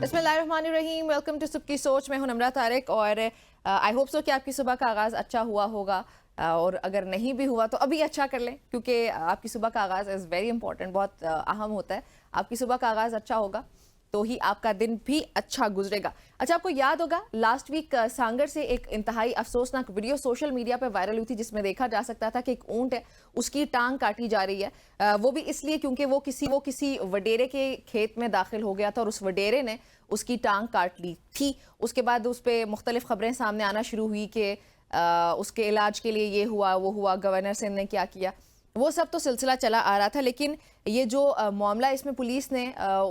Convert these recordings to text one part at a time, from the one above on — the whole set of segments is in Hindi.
बिस्मिल्लाहिर्रहमानिर्रहीम। वेलकम टू सबकी सोच। मैं हूं नम्रा तारिक और आई होप सो कि आपकी सुबह का आगाज़ अच्छा हुआ होगा, और अगर नहीं भी हुआ तो अभी अच्छा कर लें, क्योंकि आपकी सुबह का आगाज़ इज़ वेरी इंपॉर्टेंट, बहुत अहम होता है। आपकी सुबह का आगाज़ अच्छा होगा तो ही आपका दिन भी अच्छा गुजरेगा। अच्छा, आपको याद होगा लास्ट वीक सांगर से एक इंतहाई अफसोसनाक वीडियो सोशल मीडिया पर वायरल हुई थी, जिसमें देखा जा सकता था कि एक ऊंट है, उसकी टांग काटी जा रही है। वो भी इसलिए क्योंकि वो किसी वडेरे के खेत में दाखिल हो गया था और उस वडेरे ने उसकी टांग काट ली थी। उसके बाद उस पर मुख्तलिफ खबरें सामने आना शुरू हुई कि उसके इलाज के लिए ये हुआ वो हुआ, गवर्नर सिंह ने क्या किया, वो सब तो सिलसिला चला आ रहा था। लेकिन ये जो मामला, इसमें पुलिस ने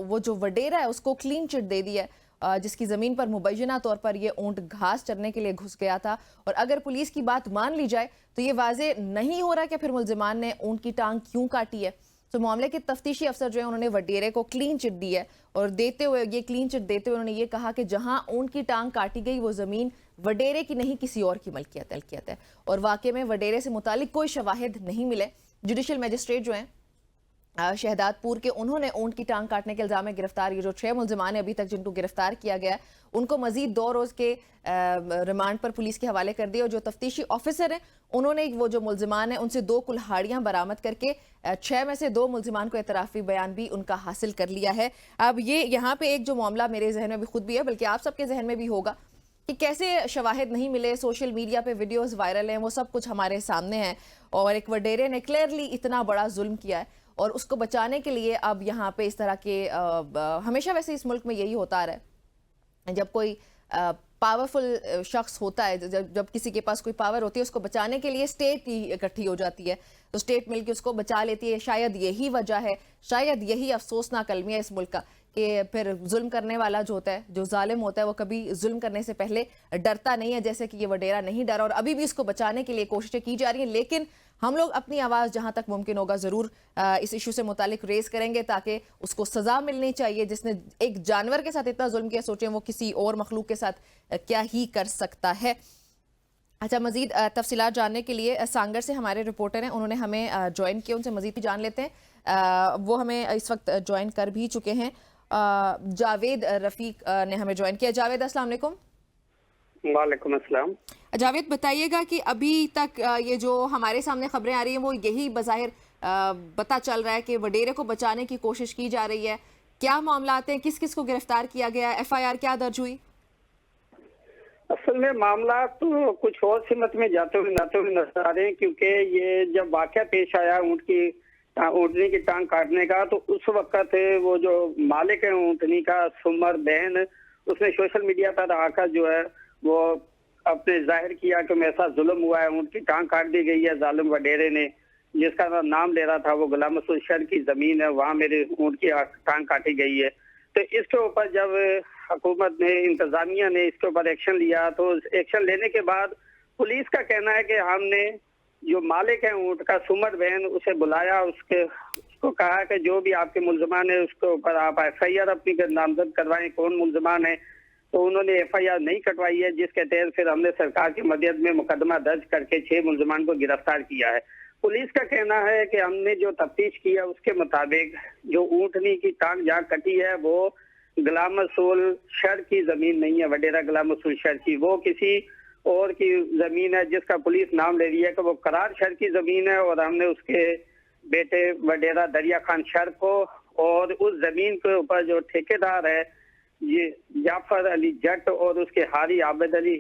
वो जो वडेरा है उसको क्लीन चिट दे दिया है, जिसकी ज़मीन पर मुबैना तौर पर ये ऊंट घास चरने के लिए घुस गया था। और अगर पुलिस की बात मान ली जाए तो ये वाजे नहीं हो रहा कि फिर मुल्जिमान ने ऊंट की टांग क्यों काटी है। तो मामले के तफ्तीशी अफसर जो है उन्होंने वडेरे को क्लीन चिट दी है, और क्लीन चिट देते हुए उन्होंने ये कहा कि जहां ऊंट की टांग काटी गई वो ज़मीन वडेरे की नहीं, किसी और की मलकियत है, और वाकई में वडेरे से मुतालिक कोई शवाहिद नहीं मिले। जुडिशल मजिस्ट्रेट जो हैं शहदादपुर के, उन्होंने ऊंट की टांग काटने के इल्जाम में गिरफ्तार ये जो 6 मुल्जिमान अभी तक जिनको गिरफ्तार किया गया है, उनको मजीद 2 रोज के रिमांड पर पुलिस के हवाले कर दिया। और जो तफ्तीशी ऑफिसर हैं उन्होंने वो जो मुल्जिमान हैं उनसे 2 कुल्हाड़ियां बरामद करके 6 में से 2 मुल्जिमान को एतराफी बयान भी उनका हासिल कर लिया है। अब ये यहाँ पे एक जो मामला मेरे जहन में भी खुद भी है, बल्कि आप सबके जहन में भी होगा कि कैसे शवाहिद नहीं मिले, सोशल मीडिया पे वीडियोस वायरल हैं, वो सब कुछ हमारे सामने है, और एक वडेरे ने क्लियरली इतना बड़ा जुल्म किया है, और उसको बचाने के लिए अब यहाँ पे इस तरह के हमेशा वैसे इस मुल्क में यही होता आ रहा है, जब कोई पावरफुल शख्स होता है, जब किसी के पास कोई पावर होती है, उसको बचाने के लिए स्टेट ही इकट्ठी हो जाती है, तो स्टेट मिलकर उसको बचा लेती है। शायद यही वजह है, शायद यही अफसोसनाक अलमिया इस मुल्क का, कि फिर जुल्म करने वाला जो होता है, जो जालिम होता है, वो कभी जुल्म करने से पहले डरता नहीं है, जैसे कि ये वडेरा नहीं डरा, और अभी भी इसको बचाने के लिए कोशिशें की जा रही हैं। लेकिन हम लोग अपनी आवाज़ जहां तक मुमकिन होगा ज़रूर इस इशू से मुतालिक रेस करेंगे, ताकि उसको सज़ा मिलनी चाहिए। जिसने एक जानवर के साथ इतना जुल्म किया, सोचें वो किसी और मखलूक के साथ क्या ही कर सकता है। अच्छा, मजीद तफसीलात जानने के लिए सांगर से हमारे रिपोर्टर हैं, उन्होंने हमें ज्वाइन किया, उनसे मजीद भी जान लेते हैं। वो हमें इस वक्त ज्वाइन कर भी चुके हैं। जावेद रफीक ने हमें ज्वाइन किया। जावेद, अस्सलाम वालेकुम। वालेकुम अस्सलाम। जावेद, बताइएगा कि अभी तक ये जो हमारे सामने खबरें आ रही हैं वो यही बज़ाहिर पता चल रहा है कि वडेरे को बचाने की कोशिश की जा रही है। क्या मामला आते हैं, किस किस को गिरफ्तार किया गया, FIR क्या दर्ज हुई? असल में मामला तो कुछ और सिमत में जाते हुए नजर आ रहे हैं, क्योंकि ये जब वाकया पेश आया ऊँटनी की टांग काटने का, तो उस वक्त वो जो मालिक है ऊँटनी का, सुमर बहन, उसने सोशल मीडिया पर आकर जो है वो अपने जाहिर किया कि मेरे साथ जुल्म हुआ है, ऊँट की टांग काट दी गई है जालिम वडेरे ने, जिसका नाम ले रहा था वो गुलाम मसूद शर की जमीन है, वहाँ मेरे ऊँट की टांग काटी गई है। तो इसके ऊपर जब हुकूमत ने, इंतजामिया ने इसके ऊपर एक्शन लिया, तो एक्शन लेने के बाद पुलिस का कहना है कि हमने जो मालिक है ऊँट का, सुमर बहन, उसे बुलाया, उसको कहा कि जो भी आपके मुल्जिमान है उसके ऊपर आप FIR अपनी नामजद करवाएं, कौन मुल्जिमान है। तो उन्होंने FIR नहीं कटवाई है, जिसके तहत फिर हमने सरकार की मदद में मुकदमा दर्ज करके 6 मुल्जिमान को गिरफ्तार किया है। पुलिस का कहना है कि हमने जो तफ्तीश किया उसके मुताबिक जो ऊँटनी की टांग जहाँ कटी है वो गुलाम मसूद शर की जमीन नहीं है, वडेरा गुलाम मसूद शर की, वो किसी और की जमीन है, जिसका पुलिस नाम ले रही है कि वो करार शर की जमीन है। और हमने उसके बेटे वडेरा दरिया खान शर को, और उस जमीन के ऊपर जो ठेकेदार है ये जाफर अली जट, और उसके हारी आबिद अली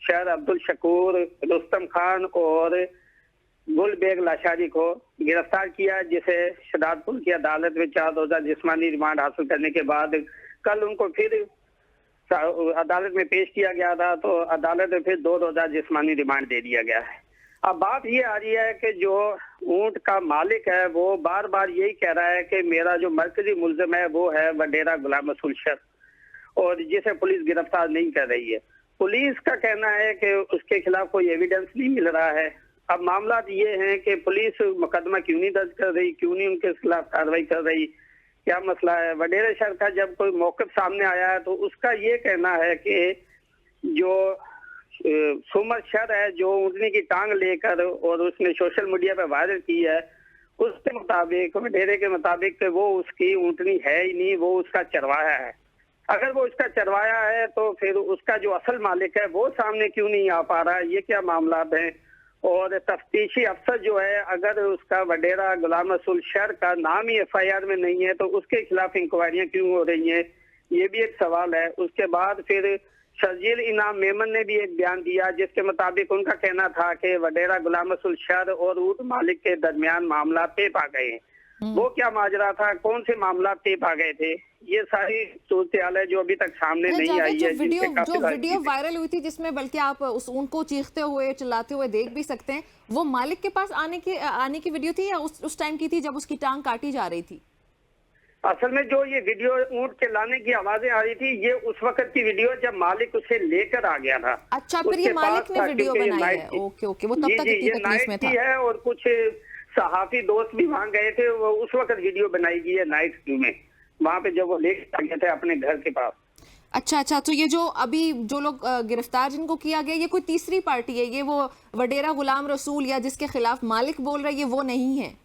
शर, अब्दुल शकूर, रुस्तम खान और गुल बेग लाशारी को गिरफ्तार किया, जिसे शहदादपुर की अदालत में 4 रोजा जिस्मानी रिमांड हासिल करने के बाद कल उनको फिर अदालत में पेश किया गया था, तो अदालत में फिर 2 रोजा जिस्मानी रिमांड दे दिया गया है। अब बात ये आ रही है कि जो ऊँट का मालिक है वो बार बार यही कह रहा है कि मेरा जो मरकजी मुल्जिम है वो है वडेरा गुलाम मसूद शर, और जिसे पुलिस गिरफ्तार नहीं कर रही है। पुलिस का कहना है कि उसके खिलाफ कोई एविडेंस नहीं मिल रहा है। अब मामला ये है कि पुलिस मुकदमा क्यों नहीं दर्ज कर रही, क्यों नहीं उनके खिलाफ कार्रवाई कर रही, क्या मसला है। वडेरा शहर का जब कोई मौक़िफ़ सामने आया है तो उसका ये कहना है कि जो सुमर शर है, जो ऊँटनी की टांग लेकर और उसने सोशल मीडिया पर वायरल की है, उसके मुताबिक, वडेरे के मुताबिक वो उसकी ऊँटनी है ही नहीं, वो उसका चरवाहा है। अगर वो उसका चरवाया है तो फिर उसका जो असल मालिक है वो सामने क्यों नहीं आ पा रहा है, ये क्या मामला है। और तफ्तीशी अफसर जो है, अगर उसका वडेरा गुलाम रसूल शर का नाम ही FIR में नहीं है तो उसके खिलाफ इंक्वायरियां क्यों हो रही हैं, ये भी एक सवाल है। उसके बाद फिर शर्जील इनाम मेमन ने भी एक बयान दिया जिसके मुताबिक उनका कहना था कि वडेरा गुलाम रसूल शर और ऊँट मालिक के दरमियान मामला पेश आ गए हैं। वो क्या माजरा था, कौन से मामला पेश आ गए थे, ये सारी सूरत है जो अभी तक सामने नहीं आई है। जो वीडियो वायरल हुई थी जिसमें बल्कि आप उस ऊँट को चीखते हुए चिल्लाते हुए देख भी सकते हैं, वो मालिक के पास आने की वीडियो थी या उस टाइम की थी जब उसकी टांग काटी जा रही थी? असल में जो ये वीडियो ऊँट के लाने की आवाजें आ रही थी, ये उस वक्त की वीडियो जब मालिक उसे लेकर आ गया था। अच्छा, फिर ये मालिक ने वीडियो बनाई है। ओके ओके, वो तब तक इतनी तकलीफ में था। है और कुछ सहाफी दोस्त भी वहाँ गए थे, वो उस वक्त वीडियो बनाई गई है नाइट व्यू में, वहाँ पे जब वो लेकर गए थे अपने घर के पास। अच्छा, तो ये जो अभी जो लोग गिरफ्तार जिनको किया गया, ये कोई तीसरी पार्टी है? ये वो वडेरा गुलाम रसूल या जिसके खिलाफ मालिक बोल रहा है, ये वो नहीं है?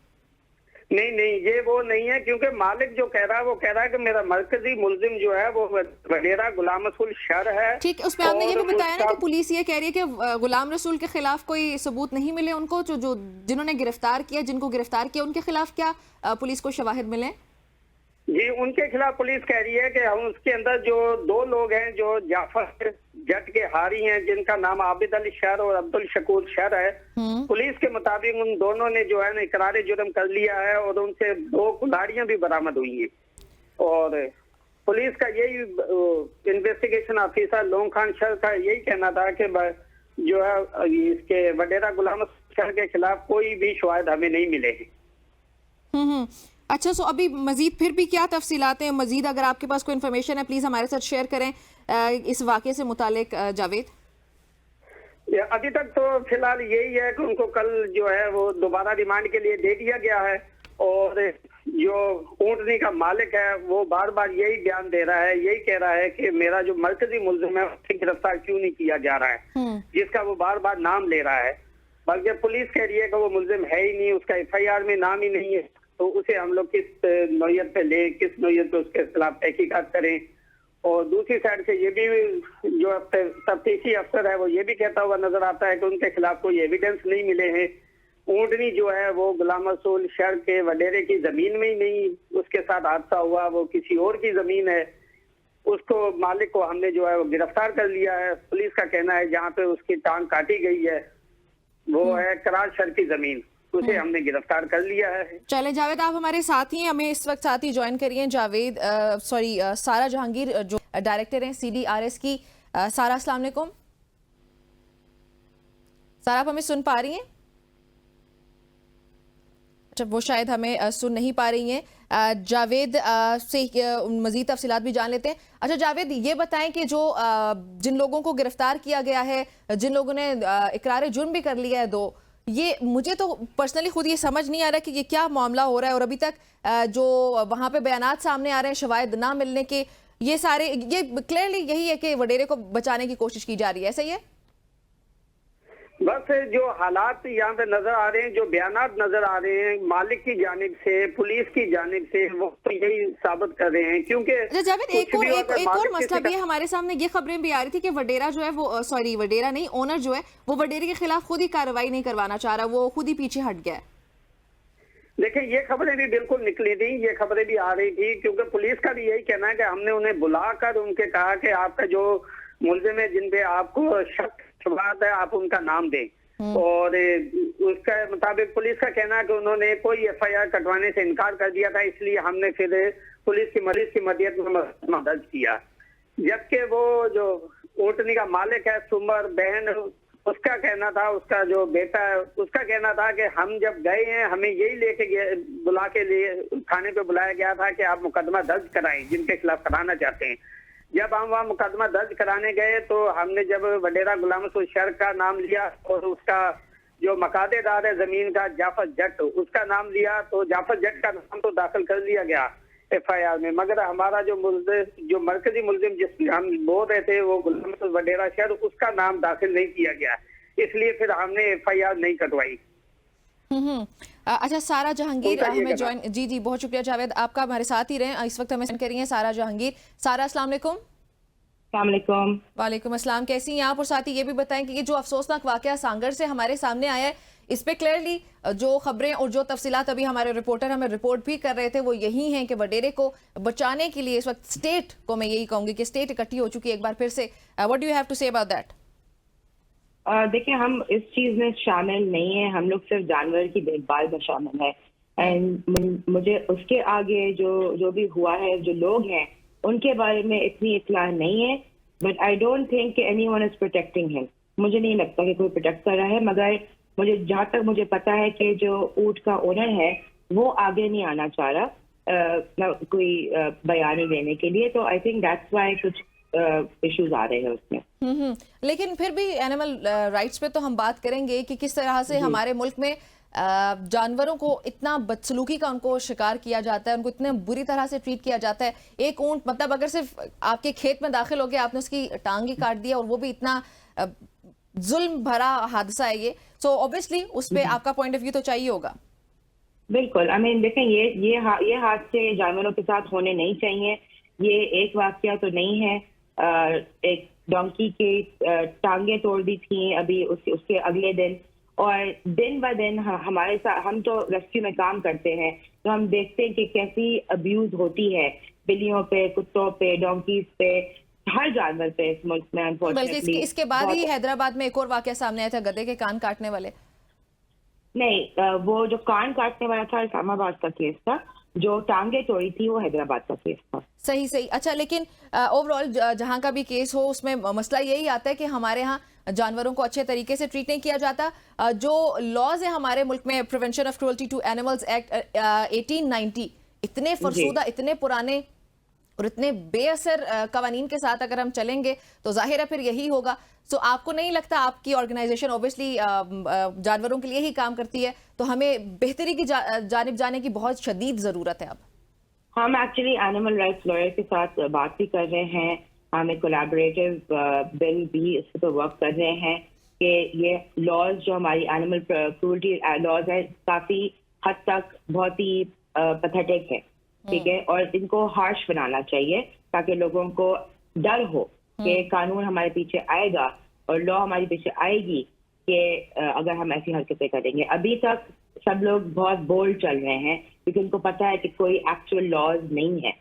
नहीं, ये वो नहीं है, क्योंकि मालिक जो कह रहा है वो कह रहा है कि मेरा मरकजी मुल्जिम जो है वो वडेरा गुलाम रसूल शर है। ठीक, उसमें आपने ये भी बताया ना कि पुलिस ये कह रही है कि गुलाम रसूल के खिलाफ कोई सबूत नहीं मिले उनको, जो जिन्होंने गिरफ्तार किया, जिनको गिरफ्तार किया, उनके खिलाफ क्या पुलिस को शवाहिद मिले? जी, उनके खिलाफ पुलिस कह रही है कि हम उसके अंदर जो 2 लोग हैं जो जाफर जट के हारी हैं, जिनका नाम आबिद अली शर और अब्दुल शकूर शर है, पुलिस के मुताबिक उन दोनों ने जो है ना इकरार जुर्म कर लिया है और उनसे 2 कुल्हाड़ियां भी बरामद हुई हैं। और पुलिस का यही इन्वेस्टिगेशन ऑफिसर लोंग खान शर का यही कहना था कि जो है इसके वडेरा गुलाम शर के खिलाफ कोई भी शवाहिद हमें नहीं मिले हैं। अच्छा, सो अभी मजीद फिर भी क्या तफसीलात हैं? मजीद अगर आपके पास कोई इन्फॉर्मेशन है प्लीज हमारे साथ शेयर करें इस वाक़े से मुतालिक। जावेद, अभी तक तो फिलहाल यही है कि उनको कल जो है वो दोबारा रिमांड के लिए दे दिया गया है और जो ऊँटनी का मालिक है वो बार बार यही बयान दे रहा है, यही कह रहा है कि मेरा जो मरकजी मुल्जिम है उससे गिरफ्तार क्यों नहीं किया जा रहा है, जिसका वो बार बार नाम ले रहा है। बल्कि पुलिस कह रही है कि वो मुल्जिम है ही नहीं, उसका FIR में नाम ही नहीं है, तो उसे हम लोग किस नौयत पे ले, किस नौयत पे उसके खिलाफ तहकीकात करें। और दूसरी साइड से ये भी जो तफ्तीशी अफसर है वो ये भी कहता हुआ नजर आता है कि उनके खिलाफ कोई एविडेंस नहीं मिले हैं। ऊँटनी जो है वो गुलाम रसूल शर के वडेरे की जमीन में ही नहीं उसके साथ हादसा हुआ, वो किसी और की जमीन है, उसको मालिक को हमने जो है वो गिरफ्तार कर लिया है। पुलिस का कहना है जहाँ पे उसकी टांग काटी गई है वो है करार शर की जमीन, उसे हमने गिरफ्तार कर लिया है। चले जावेद, आप हमारे साथ ही, हमें इस वक्त साथ ही ज्वाइन करिए जावेद, सारा जहांगीर जो डायरेक्टर हैं CDRS की। सारा, अस्सलाम वालेकुम। सारा, आप हमें सुन पा रही हैं? अच्छा, वो शायद हमें सुन नहीं पा रही हैं। जावेद से मजीद तफसीलात भी जान लेते हैं। अच्छा जावेद, ये बताएं कि जो जिन लोगों को गिरफ्तार किया गया है, जिन लोगों ने इकरार जुर्म भी कर लिया है 2, ये मुझे तो पर्सनली खुद ये समझ नहीं आ रहा कि ये क्या मामला हो रहा है। और अभी तक जो वहाँ पे बयानात सामने आ रहे हैं शवाहिद ना मिलने के, ये सारे, ये क्लियरली यही है कि वडेरे को बचाने की कोशिश की जा रही है, ऐसा ही है? बस जो हालात यहाँ पे नजर आ रहे हैं, जो बयानात नजर आ रहे हैं मालिक की जानिब से, पुलिस की जानिब से, वो तो यही साबित कर रहे हैं। क्योंकि जावेद, एक और मसला भी हमारे सामने ये खबरें भी आ रही थी कि वडेरा जो है वो वडेरा नहीं, ओनर जो है वो वडेरे के खिलाफ खुद ही कार्रवाई नहीं करवाना चाह रहा, वो खुद ही पीछे हट गया है। देखिए, ये खबरें भी बिल्कुल निकली थी, ये खबरें भी आ रही थी, क्योंकि पुलिस का भी यही कहना है कि हमने उन्हें बुलाकर उनके कहा कि आपका जो मुल्जिम है जिन पे आपको शक बात है आप उनका नाम दें। और उसके मुताबिक पुलिस का कहना है कि उन्होंने कोई FIR कटवाने से इनकार कर दिया था, इसलिए हमने फिर पुलिस की मदद में मुकदमा दर्ज किया। जबकि वो जो ऊँटनी का मालिक है सुमर बहन, उसका कहना था, उसका जो बेटा है उसका कहना था कि हम जब गए हैं हमें यही लेके बुला के लिए थाने पे बुलाया गया था कि आप मुकदमा दर्ज कराएं जिनके खिलाफ कराना चाहते हैं। जब हम वहाँ मुकदमा दर्ज कराने गए तो हमने जब वडेरा गुलाम रसूल शर का नाम लिया और उसका जो मकादेदार है जमीन का जाफर जट, उसका नाम लिया, तो जाफर जट का नाम तो दाखिल कर लिया गया FIR में, मगर हमारा जो मरकजी मुल्जिम जिस हम बोल रहे थे वो गुलाम रसूल वडेरा शर, उसका नाम दाखिल नहीं किया गया, इसलिए फिर हमने FIR नहीं कटवाई। अच्छा, सारा जहांगीर उनका ये हमें कहना। ज्वाइन, जी जी बहुत शुक्रिया जावेद, आपका हमारे साथ ही रहें। इस वक्त हमें सेंड कर रही हैं सारा जहांगीर। सारा, अस्सलाम वालेकुम। अस्सलाम। वालेकुम अस्सलाम, कैसी हैं आप? और साथ ही ये भी बताएं कि ये जो अफसोसनाक वाकया सांगर से हमारे सामने आया है, इस पे क्लियरली जो खबरें और जो तफसीलात अभी हमारे रिपोर्टर हमें रिपोर्ट भी कर रहे थे वो यही हैं कि वडेरे को बचाने के लिए इस वक्त स्टेट को, मैं यही कहूंगी कि स्टेट इकट्ठी हो चुकी है एक बार फिर से। What do you have to say about that? देखिए, हम इस चीज में शामिल नहीं है, हम लोग सिर्फ जानवर की देखभाल में शामिल है। एंड मुझे उसके आगे जो भी हुआ है, जो लोग हैं उनके बारे में इतनी इत्तला नहीं है। But I don't think any one is protecting him. मुझे नहीं लगता कि कोई प्रोटेक्ट कर रहा है, मगर मुझे जहाँ तक मुझे पता है कि जो ऊँट का ओनर है वो आगे नहीं आना चाह रहा कोई बयानी देने के लिए। तो आई थिंक दैट्स व्हाई कुछ इश्यूज आ रहे हैं उसमें। लेकिन फिर भी एनिमल राइट्स पे तो हम बात करेंगे कि किस तरह से हमारे मुल्क में जानवरों को इतना बदसलूकी का उनको शिकार किया जाता है, उनको इतने बुरी तरह से ट्रीट किया जाता है। एक ऊंट, मतलब अगर सिर्फ आपके खेत में दाखिल हो गया, आपने उसकी टांग ही काट दिया, और वो भी इतना जुल्म भरा हादसा है ये। सो ऑब्वियसली उस पे आपका पॉइंट ऑफ व्यू तो चाहिए होगा। बिल्कुल, आई मीन देखें, ये हादसे जानवरों के साथ होने नहीं चाहिए। ये एक वाकया तो नहीं है। एक डोंकी की टांगे तोड़ दी थी अभी उसके अगले दिन, और दिन ब दिन हमारे साथ, हम तो रेस्क्यू में काम करते हैं, तो हम देखते हैं कि कैसी अब्यूज होती है बिल्लियों पे, कुत्तों पे, डोंकीज पे, हर जानवर पे इस मुल्क में बल्कि अनफॉर्चुनेटली। इसके बाद ही हैदराबाद में एक और वाकया सामने आया था, गधे के कान काटने वाले। नहीं, वो जो कान काटने वाला था इस्लामाबाद का केस था, जो टांगे तोड़ी थी वो हैदराबाद का केस था। सही सही। अच्छा, लेकिन ओवरऑल जहां का भी केस हो, उसमें मसला यही आता है कि हमारे यहाँ जानवरों को अच्छे तरीके से ट्रीट नहीं किया जाता। जो लॉज है हमारे मुल्क में, prevention of cruelty to animals act 1890, इतने फरसूदा, इतने पुराने और इतने बेअसर कवानीन के साथ अगर हम चलेंगे तो जाहिर है फिर यही होगा। सो आपको नहीं लगता, आपकी ऑर्गेनाइजेशन ऑब्वियसली जानवरों के लिए ही काम करती है, तो हमें बेहतरी की जानिब जाने की बहुत शदीद जरूरत है अब? हम एक्चुअली एनिमल राइट्स लॉयर के साथ बात भी कर रहे हैं, हम एक कोलैबोरेटिव बिल भी इस पर वर्क कर रहे हैं कि ये लॉज जो हमारी एनिमल क्रूअल्टी लॉज है, काफी हद तक बहुत ही पैथेटिक है, ठीक है, और इनको हार्श बनाना चाहिए ताकि लोगों को डर हो कि कानून हमारे पीछे आएगा और लॉ हमारे पीछे आएगी कि अगर हम ऐसी हरकतें करेंगे। अभी तक सब लोग बहुत बोल्ड चल रहे हैं क्योंकि उनको पता है कि कोई एक्चुअल लॉज नहीं है।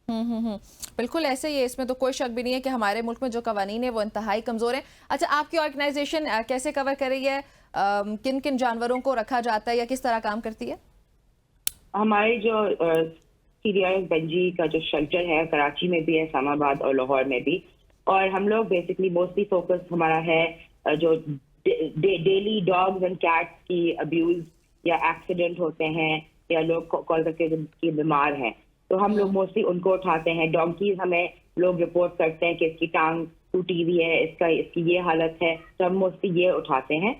बिल्कुल ऐसे ही है, इसमें तो कोई शक भी नहीं है कि हमारे मुल्क में जो कवानीन है वो इंतहाई कमजोर है। अच्छा, आपकी ऑर्गेनाइजेशन कैसे कवर कर रही है, किन किन जानवरों को रखा जाता है या किस तरह काम करती है? हमारे जो सीरियस बंजी का जो शेल्टर है, कराची में भी है, इस्लामाबाद और लाहौर में भी, और हम लोग बेसिकली मोस्टली फोकस हमारा है जो डेली डॉग्स एंड कैट्स की अब्यूज या एक्सीडेंट होते हैं या लोग कॉल करके कि बीमार हैं, तो हम लोग मोस्टली उनको उठाते हैं। डोंकीज हमें लोग रिपोर्ट करते हैं कि इसकी टांग टूटी हुई है, इसकी ये हालत है, तो हम मोस्टली ये उठाते हैं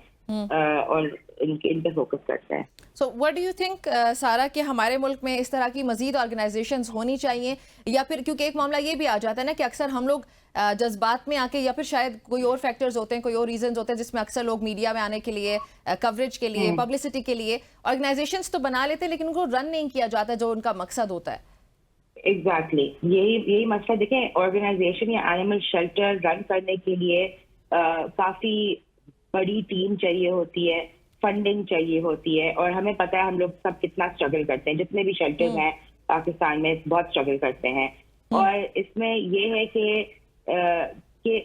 और इन पे फोकस करते हैं। So what do you think सारा, कि हमारे मुल्क में इस तरह की मजीद ऑर्गेनाइजेशंस होनी चाहिए, या फिर क्योंकि एक मामला ये भी आ जाता है ना कि अक्सर हम लोग जज्बात में आके, या फिर शायद कोई और फैक्टर्स होते हैं, कोई और रीजंस होते हैं जिसमें अक्सर लोग मीडिया में आने के लिए, कवरेज के लिए, पब्लिसिटी के लिए ऑर्गेनाइजेशंस तो बना लेते हैं लेकिन उनको रन नहीं किया जाता जो उनका मकसद होता है। एग्जैक्टली, यही मसला। देखें, ऑर्गेनाइजेशन या एनिमल शेल्टर रन करने के लिए काफी बड़ी टीम चाहिए होती है, फंडिंग चाहिए होती है, और हमें पता है हम लोग सब कितना स्ट्रगल करते हैं। जितने भी शेल्टर्स हैं पाकिस्तान में बहुत स्ट्रगल करते हैं, और इसमें ये है कि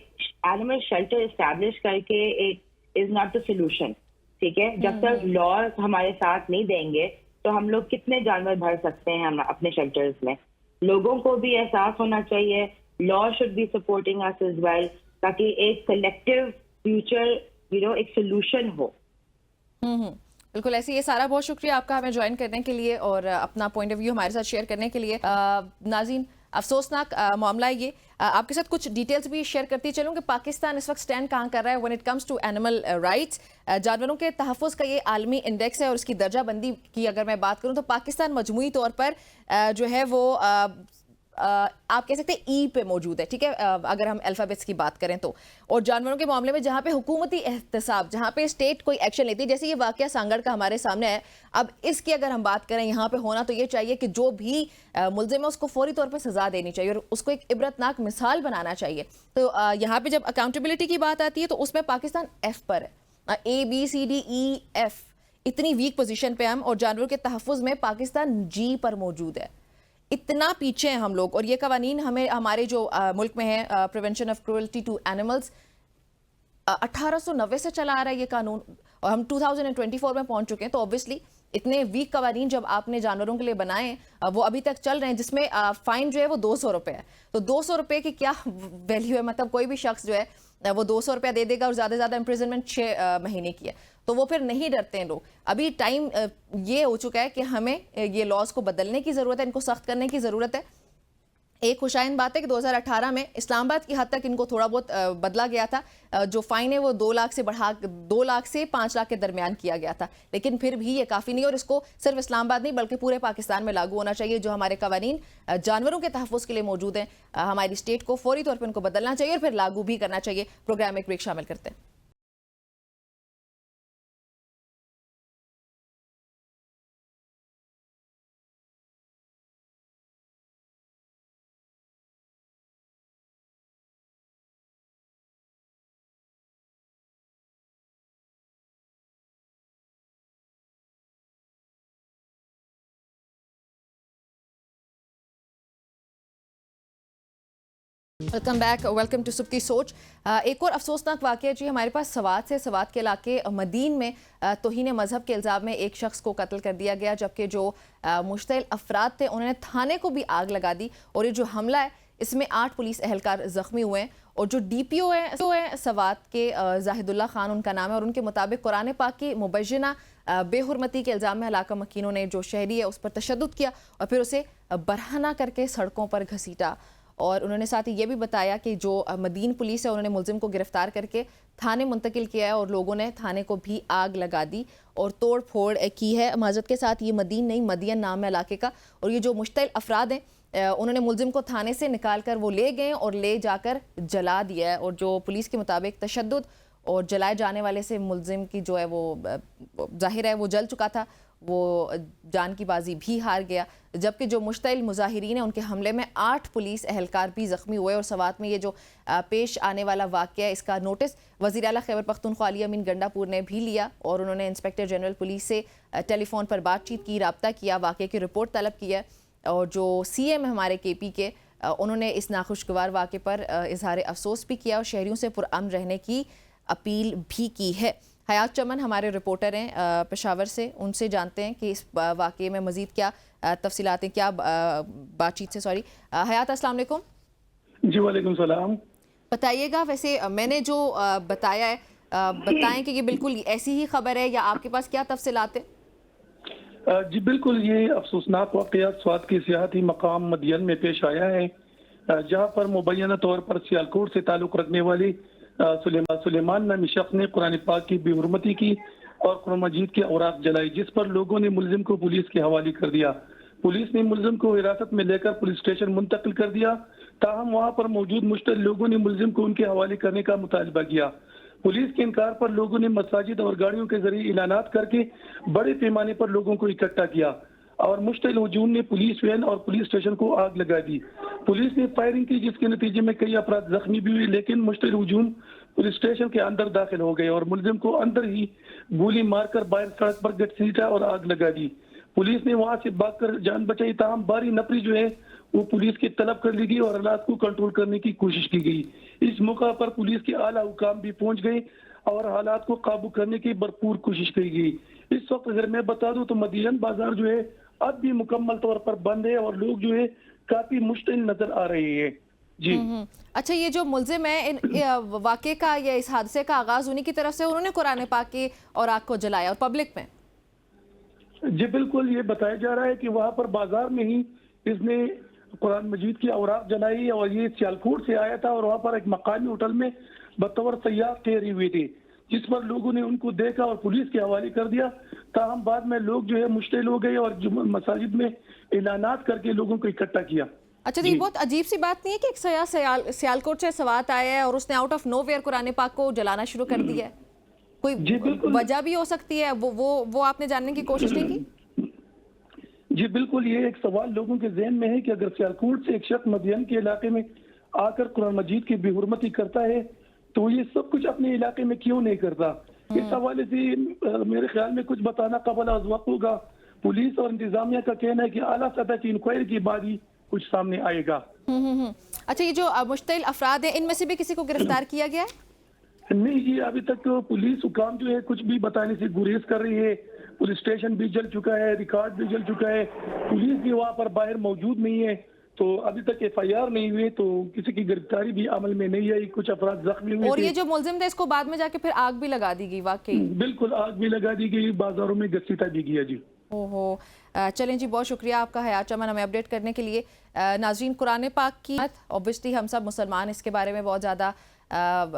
एनिमल शेल्टर इस्टेब्लिश करके इज नॉट द सोल्यूशन, ठीक है। जब तक लॉज हमारे साथ नहीं देंगे तो हम लोग कितने जानवर भर सकते हैं हम अपने शेल्टर्स में। लोगों को भी एहसास होना चाहिए, law should be supporting us as well, ताकि एक कलेक्टिव फ्यूचर एक सोल्यूशन हो। बिल्कुल ऐसे। ये सारा बहुत शुक्रिया आपका हमें ज्वाइन करने के लिए और अपना पॉइंट ऑफ व्यू हमारे साथ शेयर करने के लिए। नाज़रीन, अफसोसनाक मामला है ये। आपके साथ कुछ डिटेल्स भी शेयर करती चलूँ कि पाकिस्तान इस वक्त स्टैंड कहाँ कर रहा है when it comes to animal rights. जानवरों के तहफ़्फ़ुज़ का ये आलमी इंडेक्स है और उसकी दर्जाबंदी की अगर मैं बात करूँ तो पाकिस्तान मजमूई तौर पर जो है वो आप कह सकते हैं ई पे मौजूद है, ठीक है, अगर हम अल्फ़ाबेट्स की बात करें तो। और जानवरों के मामले में जहाँ पे हुकूमती एहतसाब, जहाँ पे स्टेट कोई एक्शन लेती है, जैसे ये वाकया सांगड़ का हमारे सामने है, अब इसकी अगर हम बात करें यहाँ पे होना तो ये चाहिए कि जो भी मुलजिम है उसको फौरी तौर पर सजा देनी चाहिए और उसको एक इबरतनाक मिसाल बनाना चाहिए। तो यहाँ पे जब अकाउंटेबिलिटी की बात आती है तो उसमें पाकिस्तान एफ पर है, ABCDEF, इतनी वीक पोजीशन पे हम, और जानवरों के तहफ़्फ़ुज़ में पाकिस्तान जी पर मौजूद है। इतना पीछे हैं हम लोग। और ये कवानीन हमें हमारे जो मुल्क में है, prevention of cruelty to animals, 1890 से चला आ रहा है ये कानून, और हम 2024 में पहुंच चुके हैं। तो ऑब्वियसली इतने वीक कवानीन जब आपने जानवरों के लिए बनाए वो अभी तक चल रहे हैं, जिसमें फाइन जो है वो 200 रुपये है। तो 200 रुपये की क्या वैल्यू है, मतलब कोई भी शख्स जो है वो 200 रुपया दे देगा, और ज़्यादा से ज़्यादा इम्प्रिजनमेंट 6 महीने की है। तो वो फिर नहीं डरते हैं लोग। अभी टाइम ये हो चुका है कि हमें ये लॉज को बदलने की ज़रूरत है, इनको सख्त करने की ज़रूरत है। एक खुशाइन बात है कि 2018 में इस्लामाबाद की हद तक इनको थोड़ा बहुत बदला गया था। जो फाइन है वो 2 लाख से 5 लाख के दरमियान किया गया था, लेकिन फिर भी ये काफ़ी नहीं, और इसको सिर्फ इस्लामाबाद नहीं बल्कि पूरे पाकिस्तान में लागू होना चाहिए। जो हमारे कवानीन जानवरों के तहफ़्फ़ुज़ के लिए मौजूद हैं, हमारी स्टेट को फौरी तौर पर इनको बदलना चाहिए और फिर लागू भी करना चाहिए। प्रोग्राम में एक ब्रेक शामिल करते हैं। वेलकम बैक, वेलकम टू सुप्ती सोच। एक और अफसोसनाक वाक़या जी हमारे पास सवात के इलाके मदीन में तौहीन मजहब के इल्ज़ाम में एक शख्स को कत्ल कर दिया गया, जबकि जो मुश्तइल अफराद थे उन्होंने थाने को भी आग लगा दी। और ये जो हमला है इसमें 8 पुलिस एहलकार ज़ख्मी हुए हैं। और जो DPO है सवात के जाहिदुल्ला खान उनका नाम है, और उनके मुताबिक कुरान पाक की मुबज्जिना बेहुरमती के इल्ज़ाम में इलाका मकीनों ने जो शहरी है उस पर तशद्दुद किया और फिर उसे बरहना करके सड़कों पर घसीटा। और उन्होंने साथ ही ये भी बताया कि जो मदीन पुलिस है उन्होंने मुलजिम को गिरफ्तार करके थाने मुंतकिल किया है, और लोगों ने थाने को भी आग लगा दी और तोड़ फोड़ की है। माजरत के साथ ये मदीन नहीं, मदियन नाम है इलाके का। और ये जो मुश्तइल अफराद हैं उन्होंने मुलजिम को थाने से निकाल कर वो ले गए और ले जाकर जला दिया है। और जो पुलिस के मुताबिक तशद्दुद और जलाए जाने वाले से मुलजिम की जो है वो जाहिर है वो जल चुका था, वो जान की बाजी भी हार गया। जबकि जो मुश्तइल मुजाहिरीन हैं उनके हमले में 8 पुलिस एहलकार भी ज़ख्मी हुए। और सवात में ये जो पेश आने वाला वाक़या है इसका नोटिस वज़ीर आला खैबर पख्तूनख्वा अली अमीन गंडापुर ने भी लिया, और उन्होंने इंस्पेक्टर जनरल पुलिस से टेलीफोन पर बातचीत की, रब्ता किया, वाक़े की रिपोर्ट तलब की है। और जो CM हमारे KP के उन्होंने इस नाखुशगवार वाक़े पर इजहार अफसोस भी किया और शहरियों से पुरअमन रहने की अपील भी की है। हयात चमन हमारे रिपोर्टर हैं पेशावर से, उनसे जानते हैं कि इस वाक़े में मज़ीद क्या तफसीलात हैं, क्या बातचीत से। सॉरी हयात, अस्सलाम वालेकुम। जी वालेकुम सलाम। बताइएगा, वैसे मैंने जो बताया है बताएं कि ये बिल्कुल ऐसी ही खबर है या आपके पास क्या तफसीलात हैं? जी बिल्कुल, ये अफसोसनाक वाक़या स्वात के सियाहती मकाम मदियन में पेश आया है, जहाँ पर मुबैना तौर पर सियालकोट से ताल्लुक़ रखने वाली सुलेमान नामी शख्स ने कुरान पाक की बेहुरमती की और कुरान मजीद के औराक जलाई, जिस पर लोगों ने मुलजिम को पुलिस के हवाले कर दिया। पुलिस ने मुलजिम को हिरासत में लेकर पुलिस स्टेशन मुंतकिल कर दिया। ताहम वहाँ पर मौजूद मुश्तइल लोगों ने मुलजिम को उनके हवाले करने का मुतालबा किया। पुलिस के इनकार पर लोगों ने मसाजिद और गाड़ियों के जरिए ऐलानात करके बड़े पैमाने पर लोगों को इकट्ठा किया और मुश्तइल हुजूम ने पुलिस वैन और पुलिस स्टेशन को आग लगा दी। पुलिस ने फायरिंग की, जिसके नतीजे में कई अफराद जख्मी भी हुए, लेकिन मुश्तइल हुजूम पुलिस स्टेशन के अंदर दाखिल हो गए और मुलजिम को अंदर ही गोली मारकर बाहर सड़क पर घसीटा और आग लगा दी। पुलिस ने वहां से भागकर जान बचाई, ताहम बारी नफरी जो है वो पुलिस की तलब कर ली गई और हालात को कंट्रोल करने की कोशिश की गई। इस मौका पर पुलिस के आला हुकाम भी पहुंच गए और हालात को काबू करने की भरपूर कोशिश की गई। इस वक्त अगर मैं बता दूं तो मदीन बाजार जो है अब भी मुकम्मल तौर पर बंद है और लोग जो है काफी मुश्किल नजर आ रहे हैं। जी अच्छा, ये जो मुलजिम है इन वाक़े का या इस हादसे का आगाज उन्हीं की तरफ से उन्होंने कुरान पाक की और आग को जलाया और पब्लिक में? जी बिल्कुल, ये बताया जा रहा है कि वहाँ पर बाजार में ही इसने कुरान मजीद की औराक जलाई और ये सियालकोट से आया था और वहाँ पर एक मकामी होटल में बतौर सयाह ठहरे हुए थे, जिस पर लोगों ने उनको देखा और पुलिस के हवाले कर दिया। ताहम बाद में लोग जो है मुश्तिल हो गए और मसाजिद में ऐलानात करके लोगों को इकट्ठा किया। अच्छा, तो ये बहुत अजीब सी बात नहीं है कि एक सियालकोट से सवात आया है और उसने आउट ऑफ नोवेयर कुरान पाक को जलाना शुरू कर दिया है? जी कोई बिल्कुल। वजह भी हो सकती है, वो आपने जानने की कोशिश नहीं की? जी बिल्कुल, ये एक सवाल लोगों के जहन में है कि अगर सियालकोट से एक शख्स मदियन के इलाके में आकर कुरान मजीद की बेहुरमती करता है तो ये सब कुछ अपने इलाके में क्यों नहीं करता। इस हवाले से मेरे ख्याल में कुछ बताना कबल अज़ वक्त होगा। पुलिस और इंतजामिया का कहना है कि आला सतह की इंक्वायरी के बाद ही कुछ सामने आएगा। अच्छा, ये जो मुश्तिल अफराद हैं, इनमें से भी किसी को गिरफ्तार किया गया है? नहीं जी, अभी तक पुलिस हुकाम जो है कुछ भी बताने से गुरेज कर रही है। पुलिस स्टेशन भी जल चुका है, रिकॉर्ड भी जल चुका है, पुलिस भी वहाँ पर बाहर मौजूद नहीं है। तो अभी तक FIR नहीं हुई, तो किसी की गिरफ्तारी भी अमल में नहीं आई। कुछ अफराद जख्मी हुए और थे। ये जो मुलजिम थे इसको बाद में जाके फिर आग भी लगा दी गई? वाकई बिल्कुल, आग भी लगा दी गई, बाजारों में घसीटा भी गया जी। ओहो। चलें जी, बहुत शुक्रिया आपका हयात चमन हमें अपडेट करने के लिए। नाज़रीन, कुरान पाक की ऑब्वियसली हम सब मुसलमान इसके बारे में बहुत ज़्यादा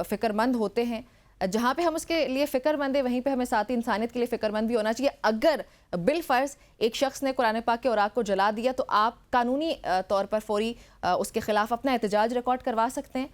फ़िक्रमंद होते हैं। जहाँ पे हम उसके लिए फ़िक्रमंद है वहीं पे हमें साथ ही इंसानियत के लिए फ़िक्रमंद भी होना चाहिए। अगर बिलफ़र्ज़ एक शख्स ने कुरान पाक के औराक को जला दिया तो आप कानूनी तौर पर फ़ौरी उसके ख़िलाफ़ अपना एहतजाज रिकॉर्ड करवा सकते हैं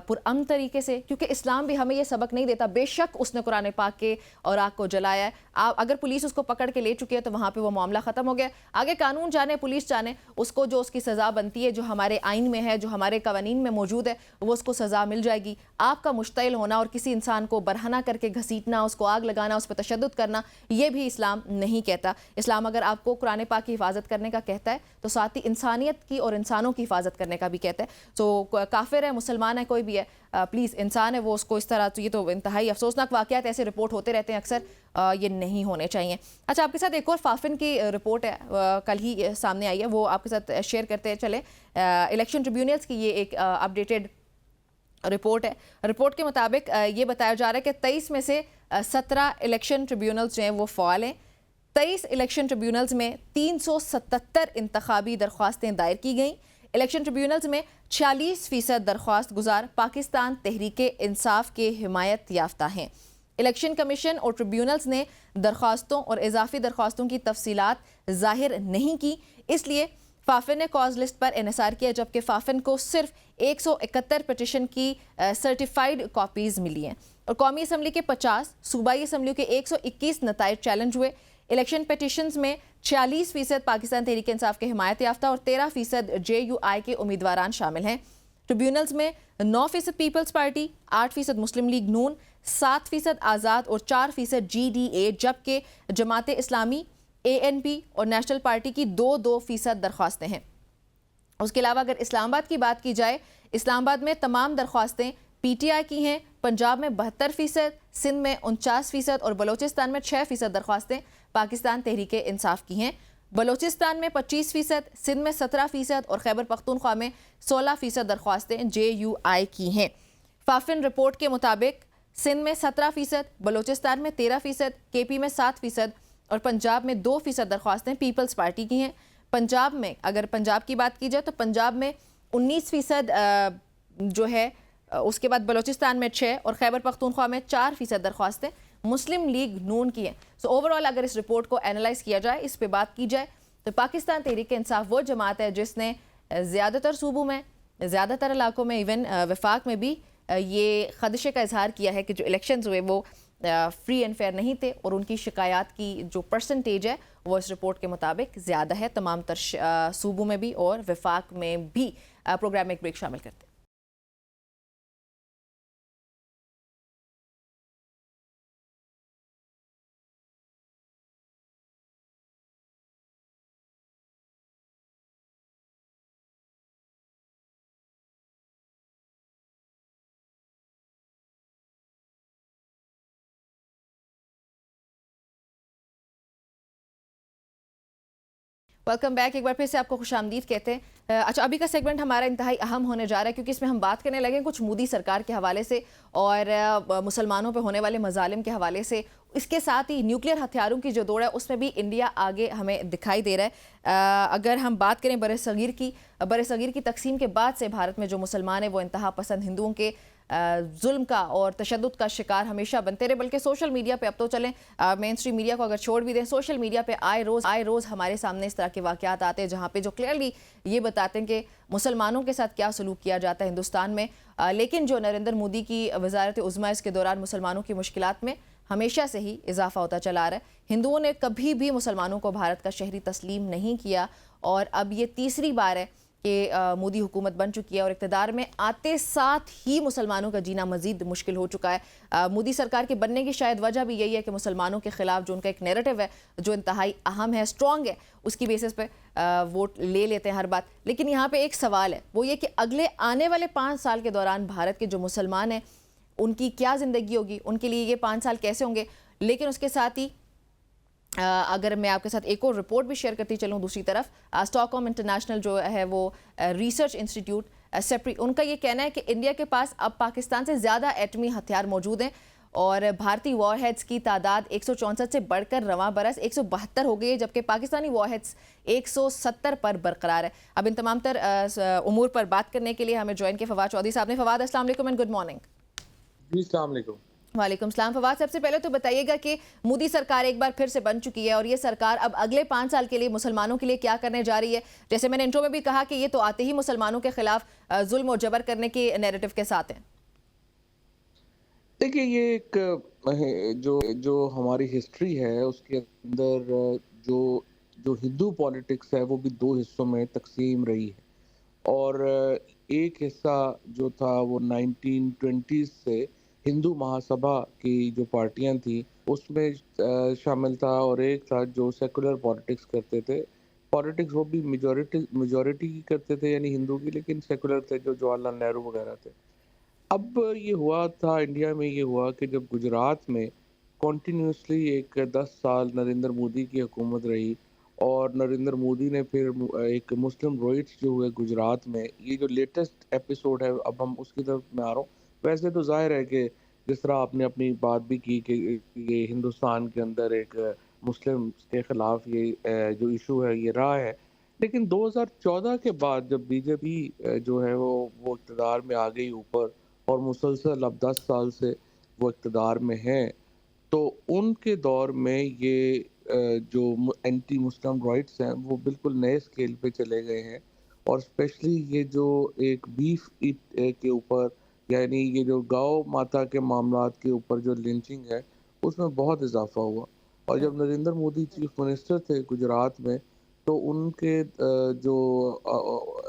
पुरअमन तरीके से, क्योंकि इस्लाम भी हमें ये सबक नहीं देता। बेशक उसने कुरान पाक के औराक को जलाया है, आप अगर पुलिस उसको पकड़ के ले चुकी है तो वहाँ पे वो मामला ख़त्म हो गया। आगे कानून जाने, पुलिस जाने, उसको जो उसकी सज़ा बनती है, जो हमारे आइन में है, जो हमारे कवानीन में मौजूद है, वो उसको सज़ा मिल जाएगी। आपका मुश्तिल होना और किसी इंसान को बरहना करके घसीटना, उसको आग लगाना, उस पर तशद्दुद करना, ये भी इस्लाम नहीं कहता। इस्लाम अगर आपको कुरान पाक की हिफाजत करने का कहता है तो साथ ही इंसानियत की और इंसानों की हिफाजत करने का भी कहता है। तो काफिर है, मुसलमान है, कोई भी है, प्लीज़ इंसान है वो, उसको इस तरह, तो ये तो इंतहाई अफसोसनाक वाक़यात ऐसे रिपोर्ट होते रहते हैं अक्सर, ये नहीं होने चाहिए। अच्छा, आपके साथ एक और फाफिन की रिपोर्ट है, कल ही सामने आई है, वो आपके साथ शेयर करते चले। इलेक्शन ट्रिब्यूनल्स की ये एक अपडेटेड रिपोर्ट है। रिपोर्ट के मुताबिक ये बताया जा रहा है कि 23 में से 17 इलेक्शन ट्रिब्यूनल्स जो हैं वो फ़ाल हैं। 23 इलेक्शन ट्रिब्यूनल्स में 377 इंतखाबी दरख्वास्तें दायर की गईं। इलेक्शन ट्रिब्यूनल्स में 46% दरख्वास्त गुजार पाकिस्तान तहरीक इंसाफ के हिमायत याफ्ता हैं। इलेक्शन कमीशन और ट्रिब्यूनल्स ने दरख्वास्तों और इजाफी दरख्वास्तों की तफसीलात ज़ाहिर नहीं की, इसलिए फाफिन ने कॉज लिस्ट पर इन्हिसार किया, जबकि फाफिन को सिर्फ 171 पिटिशन की सर्टिफाइड कॉपीज़ मिली हैं। और कौमी असम्बली के 50, सूबाई असम्बलियों के 121 नताइज चैलेंज हुए। इलेक्शन पिटिशंस में 46% पाकिस्तान तहरीक इंसाफ के हिमायत याफ्ता और 13% JUI के उम्मीदवारान शामिल हैं। ट्रिब्यूनल्स में 9% पीपल्स पार्टी, 8% मुस्लिम लीग नून, 7% आज़ाद और 4% GDA, जबकि जमात इस्लामी, ANP और नेशनल पार्टी की 2% दरख्वास्तें हैं। उसके अलावा अगर इस्लामाबाद की बात की जाए, इस्लामाबाद में तमाम दरख्वास्तें PTI की हैं, पंजाब में 72%, सिंध में 49% और बलोचिस्तान में 6% दरख्वास्तें पाकिस्तान तहरीक इंसाफ की हैं। बलोचिस्तान में 25%, सिंध में 17% और खैबर पख्तूनख्वा में 16% दरख्वास्तें JUI की हैं। फाफिन रिपोर्ट के मुताबिक सिंध में 17%, बलोचिस्तान में 13%, KP में 7% और पंजाब में 2% दरख्वास्तें पीपल्स पार्टी की हैं। पंजाब में अगर पंजाब की बात की जाए तो पंजाब में 19% जो है, उसके बाद बलोचिस्तान में 6 और खैबर पख्तूनख्वा में 4% दरख्वास्तें मुस्लिम लीग नून की हैं। सो ओवरऑल अगर इस रिपोर्ट को एनालाइज किया जाए, इस पे बात की जाए, तो पाकिस्तान तहरीक इंसाफ वो जमात है जिसने ज़्यादातर सूबों में, ज़्यादातर इलाकों में, इवन वफाक में भी ये खदशे का इजहार किया है कि जो इलेक्शंस हुए वो फ्री एंड फेयर नहीं थे, और उनकी शिकायत की जो परसेंटेज है वो इस रिपोर्ट के मुताबिक ज़्यादा है तमाम सूबों में भी और वफाक में भी। प्रोग्राम में एक ब्रेक शामिल करते हैं। वेलकम बैक, एक बार फिर से आपको खुशामदीद कहते हैं। अच्छा, अभी का सेगमेंट हमारा इंतहाई अहम होने जा रहा है, क्योंकि इसमें हम बात करने लगे कुछ मोदी सरकार के हवाले से और मुसलमानों पे होने वाले मजालिम के हवाले से। इसके साथ ही न्यूक्लियर हथियारों की जो दौड़ है उसमें भी इंडिया आगे हमें दिखाई दे रहा है। अगर हम बात करें बरसगीर की तकसीम के बाद से भारत में जो मुसलमान है वो इंतहा पसंद हिंदुओं के जुल्म का और तशद्दुद का शिकार हमेशा बनते रहे। बल्कि सोशल मीडिया पे अब तो चलें, मेन स्ट्रीम मीडिया को अगर छोड़ भी दें, सोशल मीडिया पे आए रोज़ हमारे सामने इस तरह के वाक़यात आते हैं जहाँ पे जो क्लियरली ये बताते हैं कि मुसलमानों के साथ क्या सलूक किया जाता है हिंदुस्तान में। लेकिन जो नरेंद्र मोदी की वज़ारत उज़्मा इसके दौरान मुसलमानों की मुश्किलात में हमेशा से ही इजाफा होता चला आ रहा है। हिंदुओं ने कभी भी मुसलमानों को भारत का शहरी तस्लीम नहीं किया और अब ये तीसरी बार है कि मोदी हुकूमत बन चुकी है और इक़्तिदार में आते साथ ही मुसलमानों का जीना मज़ीद मुश्किल हो चुका है। मोदी सरकार के बनने की शायद वजह भी यही है कि मुसलमानों के ख़िलाफ़ जो उनका एक नैरेटिव है जो इंतहाई अहम है, स्ट्रॉन्ग है, उसकी बेसिस पे वोट ले लेते हैं हर बात। लेकिन यहाँ पे एक सवाल है, वो ये कि अगले आने वाले 5 साल के दौरान भारत के जो मुसलमान हैं उनकी क्या ज़िंदगी होगी, उनके लिए ये 5 साल कैसे होंगे। लेकिन उसके साथ ही अगर मैं आपके साथ एक और रिपोर्ट भी शेयर करती चलूँ, दूसरी तरफ स्टॉकहोम इंटरनेशनल जो है वो रिसर्च इंस्टीट्यूट सेप्री, उनका ये कहना है कि इंडिया के पास अब पाकिस्तान से ज़्यादा एटमी हथियार मौजूद हैं और भारतीय वॉरहेड्स की तादाद 164 से बढ़कर रवां बरस 172 हो गई है, जबकि पाकिस्तानी वॉरहेड्स 170 पर बरकरार है। अब इन तमाम तर उमूर पर बात करने के लिए हमें ज्वाइन किया फवाद चौधरी साहब ने। फवाद, अस्सलाम वालेकुम एंड गुड मॉर्निंग। जी अस्सलाम वालेकुम। वालेकुम सलाम। फवाद, सबसे पहले तो बताइएगा कि मोदी सरकार एक बार फिर से बन चुकी है और ये सरकार अब अगले 5 साल के लिए मुसलमानों के लिए क्या करने जा रही है। जैसे मैंने इंट्रो में भी कहा कि ये तो आते ही मुसलमानों के खिलाफ जुल्म और जबर करने के नैरेटिव के साथ हैं। देखिए, ये एक जो हमारी हिस्ट्री है उसके अंदर जो जो हिंदू पॉलिटिक्स है वो भी 2 हिस्सों में तकसीम रही है और एक हिस्सा जो था वो 1920s से हिंदू महासभा की जो पार्टियां थी उसमें शामिल था और एक था जो सेकुलर पॉलिटिक्स करते थे। पॉलिटिक्स वो भी मेजॉरिटी की करते थे यानी हिंदू की, लेकिन सेकुलर थे जो जवाहरलाल नेहरू वगैरह थे। अब ये हुआ था इंडिया में, ये हुआ कि जब गुजरात में कॉन्टीन्यूसली एक 10 साल नरेंद्र मोदी की हुकूमत रही और नरेंद्र मोदी ने फिर एक मुस्लिम राइट्स जो हुए गुजरात में, ये जो लेटेस्ट एपिसोड है अब हम उसकी तरफ मैं आ रहा हूँ। वैसे तो जाहिर है कि जिस तरह आपने अपनी बात भी की कि ये हिंदुस्तान के अंदर एक मुस्लिम के ख़िलाफ़ ये जो इशू है ये रहा है, लेकिन 2014 के बाद जब बीजेपी जो है वो इक़्तिदार में आ गई ऊपर और मुसलसल अब 10 साल से वो इक़्तिदार में हैं, तो उनके दौर में ये जो एंटी मुस्लिम राइट्स हैं वो बिल्कुल नए स्केल पे चले गए हैं और स्पेशली ये जो एक बीफ ईट के ऊपर यानी ये जो गौ माता के मामलात के ऊपर जो लिंचिंग है उसमें बहुत इजाफा हुआ। और जब नरेंद्र मोदी चीफ मिनिस्टर थे गुजरात में तो उनके जो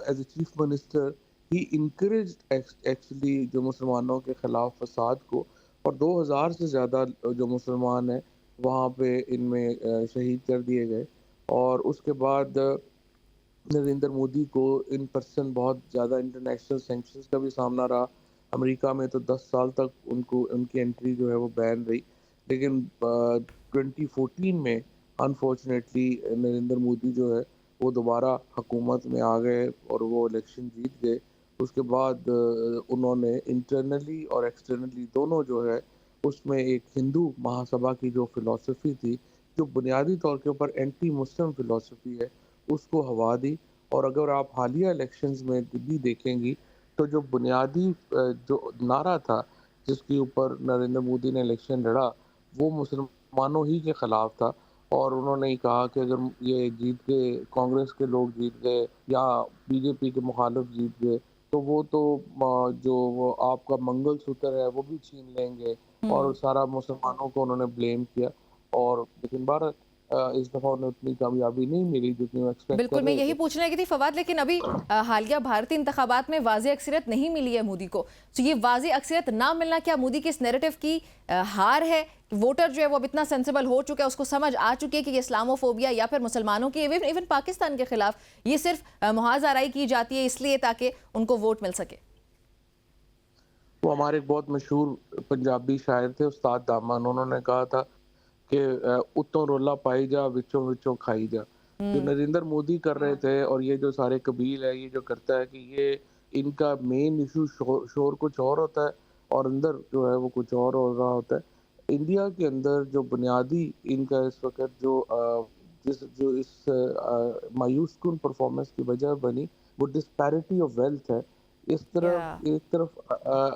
एज ए चीफ मिनिस्टर ही इनकरेज्ड एक्चुअली जो मुसलमानों के ख़िलाफ़ फसाद को और 2000 से ज़्यादा जो मुसलमान हैं वहाँ पे इनमें शहीद कर दिए गए। और उसके बाद नरेंद्र मोदी को इन पर्सन बहुत ज़्यादा इंटरनेशनल सैंक्शंस का भी सामना रहा। अमेरिका में तो 10 साल तक उनकी एंट्री जो है वो बैन रही, लेकिन 2014 में अनफॉर्चुनेटली नरेंद्र मोदी जो है वो दोबारा हुकूमत में आ गए और वो इलेक्शन जीत गए। उसके बाद उन्होंने इंटरनली और एक्सटर्नली दोनों जो है उसमें एक हिंदू महासभा की जो फ़िलॉसफी थी, जो बुनियादी तौर के ऊपर एंटी मुस्लिम फ़िलॉसफी है, उसको हवा दी। और अगर आप हालिया इलेक्शंस में भी देखेंगी तो जो बुनियादी जो नारा था जिसके ऊपर नरेंद्र मोदी ने इलेक्शन लड़ा वो मुसलमानों ही के ख़िलाफ़ था और उन्होंने कहा कि अगर ये जीत गए, कांग्रेस के लोग जीत गए या बीजेपी के मुखालिफ जीत गए तो वो तो जो वो आपका मंगलसूत्र है वो भी छीन लेंगे और सारा मुसलमानों को उन्होंने ब्लेम किया। और लेकिन भारत इस दफ़ा उन्हें उतनी कामयाबी नहीं मिली जितनी वो एक्सपेक्ट कर बिल्कुल, मैं रहे यही थे। पूछने लगी थी फवाद, लेकिन अभी हालिया भारतीय इंतखाबात में वाज़ेह अक्सरियत नहीं मिली है मोदी को। तो ये वाज़ेह अक्सरियत ना मिलना क्या मोदी के इस नैरेटिव की हार है? वोटर जो है वो अब इतना सेंसिबल हो चुका है, उसको समझ आ चुकी है कि ये इस्लामोफोबिया या फिर मुसलमानों की इवन पाकिस्तान के खिलाफ ये सिर्फ मुहाज़ाराई की जाती है इसलिए ताकि उनको वोट मिल सके। वो हमारे एक बहुत मशहूर पंजाबी शायर थे उस्ताद दामन, उन्होंने कहा था कि उत्तों रोला पाई जा विचों विचों खाई जा। जो नरेंद्र मोदी कर रहे थे और ये जो सारे कबील है ये जो करता है कि ये इनका मेन इशू शोर कुछ और होता है और अंदर जो है वो कुछ और हो रहा होता है। इंडिया के अंदर जो बुनियादी इनका इस वक्त जो इस मायूस कुन परफॉर्मेंस की वजह बनी वो डिस्पैरिटी ऑफ वेल्थ है। इस तरफ एक तरफ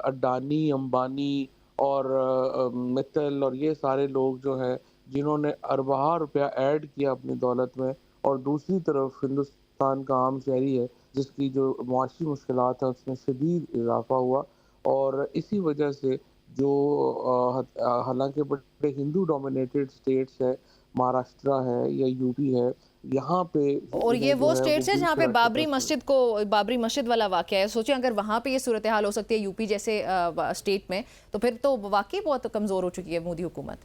अडानी, अंबानी और मित्तल और ये सारे लोग जो हैं जिन्होंने अरबा रुपया ऐड किया अपनी दौलत में, और दूसरी तरफ हिंदुस्तान का आम शहरी है जिसकी जो मुआशी मुश्किलात है उसमें शदीद इजाफा हुआ। और इसी वजह से जो हालांकि बड़े हिंदू डोमिनेटेड स्टेट्स है, महाराष्ट्र है या यूपी है, यहाँ पे और ये वो स्टेट्स है जहाँ पे बाबरी मस्जिद वाला वाकया है। सोचिए अगर वहाँ पे ये सूरत हाल हो सकती है यूपी जैसे स्टेट में, तो फिर तो वाकई बहुत कमजोर हो चुकी है मोदी हुकूमत।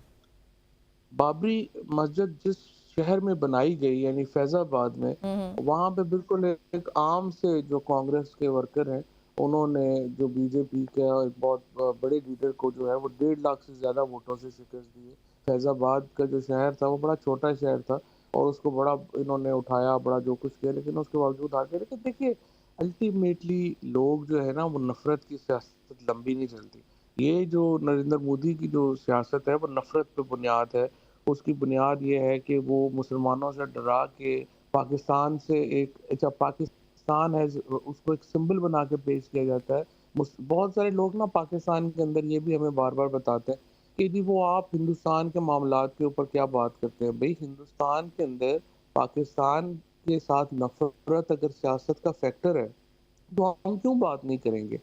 बाबरी मस्जिद जिस शहर में बनाई गई यानी फैजाबाद में, वहाँ पे बिल्कुल एक आम से जो कांग्रेस के वर्कर हैं उन्होंने जो बीजेपी का एक बहुत बड़े लीडर को जो है वो 1.5 लाख से ज्यादा वोटों से शिकस्त दी है। फैजाबाद का जो शहर था वो बड़ा छोटा शहर था और उसको बड़ा इन्होंने उठाया, बड़ा जो कुछ किया, लेकिन उसके बावजूद हार गए। लेकिन देखिए अल्टीमेटली लोग जो है ना वो नफरत की सियासत लंबी नहीं चलती। ये जो नरेंद्र मोदी की जो सियासत है वो नफरत पे बुनियाद है। उसकी बुनियाद ये है कि वो मुसलमानों से डरा के पाकिस्तान से एक पाकिस्तान है उसको एक सिंबल बना के पेश किया जाता है। बहुत सारे लोग ना पाकिस्तान के अंदर ये भी हमें बार बार बताते हैं कि जी वो आप हिंदुस्तान के मामलात के ऊपर क्या बात करते हैं। भाई हिंदुस्तान के अंदर पाकिस्तान के साथ नफरत अगर सियासत का फैक्टर है तो हम क्यों बात नहीं करेंगे।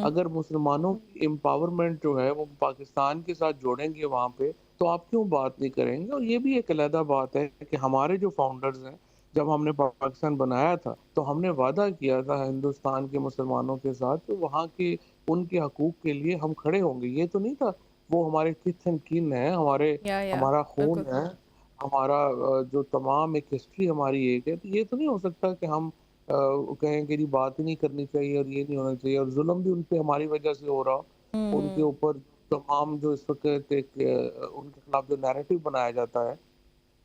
अगर मुसलमानों की एम्पावरमेंट जो है वो पाकिस्तान के साथ जोड़ेंगे वहाँ पे, तो आप क्यों बात नहीं करेंगे। और ये भी एक अलग बात है कि हमारे जो फाउंडर्स हैं, जब हमने पाकिस्तान बनाया था तो हमने वादा किया था हिंदुस्तान के मुसलमानों के साथ तो वहाँ के उनके हकूक के लिए हम खड़े होंगे। ये तो नहीं था, वो हमारे किथ एंड कीन है, हमारा खून है, हमारा जो तमाम एक हिस्ट्री हमारी एक है। तो ये तो नहीं हो सकता कि हम कहें कि बात ही नहीं करनी चाहिए और ये नहीं होना चाहिए। और जुल्म भी उन पे हमारी वजह से हो रहा, उनके ऊपर तमाम जो इस वक्त एक उनके खिलाफ जो नैरेटिव बनाया जाता है,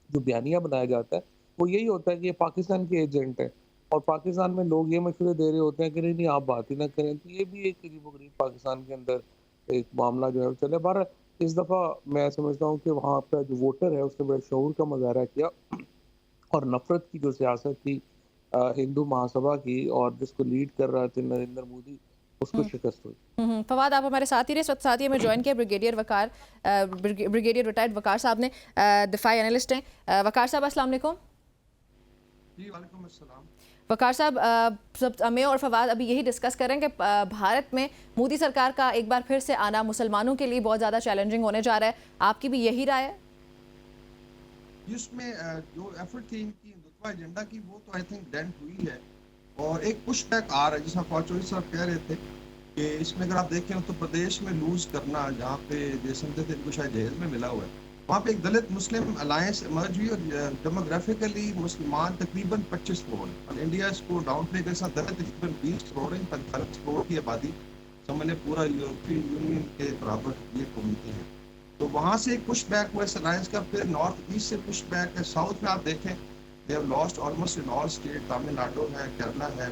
जो बयानिया बनाया जाता है, वो यही होता है कि ये पाकिस्तान के एजेंट है और पाकिस्तान में लोग ये मशवरे दे रहे होते हैं कि नहीं आप बात ही ना करें। तो ये भी एक अजीबोगरीब पाकिस्तान के अंदर एक मामला जो है चले। बार इस दफ़ा मैं समझता हूँ कि वहाँ का जो वोटर है उसने बड़े शऊर का मुजाहरा किया और नफरत की जो सियासत थी हिंदू महासभा की और जिसको लीड कर रहे थे नरेंद्र मोदी, उसको शिकस्त हुई। फवाद आप हमारे साथ ही रहे, साथ ही हमें ज्वाइन किया ब्रिगेडियर रिटायर्ड वकार साहब ने, दिफाई एनालिस्ट हैं। वकार साहब अस्सलाम वालेकुम। जी वालेकुम अस्सलाम। वकार साहब, सब मैं और फवाद अभी यही डिस्कस कर रहे हैं कि भारत में मोदी सरकार का एक बार फिर से आना मुसलमानों के लिए बहुत ज़्यादा चैलेंजिंग होने जा रहा है। आपकी भी यही राय है? इसमें जो एफर्ट थी इनकी हिंदुत्व एजेंडा की वो तो आई थिंक डेंट हुई है और एक पुश बैक आ रहा है, जिसमें फौज चौधरी साहब कह रहे थे कि इसमें अगर आप देखें उत्तर प्रदेश में लूज करना, जहाँ पे जैसे थे इनको शायद जहेज में मिला हुआ है, वहाँ पे एक दलित मुस्लिम अलायंस इमर्ज हुई और डेमोग्राफिकली मुसलमान तकरीबन 25 करोड़ और इंडिया इसको डाउन प्ले के साथ दलित तकरीबन 20 करोड़ 45 करोड़ की आबादी समझ पूरा यूरोपियन यूनियन के बराबर ये कम्युनिटी है। तो वहाँ से एक पुश बैक हुआ इस अलायंस का। फिर नॉर्थ ईस्ट से पुश बैक है। साउथ में आप देखें they have lost almost in all state, Tamil Nadu है, केरला है,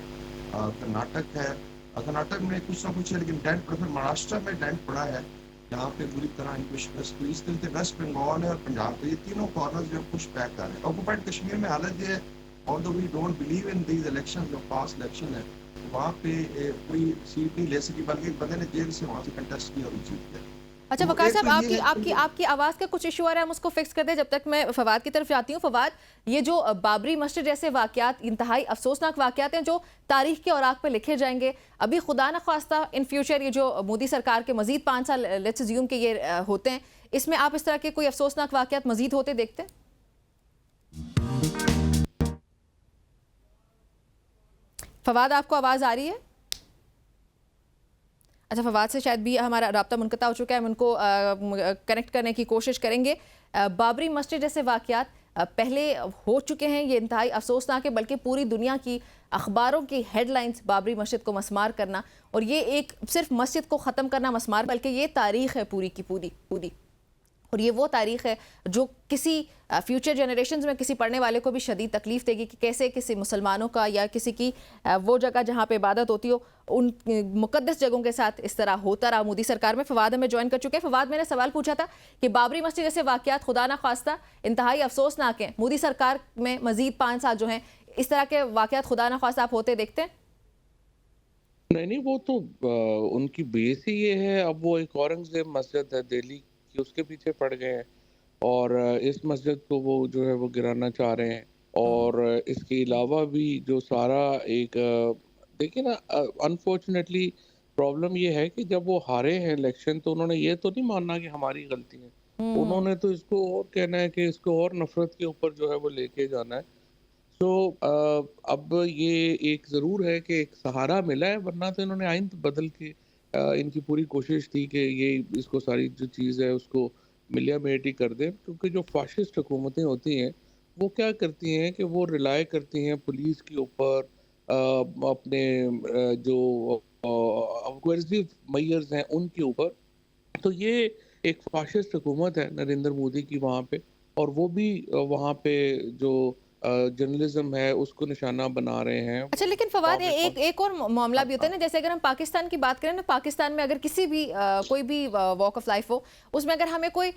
कर्नाटक है। कर्नाटक में कुछ ना कुछ है लेकिन डेंट पड़ा। फिर महाराष्ट्र में डेंट पड़ा है, यहाँ पे बुरी तरह इनको शिकस्त हुई। इस तरह वेस्ट बंगाल है और पंजाब पे, ये तीनों कॉर्नर जो पुश बैक कर रहे हैं। ऑक्युपाइड कश्मीर में हालत ये है, although we don't believe in these election, जो पास इलेक्शन है वहाँ पे कोई सीट नहीं ले सकी, बल्कि एक बंदे ने जेल से वहाँ से कंटेस्ट किया और जीत गया। अच्छा वकार साहब, आपकी आवाज़ का कुछ इशू आ रहा है, हम उसको फिक्स कर दें जब तक मैं फवाद की तरफ जाती हूँ। फवाद, ये जो बाबरी मस्जिद जैसे वाकयात इंतहाई अफसोसनाक वाकयात हैं जो तारीख के औराक पे लिखे जाएंगे, अभी खुदा न ख्वास्ता इन फ्यूचर ये जो मोदी सरकार के मजीद 5 साल लेट्स अज्यूम के ये होते हैं, इसमें आप इस तरह के कोई अफसोसनाक वाकयात मजीद होते देखते हैं? फवाद, आपको आवाज़ आ रही है? अच्छा, फवाद से शायद भी हमारा राब्ता मुनक़ता हो चुका है, हम उनको कनेक्ट करने की कोशिश करेंगे। बाबरी मस्जिद जैसे वाक़यात पहले हो चुके हैं, ये इंतहाई अफसोसनाक है, बल्कि पूरी दुनिया की अखबारों की हेडलाइंस बाबरी मस्जिद को मस्मार करना, और ये एक सिर्फ मस्जिद को ख़त्म करना मस्मार, बल्कि ये तारीख़ है पूरी की पूरी। और ये वो तारीख़ है जो किसी फ्यूचर जनरेशन्स में किसी पढ़ने वाले को भी शदीद तकलीफ़ देगी कि कैसे किसी मुसलमानों का या किसी की वो जगह जहाँ पे इबादत होती हो उन मुक़द्दस जगहों के साथ इस तरह होता रहा मोदी सरकार में। फवाद हमें ज्वाइन कर चुके हैं। फवाद, मैंने सवाल पूछा था कि बाबरी मस्जिद जैसे वाक़यात खुदा ना ख्वास्ता इंतहाई अफसोसनाक हैं, मोदी सरकार में मज़ीद 5 साल जो हैं इस तरह के वाक़यात खुदा ना ख्वास्ता आप होते देखते हैं? नहीं, नहीं, वो तो उनकी बेस ही ये है। अब वो एक औरंगज़ेब मस्जिद है दिल्ली की, उसके पीछे पड़ गए हैं और इस मस्जिद को वो जो है वो गिराना चाह रहे हैं। और इसके अलावा भी जो सारा एक देखिए ना, अनफॉर्चुनेटली प्रॉब्लम ये है कि जब वो हारे हैं इलेक्शन तो उन्होंने ये तो नहीं मानना कि हमारी गलती है। उन्होंने तो इसको और कहना है कि इसको और नफ़रत के ऊपर जो है वो लेके जाना है। तो अब ये एक ज़रूर है कि एक सहारा मिला है, वरना तो इन्होंने आइन बदल के इनकी पूरी कोशिश थी कि ये इसको सारी जो चीज़ है उसको मिलिया-मिलिटी कर दें, क्योंकि जो फ़ाशिस्ट हुकूमतें होती हैं, वो क्या करती हैं कि वो रिलाय करती हैं पुलिस के ऊपर, अपने जो कोएर्सिव मेजर्स हैं उनके ऊपर। तो ये एक फ़ाशिस्ट हुकूमत है नरेंद्र मोदी की वहाँ पे, और वो भी वहाँ पे जो जर्नलिज़्म है उसको निशाना बना रहे हैं। अच्छा, लेकिन फवाद, ये एक और मामला भी होता है ना, जैसे अगर हम पाकिस्तान की बात करें ना, पाकिस्तान में अगर किसी भी कोई भी वॉक ऑफ लाइफ हो, उसमें अगर हमें कोई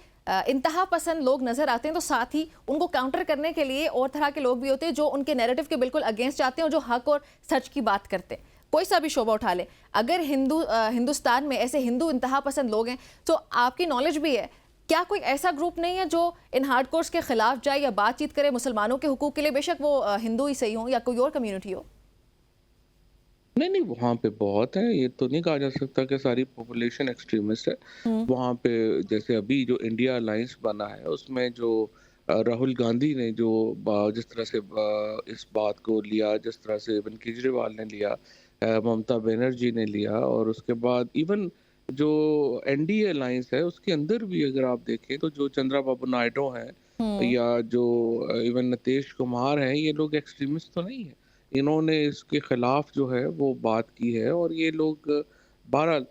इंतहा पसंद लोग नजर आते हैं तो साथ ही उनको काउंटर करने के लिए और तरह के लोग भी होते हैं जो उनके नैरेटिव के बिल्कुल अगेंस्ट जाते हैं और जो हक और सच की बात करते हैं। कोई सा भी शोबा उठा ले, अगर हिंदुस्तान में ऐसे हिंदू इंतहा पसंद लोग हैं, तो आपकी नॉलेज भी है, क्या कोई ऐसा ग्रुप नहीं है जो इन हार्डकोर्स के खिलाफ जाए या बातचीत करे मुसलमानों के हुकूक के लिए, बेशक वो हिंदू ही सही हो या कोई और कम्युनिटी हो? नहीं, नहीं, वहाँ पे बहुत है, ये तो नहीं कहा जा सकता कि सारी पॉपुलेशन एक्सट्रीमिस्ट है। वहाँ पे जैसे अभी जो इंडिया अलायंस बना है, उसमें जो राहुल गांधी ने जो जिस तरह से इस बात को लिया, जिस तरह से अरविंद केजरीवाल ने लिया, ममता बनर्जी ने लिया, और उसके बाद इवन जो एनडीए अलायंस है, उसके अंदर भी अगर आप देखें तो जो चंद्रा बाबू नायडू हैं या जो इवन नीतीश कुमार हैं, ये लोग एक्सट्रीमिस्ट तो नहीं है। इन्होंने इसके खिलाफ जो है वो बात की है, और ये लोग बहरहाल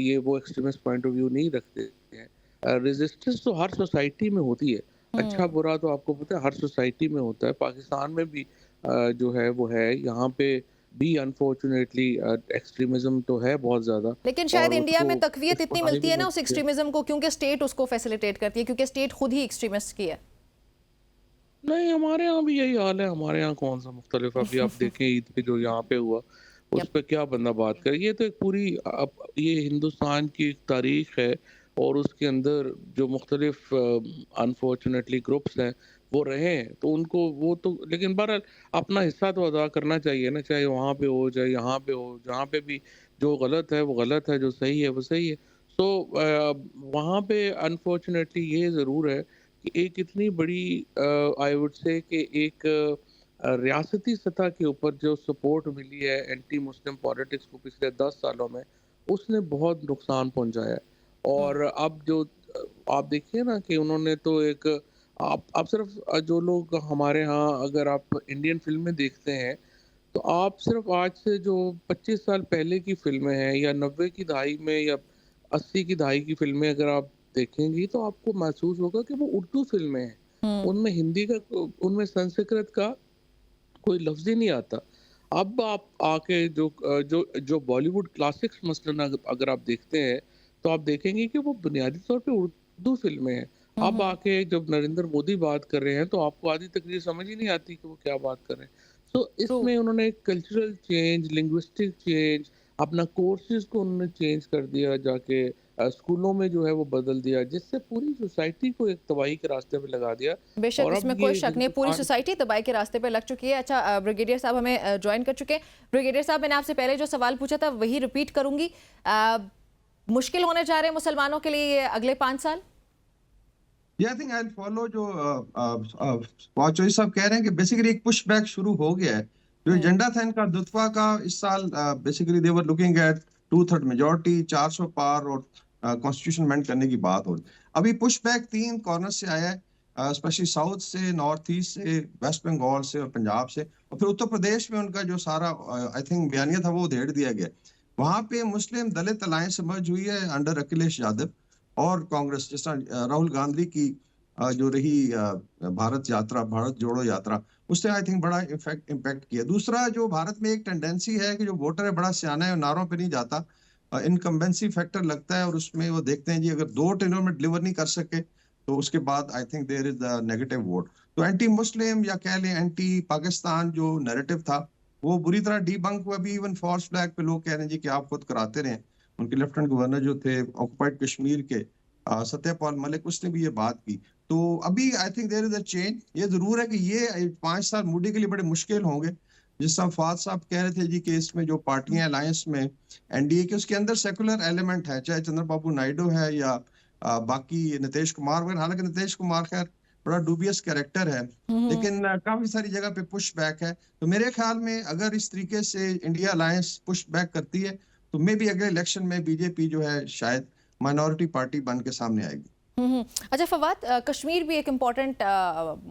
ये वो एक्सट्रीमिस्ट पॉइंट ऑफ व्यू नहीं रखते हैं। रेजिस्टेंस तो हर सोसाइटी में होती है, अच्छा बुरा तो आपको पता है हर सोसाइटी में होता है। पाकिस्तान में भी जो है वो है, यहाँ पे भी अनफॉर्चुनेटली एक्सट्रीमिज्म तो है बहुत ज़्यादा। लेकिन शायद और इंडिया में उसको तकवीयत इतनी छुपाने मिलती भी है ना नहीं उस सकते। एक्सट्रीमिज्म को, क्योंकि स्टेट उसको फैसिलिटेट करती है, क्योंकि स्टेट खुद ही एक्सट्रीमिस्ट की है। नहीं, हमारे यहाँ भी यही हाल है। हमारे यहाँ कौन सा मुख्तलिफ, अभी आप देखें ईद पे जो यहाँ पे हुआ, उस यप। पे क्या बंदा बात करे। ये तो एक पूरी ये हिंदुस्तान की एक तारीख है, और उसके अंदर जो मुख्तलिफ अनफॉर्चुनेटली ग्रुप्स हैं वो रहे हैं, तो उनको वो तो, लेकिन बहरहाल अपना हिस्सा तो अदा करना चाहिए ना, चाहे वहाँ पे हो चाहे यहाँ पे हो। जहाँ पे भी जो गलत है वो गलत है, जो सही है वो सही है। सो वहाँ पे अनफॉर्चुनेटली ये ज़रूर है कि एक इतनी बड़ी आई वुड से कि एक रियासती सतह के ऊपर जो सपोर्ट मिली है एंटी मुस्लिम पॉलिटिक्स को पिछले 10 सालों में, उसने बहुत नुकसान पहुंचाया है। और अब जो आप देखिए ना कि उन्होंने तो एक आप सिर्फ जो लोग हमारे यहाँ, अगर आप इंडियन फिल्में देखते हैं, तो आप सिर्फ आज से जो 25 साल पहले की फिल्में हैं या 90 की दहाई में या 80 की दहाई की फिल्में अगर आप देखेंगी, तो आपको महसूस होगा कि वो उर्दू फिल्में हैं। उनमें हिंदी का, उनमें संस्कृत का कोई लफ्ज़ ही नहीं आता। अब आप आके जो बॉलीवुड क्लासिक्स मसलन अगर आप देखते हैं, तो आप देखेंगे कि वो बुनियादी तौर पे उर्दू फिल्में हैं। अब आके जब नरेंद्र मोदी बात कर रहे हैं, तो आपको आधी तकरीर समझ ही नहीं आती कि वो क्या बात कर रहे हैं। So true. इसमें उन्होंने कल्चरल चेंज, लिंग्विस्टिक चेंज, अपना कोर्सेज़ को उन्होंने चेंज कर दिया जाके, स्कूलों में जो है वो बदल दिया, जिससे पूरी सोसाइटी को एक तबाही के रास्ते पे लगा दिया। बेशक, और अब इसमें ये कोई शक नहीं, पूरी हिंदुस्तान सोसाइटी तबाही के रास्ते पे लग चुकी है। अच्छा, ब्रिगेडियर साहब हमें ज्वाइन कर चुके हैं। ब्रिगेडियर साहब, मैंने आपसे पहले जो सवाल पूछा था वही रिपीट करूंगी। मुश्किल होने जा रहे हैं मुसलमानों के लिए ये अगले 5 साल? आई थिंक आई फॉलो जो चौधरी साहब कह रहे हैं कि बेसिकली एक पुश बैक शुरू हो गया है। जो एजेंडा था इनका दुत्वा का इस साल, basically they were looking at 2/3 majority, 400 पार और कॉन्स्टिट्यूशन अमेंड करने की बात हो रही। अभी पुश बैक 3 कॉर्नर से आया है, स्पेशली साउथ से, नॉर्थ ईस्ट से, वेस्ट बंगाल से और पंजाब से, और फिर उत्तर प्रदेश में उनका जो सारा आई थिंक बयानिया था वो उधेड़ दिया गया। वहां पे मुस्लिम दलित अलायंस मर्ज हुई है अंडर अखिलेश यादव और कांग्रेस, जिस तरह राहुल गांधी की जो रही भारत यात्रा, भारत जोड़ो यात्रा, उससे आई थिंक बड़ा इम्पैक्ट किया। दूसरा, जो भारत में एक टेंडेंसी है कि जो वोटर है बड़ा सियाना है और नारों पे नहीं जाता, इनकम्बेंसी फैक्टर लगता है, और उसमें वो देखते हैं जी अगर 2 टेन्योर में डिलीवर नहीं कर सके तो उसके बाद I think there is the negative vote. तो एंटी मुस्लिम या कह लें एंटी पाकिस्तान जो नैरेटिव था वो बुरी तरह डीबंक हुआ। अभी इवन फॉल्स फ्लैग पे लोग कह रहे हैं जी कि आप खुद कराते रहे। उनके लेफ्टिनेंट गवर्नर जो थे ऑक्युपाइड कश्मीर के सत्यपाल मलिक, उसने भी ये बात की। तो अभी I think there is a change. ये जरूर है कि ये 5 साल मोदी के लिए बड़े मुश्किल होंगे। जिस तरह फाद साहब कह रहे थे जी कि इसमें जो पार्टियां अलायंस में एनडीए के, उसके अंदर सेकुलर एलिमेंट है, चाहे चंद्रबाबू नायडू है या बाकी नीतीश कुमार वगैरह। हालांकि नीतीश कुमार खैर बड़ा डूबियस कैरेक्टर है, लेकिन काफी सारी जगह पे पुश बैक है। तो मेरे ख्याल में अगर इस तरीके से इंडिया अलायंस पुश बैक करती है तो मे बी अगले इलेक्शन में बीजेपी जो है शायद माइनॉरिटी पार्टी बन के सामने आएगी। अच्छा फवाद, कश्मीर भी एक इम्पॉर्टेंट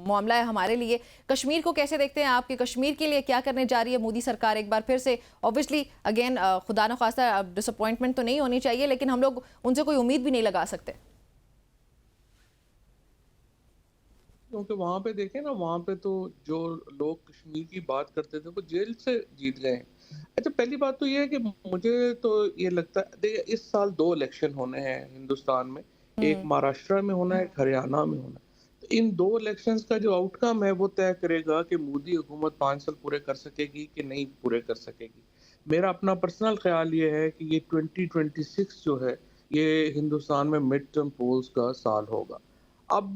मामला है हमारे लिए। कश्मीर को कैसे देखते हैं आप कि कश्मीर के लिए क्या करने जा रही है मोदी सरकार? एक बार फिर से ऑब्वियसली अगेन खुदा न खास्ता डिसअपॉइंटमेंट तो नहीं होनी चाहिए, लेकिन हम लोग उनसे कोई उम्मीद भी नहीं लगा सकते। क्योंकि वहां पे देखें ना, वहां पे तो जो लोग कश्मीर की बात करते थे वो जेल से जीत गए हैं। अच्छा, पहली बात तो ये है कि मुझे तो ये लगता है, देखिए इस साल 2 इलेक्शन होने हैं हिंदुस्तान में, एक महाराष्ट्र में होना है, एक हरियाणा में होना है। तो इन 2 इलेक्शंस का जो आउटकम है वो तय करेगा कि मोदी हुकूमत 5 साल पूरे कर सकेगी कि नहीं पूरे कर सकेगी। मेरा अपना पर्सनल ख्याल ये है कि ये 2026 जो है ये हिंदुस्तान में मिड टर्म पोल्स का साल होगा। अब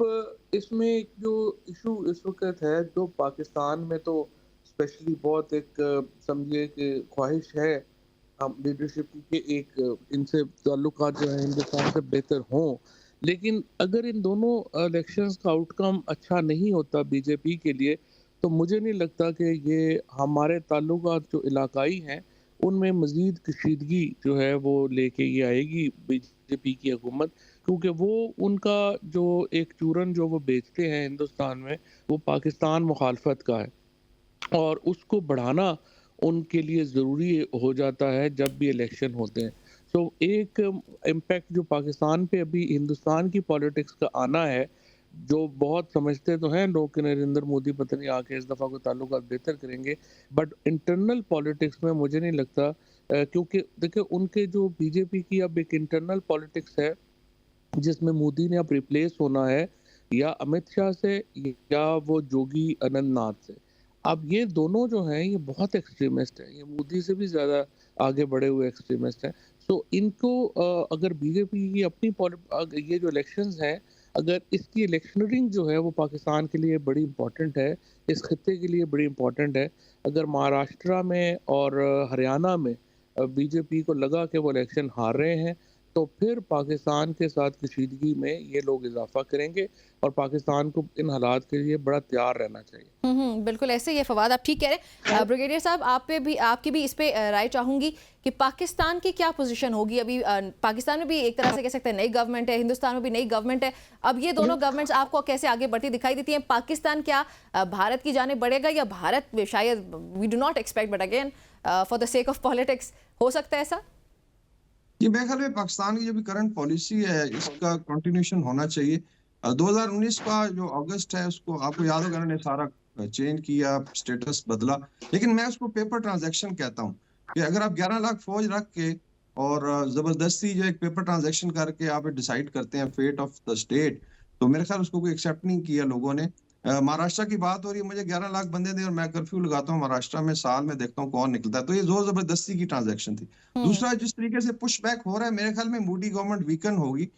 इसमें जो इशू इस वक्त है, जो पाकिस्तान में तो स्पेशली बहुत एक समझिए कि ख्वाहिश है हम लीडरशिप की कि एक इनसे ताल्लुकात जो है हिंदुस्तान से बेहतर हों, लेकिन अगर इन दोनों इलेक्शंस का आउटकम अच्छा नहीं होता बीजेपी के लिए, तो मुझे नहीं लगता कि ये हमारे ताल्लुकात जो इलाकाई हैं उनमें मज़ीद कशीदगी जो है वो लेके ये आएगी बीजेपी की हुकूमत। क्योंकि वो उनका जो एक चूरन जो वो बेचते हैं हिंदुस्तान में, वो पाकिस्तान मुखालफत का है और उसको बढ़ाना उनके लिए ज़रूरी हो जाता है जब भी इलेक्शन होते हैं। सो एक इम्पैक्ट जो पाकिस्तान पे अभी हिंदुस्तान की पॉलिटिक्स का आना है, जो बहुत समझते तो हैं लोग कि नरेंद्र मोदी पता नहीं आके इस दफ़ा को ताल्लुकात बेहतर करेंगे, बट इंटरनल पॉलिटिक्स में मुझे नहीं लगता, क्योंकि देखिए उनके जो बीजेपी की अब एक इंटरनल पॉलिटिक्स है जिसमें मोदी ने अब रिप्लेस होना है या अमित शाह से या वो जोगी अनंतनाथ से। अब ये दोनों जो हैं ये बहुत एक्सट्रीमिस्ट हैं, ये मोदी से भी ज़्यादा आगे बढ़े हुए एक्सट्रीमिस्ट हैं। सो इनको अगर बीजेपी की अपनी ये जो इलेक्शंस हैं, अगर इसकी इलेक्शनरिंग जो है वो पाकिस्तान के लिए बड़ी इंपॉर्टेंट है, इस खत्ते के लिए बड़ी इंपॉर्टेंट है। अगर महाराष्ट्र में और हरियाणा में बीजेपी को लगा कि वो इलेक्शन हार रहे हैं, तो फिर पाकिस्तान के साथ कशीदगी में ये लोग इजाफा करेंगे और पाकिस्तान को इन हालात के लिए बड़ा तैयार रहना चाहिए। बिल्कुल ऐसे ही है फवाद, आप ठीक कह रहे हैं। ब्रिगेडियर साहब, आपकी भी इस पे राय चाहूंगी कि पाकिस्तान की क्या पोजीशन होगी। अभी पाकिस्तान में भी एक तरह से कह सकते हैं नई गवर्नमेंट है, हिंदुस्तान में भी नई गवर्नमेंट है। अब ये दोनों गवर्नमेंट्स आपको कैसे आगे बढ़ती दिखाई देती हैं? पाकिस्तान क्या भारत की जाने बढ़ेगा या भारत शायद, we do not expect but again for the sake of politics, हो सकता है ऐसा? ये मेरे ख्याल में पाकिस्तान की जो भी करंट पॉलिसी है इसका कंटिन्यूशन होना चाहिए। 2019 का जो अगस्त है उसको आपको याद होगा, उन्होंने सारा चेंज किया, स्टेटस बदला, लेकिन मैं उसको पेपर ट्रांजैक्शन कहता हूँ कि अगर आप 11 लाख फौज रख के और जबरदस्ती जो एक पेपर ट्रांजैक्शन करके आप डिसाइड करते हैं फेट ऑफ द स्टेट, तो मेरे ख्याल उसको कोई एक्सेप्ट नहीं किया लोगों ने। महाराष्ट्र की बात हो रही है, मुझे 11 लाख बंदे दे और मैं कर्फ्यू लगाता हूँ महाराष्ट्र में, साल में देखता हूँ कौन निकलता है, तो ये जोर जबरदस्ती की ट्रांजैक्शन थी। दूसरा, जिस तरीके से पुश बैक हो रहा है, मेरे ख्याल में मोदी गवर्नमेंट वीकन होगी।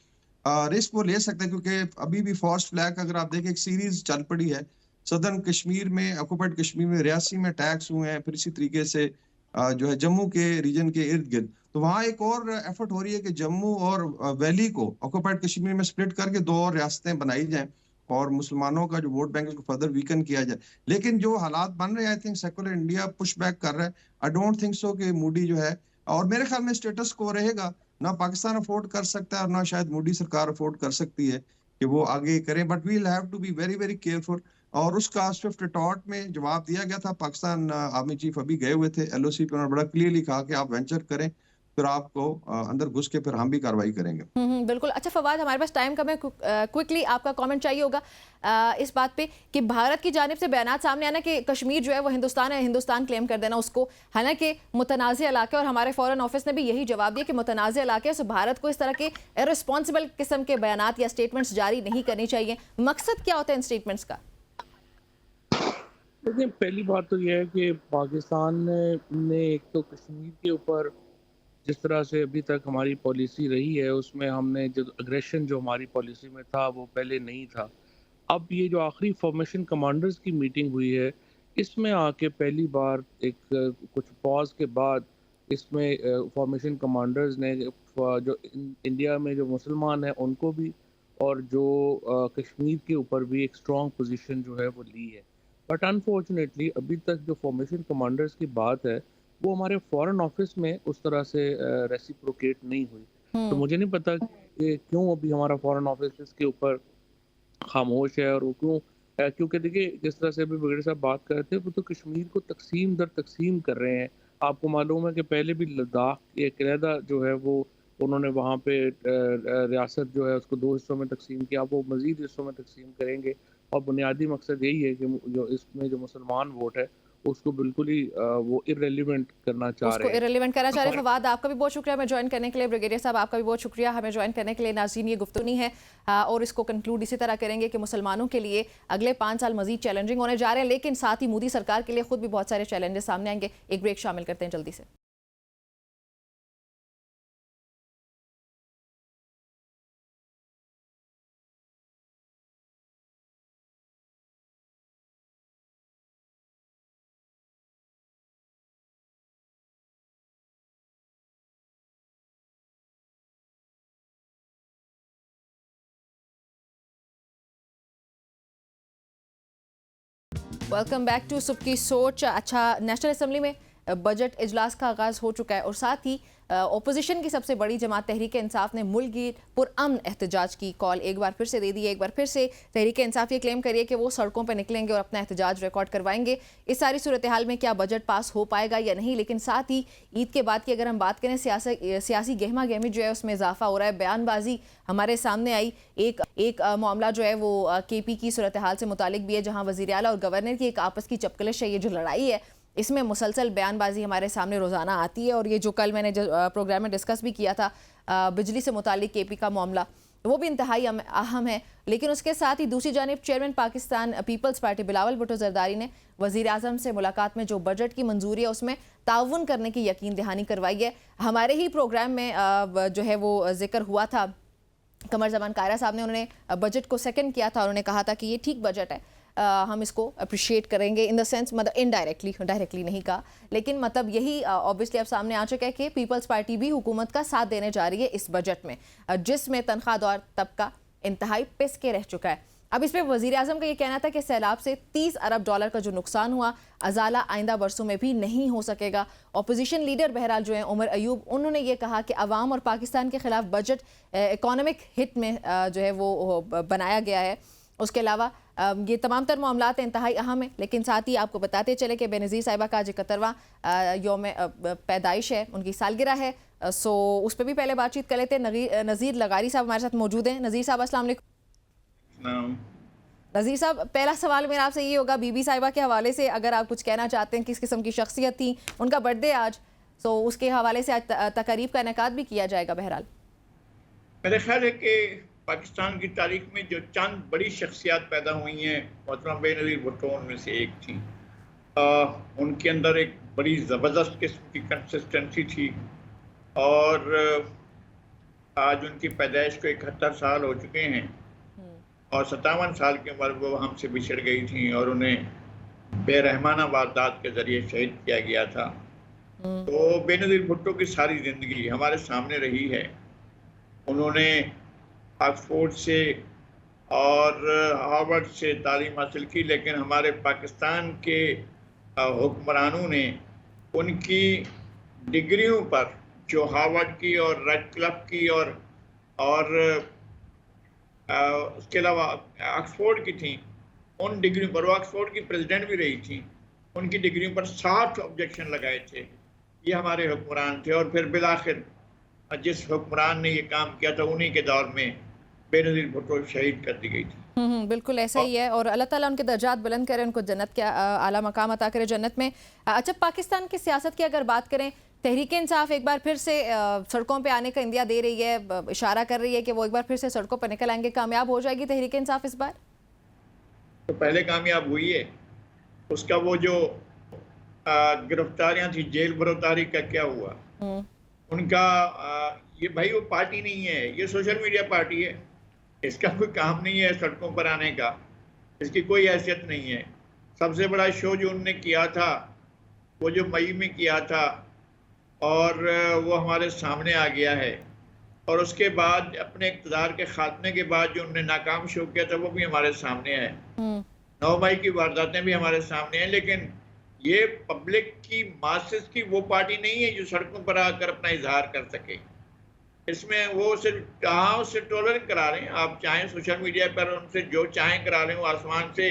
रिस्क वो ले सकते हैं क्योंकि अभी भी फॉर्स फ्लैग अगर आप देखें एक सीरीज चल पड़ी है सदर्न कश्मीर में, ऑक्युपाइड कश्मीर में, रियासी में अटैक्स हुए हैं, फिर इसी तरीके से जो है जम्मू के रीजन के इर्द गिर्द, तो वहाँ एक और एफर्ट हो रही है कि जम्मू और वैली को ऑक्युपाइड कश्मीर में स्प्लिट करके 2 और रियासतें बनाई जाएं और मुसलमानों का जो वोट बैंक को फर्दर वीकन किया जाए। लेकिन जो हालात बन रहे हैं, I think secular India push back कर रहा है। आई डोंट थिंक सो कि मोदी जो है, और मेरे ख्याल में स्टेटस को रहेगा, ना पाकिस्तान अफोर्ड कर सकता है और ना शायद मोदी सरकार अफोर्ड कर सकती है कि वो आगे करें, but we will have to be very very careful. और उसका स्विफ्ट रिटॉर्ट में जवाब दिया गया था। पाकिस्तान आर्मी चीफ अभी गए हुए थे LOC पे, उन्होंने बड़ा क्लियरली कहा कि आप वेंचर करें, फिर आपको अंदर घुस के फिर हम भी कार्रवाई करेंगे। बिल्कुल। अच्छा फवाद, हमारे पास टाइम कम है, क्विकली आपका कमेंट चाहिए होगा इस बात पे कि भारत की जानिब से बयानात सामने आना कि कश्मीर जो है वो हिंदुस्तान है, हिंदुस्तान क्लेम कर देना उसको, हालांकि मुतनाज़ इलाके, और हमारे फॉरेन ऑफिस ने भी यही जवाब दिया कि मुतनाज़ इलाके से भारत को इस तरह के इररिस्पॉन्सिबल किस्म के बयानात या स्टेटमेंट्स जारी नहीं करनी चाहिए। मकसद क्या होता है इन स्टेटमेंट्स का? देखिए, पहली बात तो यह है कि पाकिस्तान ने एक तो कश्मीर के ऊपर जिस तरह से अभी तक हमारी पॉलिसी रही है, उसमें हमने जो अग्रेशन जो हमारी पॉलिसी में था वो पहले नहीं था। अब ये जो आखिरी फॉर्मेशन कमांडर्स की मीटिंग हुई है, इसमें आके पहली बार एक कुछ पॉज के बाद इसमें फॉर्मेशन कमांडर्स ने जो इंडिया में जो मुसलमान हैं उनको भी और जो कश्मीर के ऊपर भी एक स्ट्रॉन्ग पोजीशन जो है वो ली है। बट अनफॉर्चुनेटली अभी तक जो फॉर्मेशन कमांडर्स की बात है वो हमारे फॉरेन ऑफिस में उस तरह से रेसिप्रोकेट नहीं हुई। तो मुझे नहीं पता कि क्यों अभी हमारा फॉरेन ऑफिस इसके ऊपर खामोश है और वो क्यों क्योंकि देखिए जिस तरह से अभी बगड़े साहब बात कर रहे थे वो तो कश्मीर को तकसीम दर तकसीम कर रहे हैं। आपको मालूम है कि पहले भी लद्दाख एक अलहदा जो है वो उन्होंने वहाँ पे रियासत जो है उसको 2 हिस्सों में तकसीम किया, अब वो मज़ीद हिस्सों में तकसीम करेंगे और बुनियादी मकसद यही है कि जो इसमें जो मुसलमान वोट है उसको बिल्कुल ही वो इर्रेलेवेंट करना चाह उसको रहे हैं। इरेलीवेंट करना चाह रहे हैं। फवाद, आपका भी बहुत शुक्रिया हमें ज्वाइन करने के लिए। ब्रिगेडियर साहब, आपका भी बहुत शुक्रिया हमें ज्वाइन करने के लिए। नाज़रीन, ये गुफ्तगू नहीं है और इसको कंक्लूड इसी तरह करेंगे कि मुसलमानों के लिए अगले 5 साल मजीद चैलेंजिंग होने जा रहे हैं, लेकिन साथ ही मोदी सरकार के लिए खुद भी बहुत सारे चैलेंजेस सामने आएंगे। एक ब्रेक शामिल करते हैं जल्दी से। वेलकम बैक टू सबकी सोच। अच्छा, नेशनल असेंबली में बजट इजलास का आगाज़ हो चुका है और साथ ही ओपोजिशन की सबसे बड़ी जमात तहरीक इंसाफ ने मुल्क की पुरअमन एहतजाज की कॉल एक बार फिर से दे दी है। एक बार फिर से तहरीक इंसाफ ये क्लेम करिए कि वो सड़कों पर निकलेंगे और अपना एहतजाज रिकॉर्ड करवाएंगे। इस सारी सूरत हाल में क्या बजट पास हो पाएगा या नहीं, लेकिन साथ ही ईद के बाद की अगर हम बात करें सियासी गहमा गहमी जो है उसमें इजाफा हो रहा है। बयानबाजी हमारे सामने आई। एक मामला जो है वो KP की सूरत हाल से मुतालिक भी है, जहाँ वज़ीर आला और गवर्नर की एक आपस की चपकलिश है। ये जो लड़ाई है इसमें मुसलसल बयानबाजी हमारे सामने रोज़ाना आती है और ये जो कल मैंने प्रोग्राम में डिस्कस भी किया था बिजली से मुतालिक KP का मामला, वो भी इंतहाई अहम है। लेकिन उसके साथ ही दूसरी जानिब chairman Pakistan Peoples Party Bilawal Bhutto Zardari ने वज़ीर आज़म से मुलाकात में जो बजट की मंजूरी है उसमें ताउन करने की यकीन दहानी करवाई है। हमारे ही प्रोग्राम में जो है वो जिक्र हुआ था, कमर जमान कायरा साहब ने, उन्होंने बजट को सेकंड किया था। उन्होंने कहा था कि ये ठीक बजट है, हम इसको अप्रिशिएट करेंगे इन द सेंस, मतलब डायरेक्टली नहीं कहा, लेकिन मतलब यही ऑब्वियसली अब सामने आ चुका है कि पीपल्स पार्टी भी हुकूमत का साथ देने जा रही है इस बजट में, जिसमें तनख्वाहदार तबका इंतहाई पिस के रह चुका है। अब इस पर वज़ीर आज़म का ये कहना था कि सैलाब से $30 अरब का जो नुकसान हुआ अजाला आइंदा बरसों में भी नहीं हो सकेगा। अपोजिशन लीडर बहरहाल जो है उमर अयूब, उन्होंने ये कहा कि अवाम और पाकिस्तान के खिलाफ बजट इकोनॉमिक हिट में जो है वो बनाया गया है। उसके अलावा ये तमाम तर मामलात इंतहाई अहम है, लेकिन साथ ही आपको बताते चले कि बेनज़ीर साहिबा का आज 71वां यौम पैदाइश है, उनकी सालगिरह है। सो उस पर भी पहले बातचीत कर लेते हैं। नज़ीर लगारी साहब हमारे साथ मौजूद हैं। नज़ीर साहब, अस्सलाम वालेकुम। नज़ीर साहब, पहला सवाल मेरा आपसे ये होगा, बीबी साहिबा के हवाले से अगर आप कुछ कहना चाहते हैं, किस किस्म की शख्सियत थी, उनका बर्थडे आज, सो उसके हवाले से आज तकरीब का इनेकाद भी किया जाएगा। बहरहाल मेरे ख्याल है कि पाकिस्तान की तारीख में जो चंद बड़ी शख्सियात पैदा हुई हैं, मोहतरमा बेनज़ीर भुट्टो उनमें से एक थी। उनके अंदर एक बड़ी ज़बरदस्त किस्म की कंसिस्टेंसी थी और आज उनकी पैदाइश को 71 साल हो चुके हैं और 57 साल की उम्र वो हमसे बिछड़ गई थी और उन्हें बेरहमाना वारदात के ज़रिए शहीद किया गया था। तो बेनज़ीर भुट्टो की सारी ज़िंदगी हमारे सामने रही है। उन्होंने ऑक्सफोर्ड से और हार्वर्ड से तालीम हासिल की, लेकिन हमारे पाकिस्तान के हुक्मरानों ने उनकी डिग्रियों पर, जो हार्वर्ड की और रेडक्लिफ की और उसके अलावा ऑक्सफोर्ड की थी, उन डिग्रियों पर, वो ऑक्सफोर्ड की प्रेसिडेंट भी रही थी, उनकी डिग्रियों पर 60 ऑब्जेक्शन लगाए थे। ये हमारे हुक्मरान थे और फिर बिलाखिर जिस हुक्मरान ने ये काम किया था उन्हीं के दौर में बेनज़ीर भुट्टो शहीद कर दी गई थी। बिल्कुल ऐसा ही है और अल्लाह ताला उनके दर्जात बुलंद करे, उनको जन्नत के आला मकाम अता करे जन्नत में। अच्छा, पाकिस्तान की सियासत की अगर बात करें, तहरीक इंसाफ एक बार फिर से सड़कों पे आने का इंदिया दे रही है, इशारा कर रही है कि वो एक बार फिर से सड़कों पर निकल आएंगे। कामयाब हो जाएगी तहरीक इंसाफ इस बार? तो पहले कामयाब हुई है, उसका वो जो गिरफ्तारियां थी, जेल बरोतारी का क्या हुआ, उनका ये भाई वो पार्टी नहीं है, ये सोशल मीडिया पार्टी है। इसका कोई काम नहीं है सड़कों पर आने का, इसकी कोई हैसियत नहीं है। सबसे बड़ा शो जो उनने किया था वो जो मई में किया था और वो हमारे सामने आ गया है, और उसके बाद अपने इक़्तिदार के खात्मे के बाद जो उन्होंने नाकाम शो किया था वो भी हमारे सामने है। 9 मई की वारदातें भी हमारे सामने हैं। लेकिन ये पब्लिक की, मासेस की वो पार्टी नहीं है जो सड़कों पर आकर अपना इजहार कर सके। इसमें वो सिर्फ उससे टॉलरेट करा रहे हैं। आप चाहें सोशल मीडिया पर उनसे जो चाहें करा लें, वो आसमान से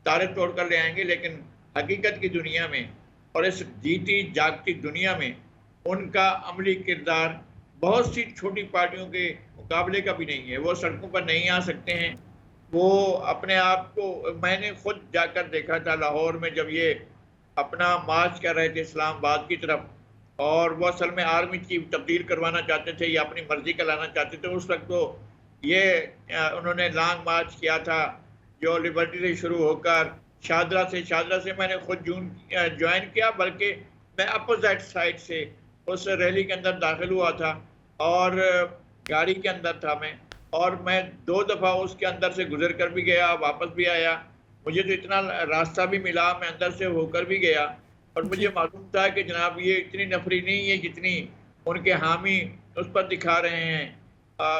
तारे तोड़ कर ले आएंगे, लेकिन हकीकत की दुनिया में और इस जीती जागती दुनिया में उनका अमली किरदार बहुत सी छोटी पार्टियों के मुकाबले का भी नहीं है। वो सड़कों पर नहीं आ सकते हैं। वो अपने आप को, मैंने खुद जाकर देखा था लाहौर में जब ये अपना मार्च कर रहे थे इस्लामाबाद की तरफ, और वो असल में आर्मी चीफ तब्दील करवाना चाहते थे या अपनी मर्जी का लाना चाहते थे। उस वक्त तो ये उन्होंने लॉन्ग मार्च किया था जो लिबर्टी से शुरू होकर शादरा से मैंने खुद ज्वाइन किया, बल्कि मैं अपोजिट साइड से उस रैली के अंदर दाखिल हुआ था और गाड़ी के अंदर था मैं, और मैं 2 दफ़ा उसके अंदर से गुजर कर भी गया, वापस भी आया। मुझे तो इतना रास्ता भी मिला, मैं अंदर से होकर भी गया, और मुझे मालूम था कि जनाब ये इतनी नफरी नहीं है जितनी उनके हामी उस पर दिखा रहे हैं,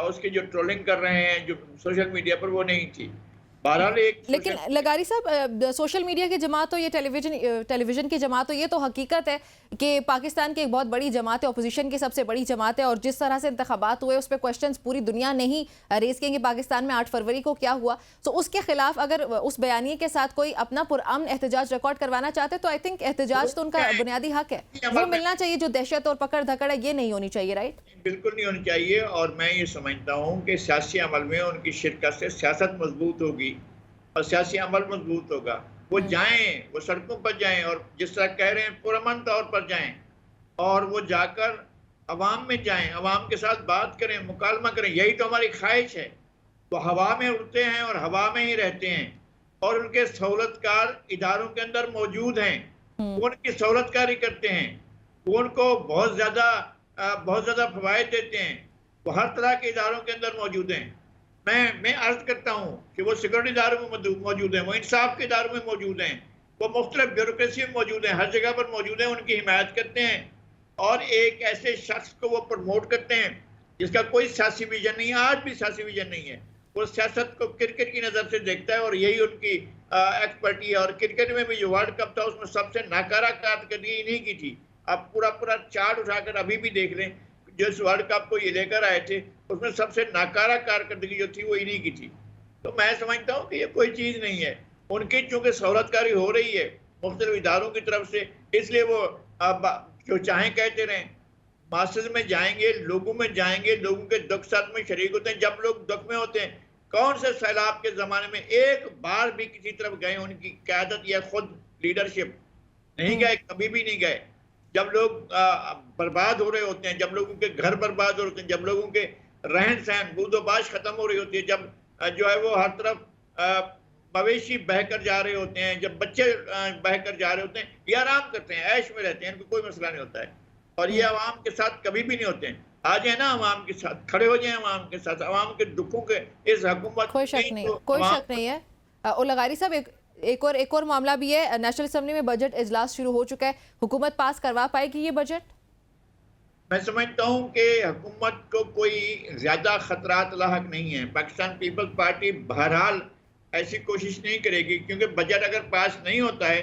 उसकी जो ट्रोलिंग कर रहे हैं जो सोशल मीडिया पर, वो नहीं थी। बहरहाल लेकिन लगारी साहब, सोशल मीडिया की जमात तो ये टेलीविजन की जमात तो ये तो हकीकत है कि पाकिस्तान की एक बहुत बड़ी जमात है, अपोजिशन की सबसे बड़ी जमात है, और जिस तरह से इंतखाबात हुए उस पर क्वेश्चंस पूरी दुनिया ने ही रेज किए पाकिस्तान में 8 फरवरी को क्या हुआ। तो उसके खिलाफ अगर उस बयानिए के साथ कोई अपना पुरअमन एहतजाज रिकॉर्ड करवाना चाहते तो आई थिंक एहतजाज तो उनका बुनियादी हक है, वो मिलना चाहिए। जो दहशत और पकड़ धकड़ है ये नहीं होनी चाहिए, राइट? बिल्कुल नहीं होनी चाहिए। और मैं ये समझता हूँ कि सियासी अमल में उनकी शिरकत से सियासत मजबूत होगी और सियासी अमल मजबूत होगा। वो जाएं, वो सड़कों पर जाएं, और जिस तरह कह रहे हैं पुरअमन तौर पर जाएं, और वो जाकर अवाम में जाएं, अवाम के साथ बात करें, मुकालमा करें। यही तो हमारी ख्वाहिश है। वो हवा में उड़ते हैं और हवा में ही रहते हैं, और उनके सहूलतकार इदारों के अंदर मौजूद हैं, वो उनकी सहूलतकारी करते हैं, वो उनको बहुत ज़्यादा फवायद देते हैं। वो हर तरह के इदारों के अंदर मौजूद हैं। मैं अर्ज करता हूँ कि वो सिक्योरिटी इदारों में मौजूद हैं, वो इंसाफ के इदारों में मौजूद हैं, वो मुख्तलिफ ब्यूरोक्रेसी में मौजूद हैं, हर जगह पर मौजूद हैं, उनकी हिमायत करते हैं, और एक ऐसे शख्स को वो प्रमोट करते हैं जिसका कोई सियासी विजन नहीं है, आज भी सियासी विजन नहीं है। वो सियासत को क्रिकेट की नज़र से देखता है, और यही उनकी एक्सपर्टी है। और क्रिकेट में भी जो वर्ल्ड कप था उसमें सबसे नाकारा कारकर्दगी इन्हीं की थी। आप पूरा चार्ट उठाकर अभी भी देख लें, जो इस वर्ल्ड कप को ये लेकर आए थे उसमें सबसे नाकारा कारकर्दगी जो थी वो इन्हीं की थी। तो मैं समझता हूँ कि ये कोई चीज़ नहीं है। उनकी चूँकि सहूलतकारी हो रही है मुख्तलिफ इदारों की तरफ से, इसलिए वो जो चाहें कहते रहें। मासेस में जाएंगे, लोगों में जाएंगे, लोगों के दुख साथ में शरीक होते हैं। जब लोग दुख में होते हैं, कौन से सैलाब के ज़माने में एक बार भी किसी तरफ गए उनकी क़यादत या खुद लीडरशिप? नहीं गए, कभी भी नहीं गए। जब लोग बर्बाद हो रहे होते हैं, जब लोगों के घर बर्बाद हो रहे होते हैं, जब लोगों के रहन सहन बूदोबाश खत्म हो रही होती है, जब जो है वो हर तरफ मवेशी बहकर जा रहे होते हैं, जब बच्चे बहकर जा रहे होते हैं, ये आराम करते हैं, ऐश में रहते हैं, इनको कोई मसला नहीं होता है। और ये अवाम के साथ कभी भी नहीं होते हैं। आ जाए ना अवाम के साथ, खड़े हो जाए अवाम के साथ, अवाम के दुखों के इस हुकूमत कोई शक नहीं है। और लगारी साहब, एक और मामला भी है। नेशनल असेंबली में बजट इजलास शुरू हो चुका है, हुकूमत पास करवा पाएगी ये बजट? मैं समझता हूँ कि हुकूमत को कोई ज़्यादा खतरात लाहक नहीं है। पाकिस्तान पीपल्स पार्टी बहरहाल ऐसी कोशिश नहीं करेगी, क्योंकि बजट अगर पास नहीं होता है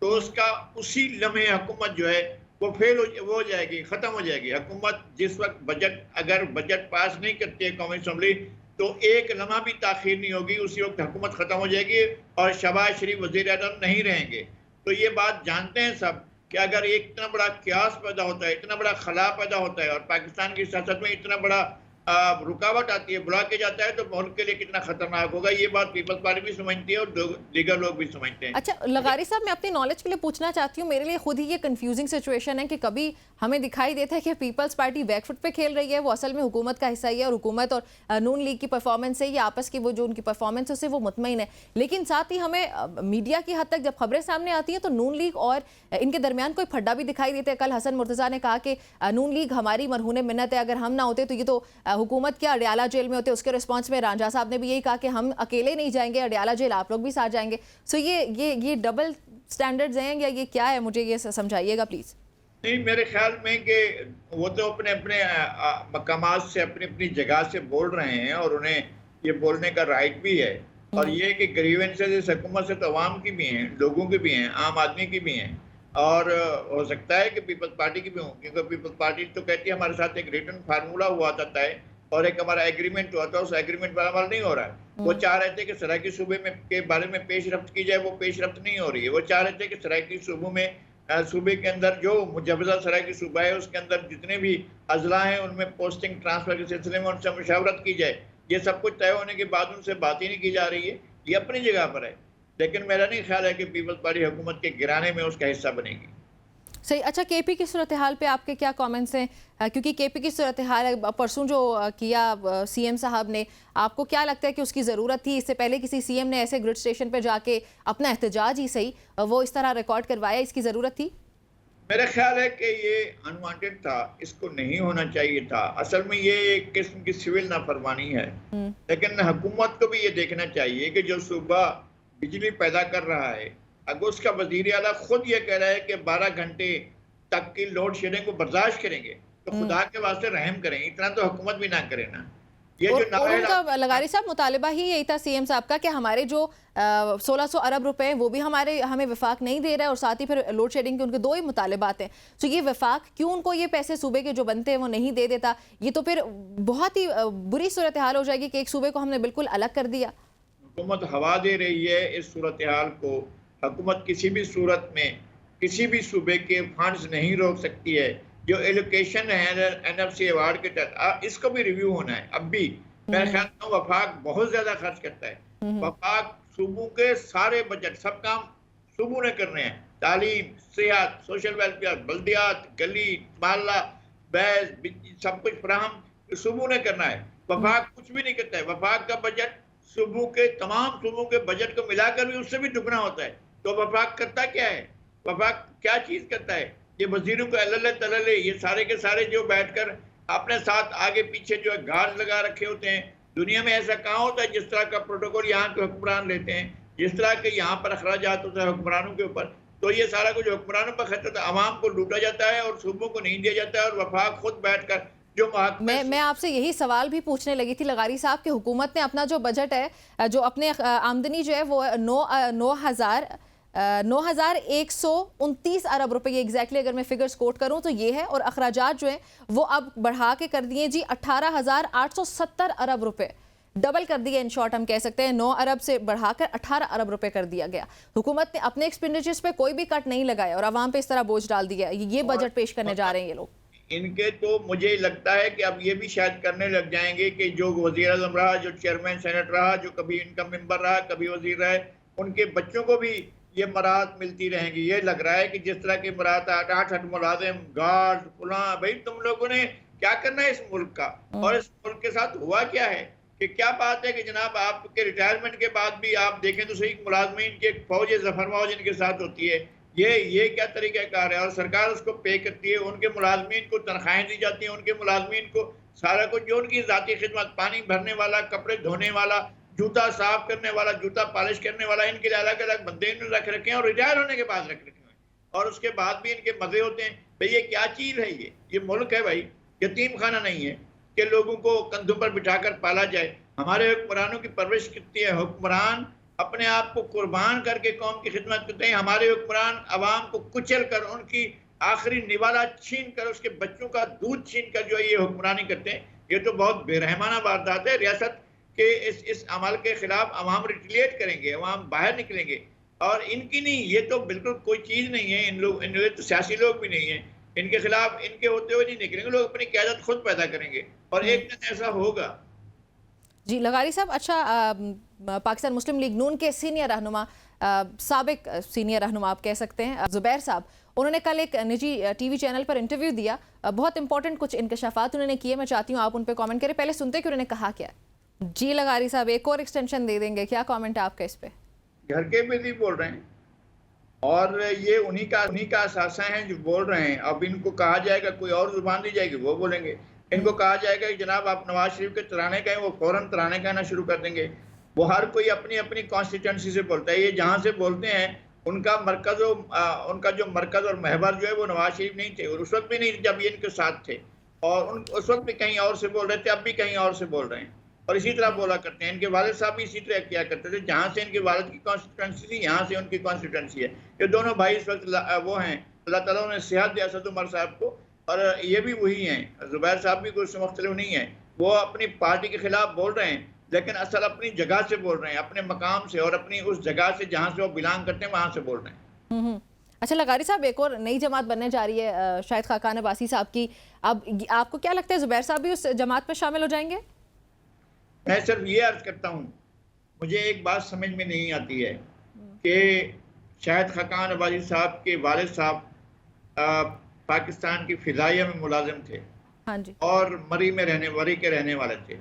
तो उसका उसी लम्हे हुकूमत जो है वो फेल हो जाएगी, ख़त्म हो जाएगी। हुकूमत जिस वक्त अगर बजट पास नहीं करती है कौमी असम्बली, तो एक लम्हा भी ताख़ीर नहीं होगी, उसी वक्त हुकूमत ख़त्म हो जाएगी और शहबाज शरीफ वज़ीर-ए-आज़म नहीं रहेंगे। तो ये बात जानते हैं सब कि अगर एक इतना बड़ा क्यास पैदा होता है, इतना बड़ा खला पैदा होता है, और पाकिस्तान की सियासत में इतना बड़ा रुकावट आती है, ब्लॉकेज आता है, तो मुल्क के लिए कितना खतरनाक होगा, ये बात पीपल्स पार्टी भी समझती है और दीगर लोग भी समझते हैं। अच्छा लगारी साहब, मैं अपनी नॉलेज के लिए पूछना चाहती हूँ, मेरे लिए खुद ही ये कंफ्यूजिंग सिचुएशन है कि कभी हमें दिखाई देता है कि पीपल्स पार्टी बैकफुट पे खेल रही है, वो असल में हुकूमत का हिस्सा ही है और हुकूमत और नून लीग की परफॉर्मेंस से, ये आपस की वो जो उनकी परफॉर्मेंस है उससे वो मुतमईन है, लेकिन साथ ही हमें मीडिया की हद तक जब खबरें सामने आती हैं तो नून लीग और इनके दरमियान कोई फड्डा भी दिखाई देता है। कल हसन मुर्तज़ा ने कहा कि नून लीग हमारी मरहून मिन्नत है, अगर हम ना होते तो ये तो हुकूमत क्या अडियाला जेल में होते। उसके रिस्पॉन्स में रांझा साहब ने भी यही कहा कि हम अकेले नहीं जाएंगे, अडियाला जेल आप लोग भी साथ जाएंगे। सो ये डबल स्टैंडर्ड्स हैं या ये क्या है, मुझे ये समझाइएगा प्लीज। नहीं, मेरे ख्याल में कि वो तो अपने अपने मकामात से अपनी अपनी जगह से बोल रहे हैं और उन्हें ये बोलने का राइट भी है, और ये कि ग्रीवेंसेस इस हुकूमत से तो अवाम की भी हैं, लोगों की भी हैं, आम आदमी की भी हैं, और हो सकता है कि पीपल्स पार्टी की भी हों, क्योंकि पीपल्स पार्टी तो कहती है हमारे साथ एक रिटन फार्मूला हुआ था तय और एक हमारा एग्रीमेंट हुआ था, उस एग्रीमेंट पर अमल नहीं हो रहा है। वो चाह रहे थे कि सराइकी सूबे में के बारे में पेशरफ्त की जाए, वो पेशरफ्त नहीं हो रही है। वो चाह रहे थे कि सराइकी सूबों में सूबे के अंदर जो मुजवजा सराइकी सूबा है उसके अंदर जितने भी अजला हैं उनमें पोस्टिंग ट्रांसफर के सिलसिले में उनसे मुशावरत की जाए। ये सब कुछ तय होने के बाद उनसे बात ही नहीं की जा रही है, ये अपनी जगह पर है, लेकिन मेरा नहीं ख्याल है कि पीपल्स पार्टी हुकूमत के गिराने में उसका हिस्सा बनेगी। सही। अच्छा, केपी की सूरत हाल पे आपके क्या कमेंट्स हैं, क्योंकि केपी की सूरत हाल परसों जो किया सीएम साहब ने, आपको क्या लगता है कि उसकी ज़रूरत थी? इससे पहले किसी सीएम ने ऐसे ग्रिड स्टेशन पे जाके अपना एहतजाज ही सही वो इस तरह रिकॉर्ड करवाया, इसकी ज़रूरत थी? मेरा ख्याल है कि ये अनवांटेड था, इसको नहीं होना चाहिए था। असल में ये एक किस्म की सिविल नाफरमानी है, लेकिन हुकूमत को भी ये देखना चाहिए कि जो सूबा बिजली पैदा कर रहा है, अगर उसका वजीर आला खुद ये कह रहा है कि 12 घंटे तक की लोड शेडिंग को बर्दाश्त करेंगे, तो खुदा के वास्ते रहम करें, इतना तो हुकूमत भी ना करे ना। ये और जो उनका लगारी साहब मुतालिबा ही यही था सीएम साहब का कि हमारे जो 1600 अरब रुपए हैं वो भी हमें वफाक नहीं दे रहा है, और साथ ही फिर लोड शेडिंग के उनके दो ही मुतालिबात हैं। तो ये वफाक क्यों उनको ये पैसे सूबे के जो बनते हैं वो नहीं दे देता? ये तो फिर बहुत ही बुरी सूरत हाल हो जाएगी कि एक सूबे को हमने बिल्कुल अलग कर दिया। हुकूमत हवा दे रही है इस सूरत हाल को। हुकूमत किसी भी सूरत में किसी भी सूबे के फंड्स नहीं रोक सकती है। जो एलोकेशन है एनएफसी अवार्ड के तहत, इसको भी रिव्यू होना है। अब भी मेरे ख्याल में वफाक बहुत ज्यादा खर्च करता है। वफाक सूबों के सारे बजट सब काम सूबों ने करने हैं, तालीम, सेहत, सोशल वेलफेयर, बल्दियात, गली मोहल्ला, बैस, सब कुछ फराहम सूबों ने करना है। वफाक कुछ भी नहीं करता है। वफाक का बजट सूबों के तमाम सूबों के बजट को मिलाकर भी उससे भी दुगना होता है। तो वफाक करता क्या है? वफाक क्या चीज करता है? ये वजीरों को अल्ल तल्ले ये सारे के सारे जो बैठकर अपने साथ आगे पीछे जो है गार्ड लगा रखे होते हैं। दुनिया में ऐसा कहाँ होता है जिस तरह का प्रोटोकॉल यहाँ के हुक्मरान लेते हैं, जिस तरह के यहाँ पर अखराजात होता है हुक्मरानों के ऊपर। तो ये सारा कुछ हुक्मरानों पर खर्च होता है, आवाम को लूटा जाता है और सूबों को नहीं दिया जाता है। और वफाक खुद बैठकर जो मैं आपसे यही सवाल भी पूछने लगी थी लगारी साहब कि हुकूमत ने अपना जो बजट है, जो अपने आमदनी जो है वो 9,129 अरब रुपए, ये एग्जैक्टली अगर मैं फिगर्स कोट करूं तो ये है, और अखराजात जो है वो अब बढ़ा के कर दिए जी 18,870 अरब रुपए, डबल कर दिया। इन शॉर्ट हम कह सकते हैं 9 अरब से बढ़ाकर 18 अरब रुपए कर दिया गया। हुकूमत ने अपने एक्सपेंडिचर्स पे कोई भी कट नहीं लगाया और आवाम पे इस तरह बोझ डाल दिया। ये बजट पेश करने जा रहे हैं ये लोग। इनके तो मुझे लगता है कि अब ये भी शायद करने लग जाएंगे कि जो वजीर आज़म रहा, जो चेयरमैन सेनेट रहा, जो कभी इनका मेंबर रहा, कभी वजीर रहे, उनके बच्चों को भी ये मराहत मिलती रहेंगी। ये लग रहा है कि जिस तरह की मराहत 8 मुलाजिम, गार्ड, फुला, भाई तुम लोगों ने क्या करना है इस मुल्क का? और इस मुल्क के साथ हुआ क्या है कि क्या बात है कि जनाब आपके रिटायरमेंट के बाद भी आप देखें तो सही मुलाजमीन की एक फौज जफर मौज इनके साथ होती है। ये क्या तरीक़ाकार है? और सरकार उसको पे करती है, उनके मुलाजमीन को तनख्वाहें दी जाती हैं, उनके मुलाजमीन को सारा कुछ जो उनकी ज़ाती खिदमत, पानी भरने वाला, कपड़े धोने वाला, जूता साफ करने वाला, जूता पॉलिश करने वाला, इनके लिए अलग अलग बंदे इन्होंने रख रखे हैं और रिटायर होने के बाद रख रखे हैं, और उसके बाद भी इनके मजे होते हैं। भाई ये क्या चीज़ है? ये मुल्क है भाई, यतीम खाना नहीं है कि लोगों को कंधों पर बिठाकर पाला जाए। हमारे हुक्मरानों की परवरिश कितनी है, हुक्मरान अपने आप को कुर्बान करके कौम की खिदमत करते हैं। हमारे हुक्मरान अवाम को कुचल कर, उनकी आखिरी निवाला छीन कर, उसके बच्चों का दूध छीन कर जो है ये हुक्मरानी करते हैं। ये तो बहुत बेरहमाना वारदात है। रियासत के इस अमल के खिलाफ अवाम रिटिलिएट करेंगे, अवाम बाहर निकलेंगे। और इनकी नहीं, ये तो बिल्कुल कोई चीज़ नहीं है। इन लोग तो सियासी लोग भी नहीं है। इनके खिलाफ इनके होते हुए नहीं निकलेंगे, लोग अपनी क़यादत खुद पैदा करेंगे और एक दिन ऐसा होगा। जी लगारी साहब, अच्छा पाकिस्तान मुस्लिम लीग नून के सीनियर रहनुमा, साबिक सीनियर रहनुमा आप कह सकते हैं, ज़ुबैर साहब, उन्होंने कल एक निजी टीवी चैनल पर इंटरव्यू दिया। बहुत इंपॉर्टेंट कुछ इंकशाफात उन्होंने किए, मैं चाहती हूँ आप उन पर कमेंट करें। पहले सुनते कि उन्होंने कहा क्या। जी लगारी साहब, एक और एक्सटेंशन दे देंगे, क्या कमेंट है आपका इस पे? घर के भी नहीं बोल रहे हैं और ये उन्हीं का असासा है जो बोल रहे हैं। अब इनको कहा जाएगा, कोई और जुबान दी जाएगी वो बोलेंगे। इनको कहा जाएगा कि जनाब आप नवाज शरीफ के तराने कहें, वो फौरन तराने कहना शुरू कर देंगे। वो हर कोई अपनी अपनी कॉन्स्टिट्यूंसी से बोलता है। ये जहाँ से बोलते हैं उनका जो मरकज और महवर जो है वो नवाज शरीफ नहीं थे, और उस वक्त भी नहीं जब ये इनके साथ थे, और उस वक्त भी कहीं और से बोल रहे थे, अब भी कहीं और से बोल रहे हैं और इसी तरह बोला करते हैं। इनके वालिद साहब भी इसी तरह किया करते थे, जहाँ से इनके वालिद की कॉन्स्टिट्यूंसी थी यहाँ से उनकी कॉन्स्टिट्यूंसी है। ये दोनों भाई इस वक्त वो हैं, अल्लाह ताला उन्हें सेहत दे असद उमर साहब को, और ये भी वही हैं। ज़ुबैर साहब भी कुछ मुख्तलिफ नहीं है, वो अपनी पार्टी के खिलाफ बोल रहे हैं लेकिन असल अपनी जगह से बोल रहे हैं, अपने मकाम से और अपनी उस जगह से जहाँ से वो बिलोंग करते हैं वहाँ से बोल रहे हैं। अच्छा लगारी साहब, एक और नई जमात बनने जा रही है शाहिद खाकान अब्बासी साहब की। अब आपको क्या लगता है ज़ुबैर साहब भी उस जमात में शामिल हो जाएंगे? मैं सिर्फ ये अर्ज करता हूँ, मुझे एक बात समझ में नहीं आती है कि शाहिद खाकान अब्बासी साहब के वालिद साहब पाकिस्तान की फिजाइया में मुलाजिम थे, हाँ जी, और मरी के रहने वाले थे।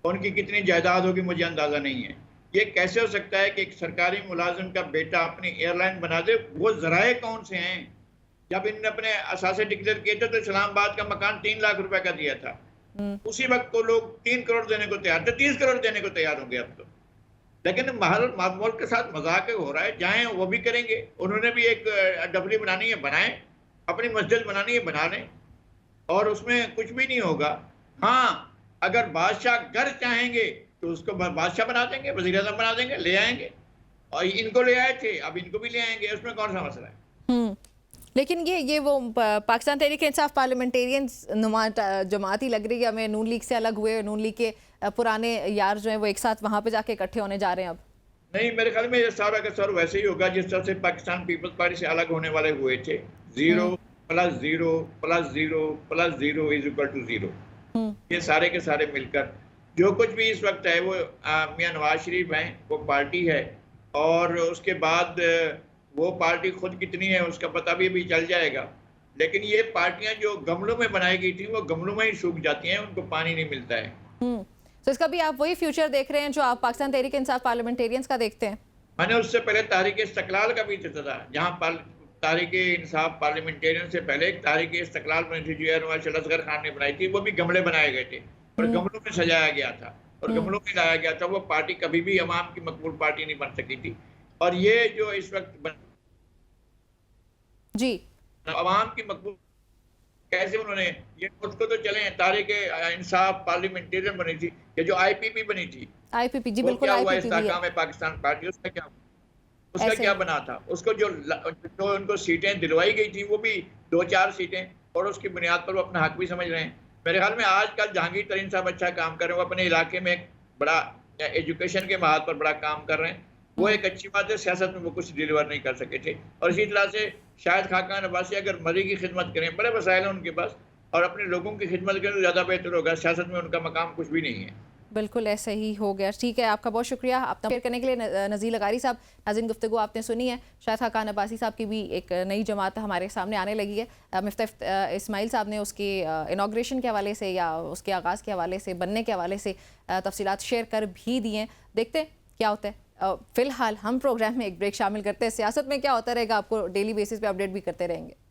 उनकी कितनी जायदाद होगी मुझे अंदाज़ा नहीं है। ये कैसे हो सकता है कि एक सरकारी मुलाजिम का बेटा अपनी एयरलाइन बना दे? वो ज़राए कौन से हैं? जब इन्होंने अपने असासे डिक्लेयर किए थे तो इस्लामाबाद का मकान 3 लाख रुपए का दिया था, उसी वक्त को लोग 3 करोड़ देने को तैयार थे, 30 करोड़ देने को तैयार होंगे अब तो। लेकिन मुल्क के साथ मजाक हो रहा है, जाएं वो भी करेंगे। उन्होंने भी एक डबली बनानी है, बनाएं, अपनी मस्जिद बनानी है, बना लें, और उसमें कुछ भी नहीं होगा। हाँ, अगर बादशाह घर चाहेंगे तो उसको बादशाह बना देंगे, वज़ीर आज़म बना देंगे, ले आएंगे, और इनको ले आए थे अब इनको भी ले आएंगे, उसमें कौन सा मसला है? लेकिन ये वो पाकिस्तान तहरीक इंसाफ पार्लियामेंटेरियन जमात ही लग रही है हमें। नून लीग से अलग हुए, नून लीग के पुराने यार जो हैं वो एक साथ वहाँ पे जाके इकट्ठे होने जा रहे हैं अब। नहीं, मेरे ख्याल में ये सारा का सारा वैसे ही होगा जिस तरह से पाकिस्तान पीपल्स पार्टी से अलग होने वाले हुए थे। 0 + 0 + 0 + 0 = 0। ये सारे के सारे मिलकर जो कुछ भी इस वक्त है वो मियां नवाज शरीफ हैं, वो पार्टी है, और उसके बाद वो पार्टी खुद कितनी है उसका पता भी अभी चल जाएगा। लेकिन ये पार्टियां जो गमलों में बनाई गई थी वो गमलों में ही सूख जाती हैं, उनको पानी नहीं मिलता है। तो इसका भी आप वही फ्यूचर देख रहे हैं जो आप पाकिस्तान तहरीक इंसाफ पार्लियामेंटेरियंस का देखते हैं? मैंने उससे पहले तहरीक इस्तकलाल का भी देखा था, जहाँ तहरीक इंसाफ पार्लियामेंटेरियन से पहले एक तहरीक इस्तकलाल बनी थी जो असगर खान ने बनाई थी। वो भी गमले बनाए गए थे और गमलों में सजाया गया था और गमलों में लाया गया था। वो पार्टी कभी भी अवाम की मकबूल पार्टी नहीं बन सकी थी। और ये जो इस वक्त जी अवाम की मकबूल कैसे उन्होंने ये उसको तो चले तारीख इंसाफ पार्लियामेंटेरियन बनी थी, ये जो IPP बनी थी, IPP जी बिल्कुल, क्या हुआ IPP इस्तेकाम है पाकिस्तान पार्टी, उसका क्या बना था? उसको जो उनको सीटें दिलवाई गई थी वो भी 2-4 सीटें, और उसकी बुनियाद पर वो अपना हक भी समझ रहे हैं। मेरे ख्याल में आजकल जहांगीर तरीन साहब अच्छा काम कर रहे हैं, वो अपने इलाके में एक बड़ा एजुकेशन के महाज पर बड़ा काम कर रहे हैं। वो एक अच्छी बात है, सियासत में वो कुछ डिलीवर नहीं कर सके थे। और इसी तरह से शायद खाकान अब्बासी अगर मरी की खिदमत करें, बड़े वसाइल हैं उनके पास, और अपने लोगों की खिदमत करें तो ज़्यादा बेहतर होगा। सियासत में उनका मकाम कुछ भी नहीं है। बिल्कुल ऐसे ही हो गया। ठीक है, आपका बहुत शुक्रिया अपना शेयर करने के लिए नज़ीर लगारी साहब। नाज़रीन, गुफ्तगू आपने सुनी है। शाहिद खाकान अब्बासी साहब की भी एक नई जमात हमारे सामने आने लगी है। मिफ्ता इस्माइल साहब ने उसके इनाग्रेशन के हवाले से या उसके आगाज़ के हवाले से, बनने के हवाले से तफसीलात शेयर कर भी दिए। देखते हैं क्या होता है। फ़िलहाल हम प्रोग्राम में एक ब्रेक शामिल करते हैं। सियासत में क्या होता रहेगा आपको डेली बेसिस पे अपडेट भी करते रहेंगे।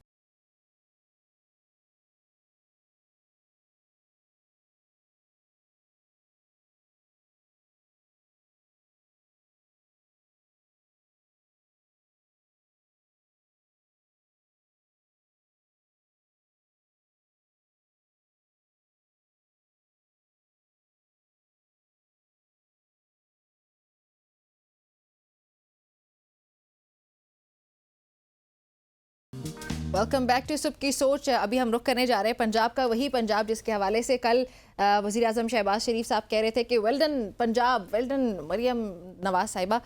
वेलकम बैक टू सबकी सोच। अभी हम रुख करने जा रहे हैं पंजाब का, वही पंजाब जिसके हवाले से कल वज़ीर आज़म शहबाज शरीफ साहब कह रहे थे कि well done Punjab, well done Maryam Nawaz sahiba.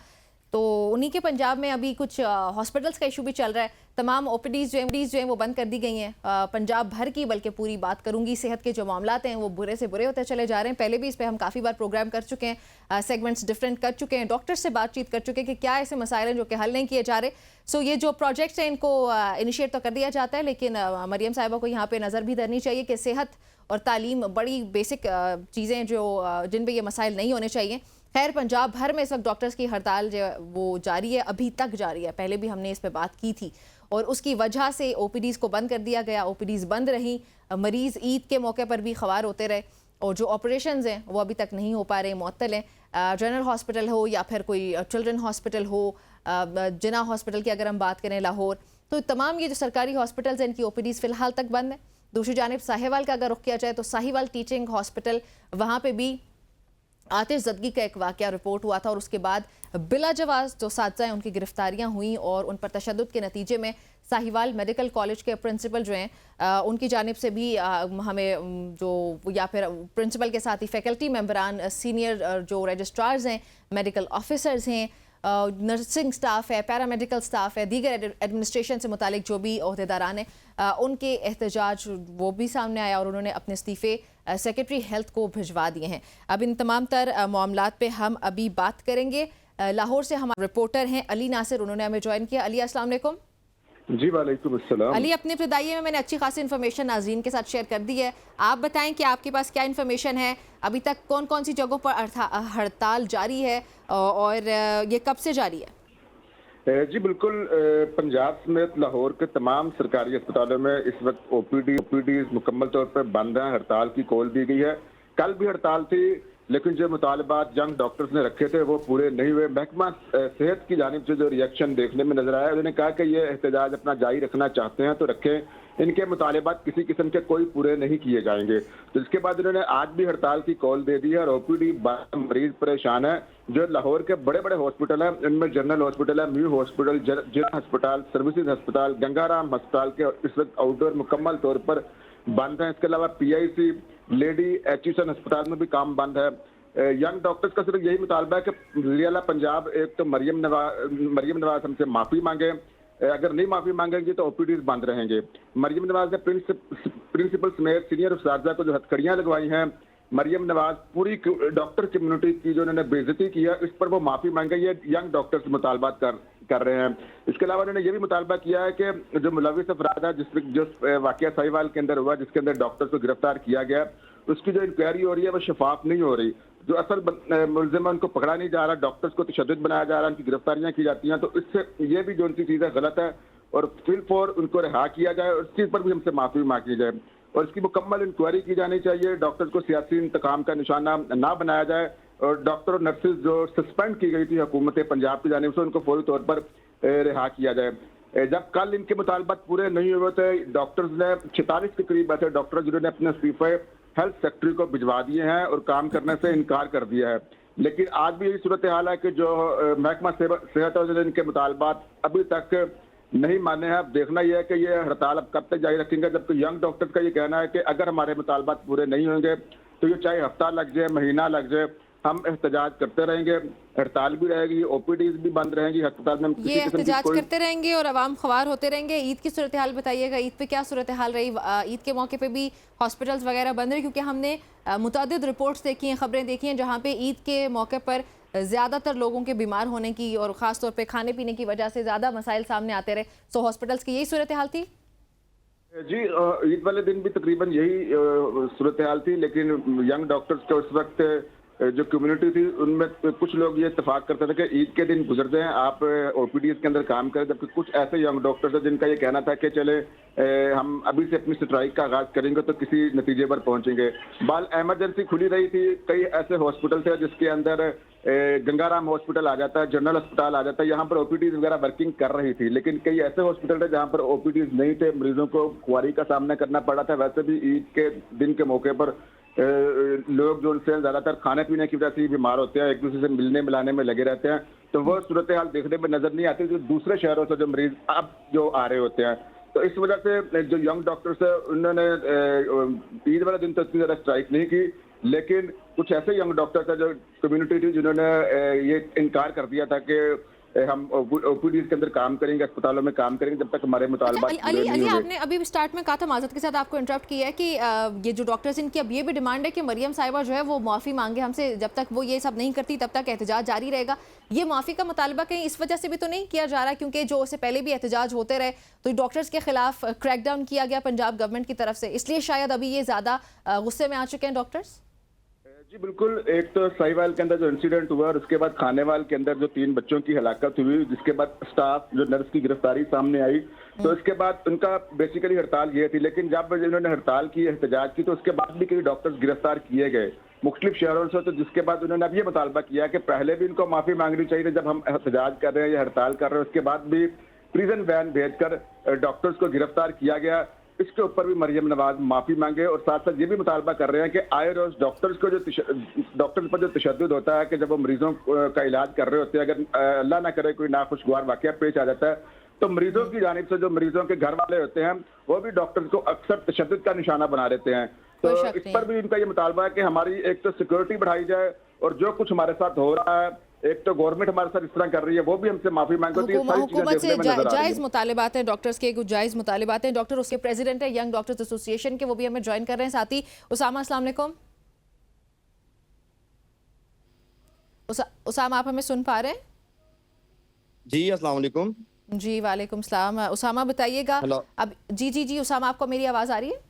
तो उन्हीं के पंजाब में अभी कुछ हॉस्पिटल्स का इशू भी चल रहा है। तमाम ओपीडीज जो हैं वो बंद कर दी गई हैं पंजाब भर की, बल्कि पूरी बात करूंगी। सेहत के जो मामलात हैं वो बुरे से बुरे होते चले जा रहे हैं। पहले भी इस पर हम काफ़ी बार प्रोग्राम कर चुके हैं, सेगमेंट्स डिफरेंट कर चुके हैं, डॉक्टर से बातचीत कर चुके हैं कि क्या ऐसे मसाइल हैं जो कि हल नहीं किए जा रहे। सो ये जो प्रोजेक्ट्स हैं इनको इनिशिएट तो कर दिया जाता है, लेकिन मरियम साहिबा को यहाँ पर नज़र भी धरनी चाहिए कि सेहत और तालीम बड़ी बेसिक चीज़ें जो जिन पर ये मसाइल नहीं होने चाहिए। खैर, पंजाब भर में इस वक्त डॉक्टर्स की हड़ताल जो वो जारी है, अभी तक जारी है। पहले भी हमने इस पर बात की थी और उसकी वजह से ओपीडीज़ को बंद कर दिया गया। ओपीडीज़ बंद रहीं, मरीज़ ईद के मौके पर भी ख़वार होते रहे और जो ऑपरेशंस हैं वो अभी तक नहीं हो पा रहे, मुअत्तल हैं। जनरल हॉस्पिटल हो या फिर कोई चिल्ड्रन हॉस्पिटल हो, जिना हॉस्पिटल की अगर हम बात करें लाहौर, तो तमाम ये जो सरकारी हॉस्पिटल्स हैं इनकी ओपीडीज़ फ़िलहाल तक बंद है। दूसरी जानिब साहिवाल का अगर रुख किया जाए तो साहिवाल टीचिंग हॉस्पिटल, वहाँ पर भी आतिश ज़दगी का एक वाक़या रिपोर्ट हुआ था और उसके बाद बिलाजवाज़ जो साथी उनकी गिरफ्तारियां हुई और उन पर तशद्दुद के नतीजे में साहिवाल मेडिकल कॉलेज के प्रिंसिपल जो हैं उनकी जानिब से भी हमें जो या फिर प्रिंसिपल के साथ ही फैकल्टी मेंबरान, सीनियर जो रजिस्ट्रार्स हैं, मेडिकल ऑफिसर्स हैं, नर्सिंग स्टाफ है, पैरामेडिकल स्टाफ है, दीगर एडमिनिस्ट्रेशन से मुतालिक जो भी अहदेदारान हैं, उनके एहतजाज वो भी सामने आया और उन्होंने अपने इस्तीफ़े सेक्रेटरी हेल्थ को भिजवा दिए हैं। अब इन तमाम तर मामलात पे हम अभी बात करेंगे। लाहौर से हमारे रिपोर्टर हैं अली नासिर, उन्होंने हमें ज्वाइन किया। अली, अस्सलाम वालेकुम। जी वालेकुम अस्सलाम। अली, अपने इब्तिदाई में मैंने अच्छी खासी इन्फॉर्मेशन नाज़रीन के साथ शेयर कर दी है। आप बताएं कि आपके पास क्या इन्फॉर्मेशन है, अभी तक कौन कौन सी जगहों पर हड़ताल जारी है और ये कब से जारी है? जी बिल्कुल, पंजाब समेत लाहौर के तमाम सरकारी अस्पतालों में इस वक्त ओपीडी मुकम्मल तौर पर बंद हैं। हड़ताल की कॉल दी गई है। कल भी हड़ताल थी, लेकिन जो मुतालबात यंग डॉक्टर्स ने रखे थे वो पूरे नहीं हुए। महकमा सेहत की जानिब से जो रिएक्शन देखने में नजर आया, उन्होंने कहा कि ये एहतजाज अपना जारी रखना चाहते हैं तो रखें, इनके मुतालबात किसी किस्म के कोई पूरे नहीं किए जाएंगे। तो इसके बाद उन्होंने आज भी हड़ताल की कॉल दे दी है और ओपीडी मरीज परेशान है। जो लाहौर के बड़े बड़े हॉस्पिटल हैं, इनमें जनरल हॉस्पिटल है, म्यू हॉस्पिटल, जिला अस्पताल, सर्विसेज अस्पताल, गंगाराम अस्पताल के इस वक्त आउटडोर मुकम्मल तौर पर बंद हैं। इसके अलावा PIC, लेडी एचयूसन अस्पताल में भी काम बंद है। यंग डॉक्टर्स का सिर्फ यही मुतालबा है कि वज़ीर-ए-आला पंजाब एक तो मरियम नवाज हमसे माफ़ी मांगे, अगर नहीं माफ़ी मांगेंगे तो ओपीडीज बंद रहेंगे। मरियम नवाज ने प्रिंसिपल समेत सीनियर अफसराजा को जो हथकड़ियाँ लगवाई हैं, मरियम नवाज पूरी डॉक्टर कम्युनिटी की जो उन्होंने बेइज्जती की है, इस पर वो माफ़ी मांगे, ये यंग डॉक्टर्स मुतालबात कर रहे हैं। इसके अलावा उन्होंने ये भी मुतालबा किया है कि जो मुलविस अफराद है, जो वाक़या साहिवाल के अंदर हुआ, जिसके अंदर डॉक्टर्स को गिरफ्तार किया गया, उसकी जो इंक्वायरी हो रही है वो शफाफ नहीं हो रही। जो असल मुलजिम है उनको पकड़ा नहीं जा रहा, डॉक्टर्स को तशद्दुद बनाया जा रहा है, उनकी गिरफ्तारियां की जाती हैं। तो इससे ये भी जो उनकी चीज़ें गलत है और फिल फॉर उनको रिहा किया जाए और इस चीज़ पर भी हमसे माफ़ी मांगी जाए और इसकी मुकम्मल इंक्वायरी की जानी चाहिए। डॉक्टर्स को सियासी इंतकाम का निशाना ना बनाया जाए और डॉक्टर और नर्सेज जो सस्पेंड की गई थी हुकूमत पंजाब की जानिब से, उनको फौरी तौर पर रिहा किया जाए। जब कल इनके मुतालबात पूरे नहीं हुए थे, डॉक्टर्स ने 46 के करीब ऐसे डॉक्टर जिन्होंने अपने इस्तीफे हेल्थ सेक्रेटरी को भिजवा दिए हैं और काम करने से इनकार कर दिया है। लेकिन आज भी यही सूरत हाल है कि जो महकमा सेहत और इनके मुतालबात अभी तक नहीं माने हैं। अब देखना यह है कि ये हड़ताल अब कब तक जारी रखेंगे, जबकि यंग डॉक्टर्स का ये कहना है कि अगर हमारे मुतालबात पूरे नहीं होंगे तो ये चाहे हफ्ता लग जाए, महीना लग जाए, हम एहतजाज करते रहेंगे। हड़ताल भी रहेगी, ओपीडीज भी बंद रहेंगी, अस्पताल में ये एहतजाज करते रहेंगे और आवाम ख्वार होते रहेंगे। ईद की सूरत हाल बताइएगा, ईद पे क्या सूरत हाल रही? ईद के मौके पे भी हॉस्पिटल्स वगैरह बंद रहे, क्योंकि हमने मुतअद्दिद रिपोर्ट्स देखी हैं, खबरें देखी हैं जहाँ पे ईद के मौके पर ज़्यादातर लोगों के बीमार होने की और ख़ास तौर पे खाने पीने की वजह से ज़्यादा मसाइल सामने आते रहे। सो हॉस्पिटल्स की यही सूरत हाल थी? जी, ईद वाले दिन भी तकरीबन यही सूरत हाल थी, लेकिन यंग डॉक्टर्स के उस वक्त जो कम्युनिटी थी उनमें कुछ लोग ये इत्तेफाक करते थे कि ईद के दिन गुजर जाएं, आप ओपीडीज के अंदर काम करें, जबकि कुछ ऐसे यंग डॉक्टर्स हैं जिनका ये कहना था कि चले हम अभी से अपनी स्ट्राइक का आगाज करेंगे तो किसी नतीजे पर पहुंचेंगे। बाल एमरजेंसी खुली रही थी, कई ऐसे हॉस्पिटल थे जिसके अंदर गंगाराम हॉस्पिटल आ जाता है, जनरल अस्पताल आ जाता है, यहाँ पर ओपीडीज वगैरह वर्किंग कर रही थी। लेकिन कई ऐसे हॉस्पिटल थे जहाँ पर ओपीडीज नहीं थे, मरीजों को खुआरी का सामना करना पड़ा था। वैसे भी ईद के दिन के मौके पर लोग जो उनसे ज्यादातर खाने पीने की वजह से ही बीमार होते हैं, एक दूसरे से मिलने मिलाने में लगे रहते हैं, तो वो सूरत हाल देखने में नजर नहीं आती जो दूसरे शहरों से जो मरीज अब जो आ रहे होते हैं। तो इस वजह से जो यंग डॉक्टर्स है उन्होंने ईद वाले दिन तो इतनी ज्यादा स्ट्राइक नहीं की, लेकिन कुछ ऐसे यंग डॉक्टर्स है जो कम्युनिटी थी जिन्होंने ये इनकार कर दिया था कि हम ओपीडी के अंदर काम करेंगे, अस्पतालों में काम करेंगे जब तक हमारे मुतालबा अच्छा, अली आपने अभी स्टार्ट में कहा था, माजरत के साथ आपको इंटरप्ट किया है, कि ये जो डॉक्टर्स इनकी अब ये भी डिमांड है कि मरियम साहिबा जो है वो माफ़ी मांगे हमसे, जब तक वो ये सब नहीं करती तब तक एहतजाज जारी रहेगा। ये माफ़ी का मुतालबा कहीं इस वजह से भी तो नहीं किया जा रहा क्योंकि जो उससे पहले भी एहतजाज होते रहे तो डॉक्टर्स के खिलाफ क्रैकडाउन किया गया पंजाब गवर्नमेंट की तरफ से, इसलिए शायद अभी ये ज़्यादा गुस्से में आ चुके हैं डॉक्टर्स? जी बिल्कुल। एक तो साहिवाल के अंदर जो इंसिडेंट हुआ और उसके बाद खानेवाल के अंदर जो 3 बच्चों की हलाकत हुई, जिसके बाद स्टाफ जो नर्स की गिरफ्तारी सामने आई, तो इसके बाद उनका बेसिकली हड़ताल ये थी। लेकिन जब इन्होंने हड़ताल की, एहतजाज की, तो उसके बाद भी कई डॉक्टर्स गिरफ्तार किए गए मुख्तलिफ शहरों से। तो जिसके बाद उन्होंने अब ये मुतालबा किया कि पहले भी इनको माफी मांगनी चाहिए जब हम एहतजाज कर रहे हैं या हड़ताल कर रहे हैं, उसके बाद भी प्रिजन वैन भेजकर डॉक्टर्स को गिरफ्तार किया गया। इसके ऊपर भी मरियम नवाज माफी मांगे और साथ साथ ये भी मुतालबा कर रहे हैं कि आए रोज डॉक्टर्स को डॉक्टर्स पर जो तशद्दुद होता है कि जब वो मरीजों का इलाज कर रहे होते हैं, अगर अल्लाह ना करे कोई नाखुशगवार वाकया पेश आ जाता है तो मरीजों की जानिब से जो मरीजों के घर वाले होते हैं वो भी डॉक्टर्स को अक्सर तशद्दुद का निशाना बना देते हैं। तो इस पर भी इनका ये मुतालबा है कि हमारी एक तो सिक्योरिटी बढ़ाई जाए और जो कुछ हमारे साथ हो रहा है, एक तो गवर्नमेंट हमारे साथ इस तरह कर रही है, वो भी हमसे माफी मांगो। हुकूमत से जायज मुतालिबात हैं, डॉक्टर्स के कुछ जायज मुतालिबात हैं। डॉक्टर उसके प्रेसिडेंट है यंग डॉक्टर्स एसोसिएशन के, वो भी हमें ज्वाइन कर रहे हैं। साथ ही उसामा, अस्सलाम वालेकुम। उसामा, आप हमें सुन पा रहे हैं? जी अस्सलाम वालेकुम। जी वालेकुम सलाम। उसामा बताइएगा अब। जी उसामा, आपको मेरी आवाज आ रही है?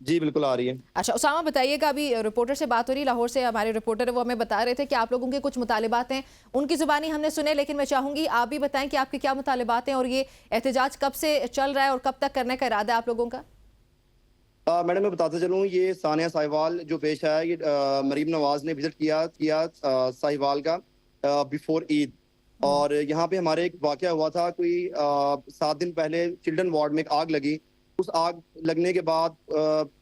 जी बिल्कुल आ रही है। अच्छा उसामा बताइएगा, अभी रिपोर्टर से बात हो रही, लाहौर से हमारे रिपोर्टर है, वो हमें बता रहे थे कि आप लोगों के कुछ मुतालिबात हैं, उनकी जुबानी हमने सुने, लेकिन मैं चाहूंगी आप भी बताएं कि आपके क्या मुतालिबात हैं और ये एहतजाज कब से चल रहा है और कब तक करने का इरादा है आप लोगों का? मैडम मैं बताते चलूँ, ये सानिया साहिवाल जो पेश आया, ये मरीम नवाज ने विजिट किया साहिवाल का बिफोर ईद, और यहाँ पे हमारे एक वाकया हुआ था, कोई 7 दिन पहले चिल्ड्रन वार्ड में एक आग लगी। उस आग लगने के बाद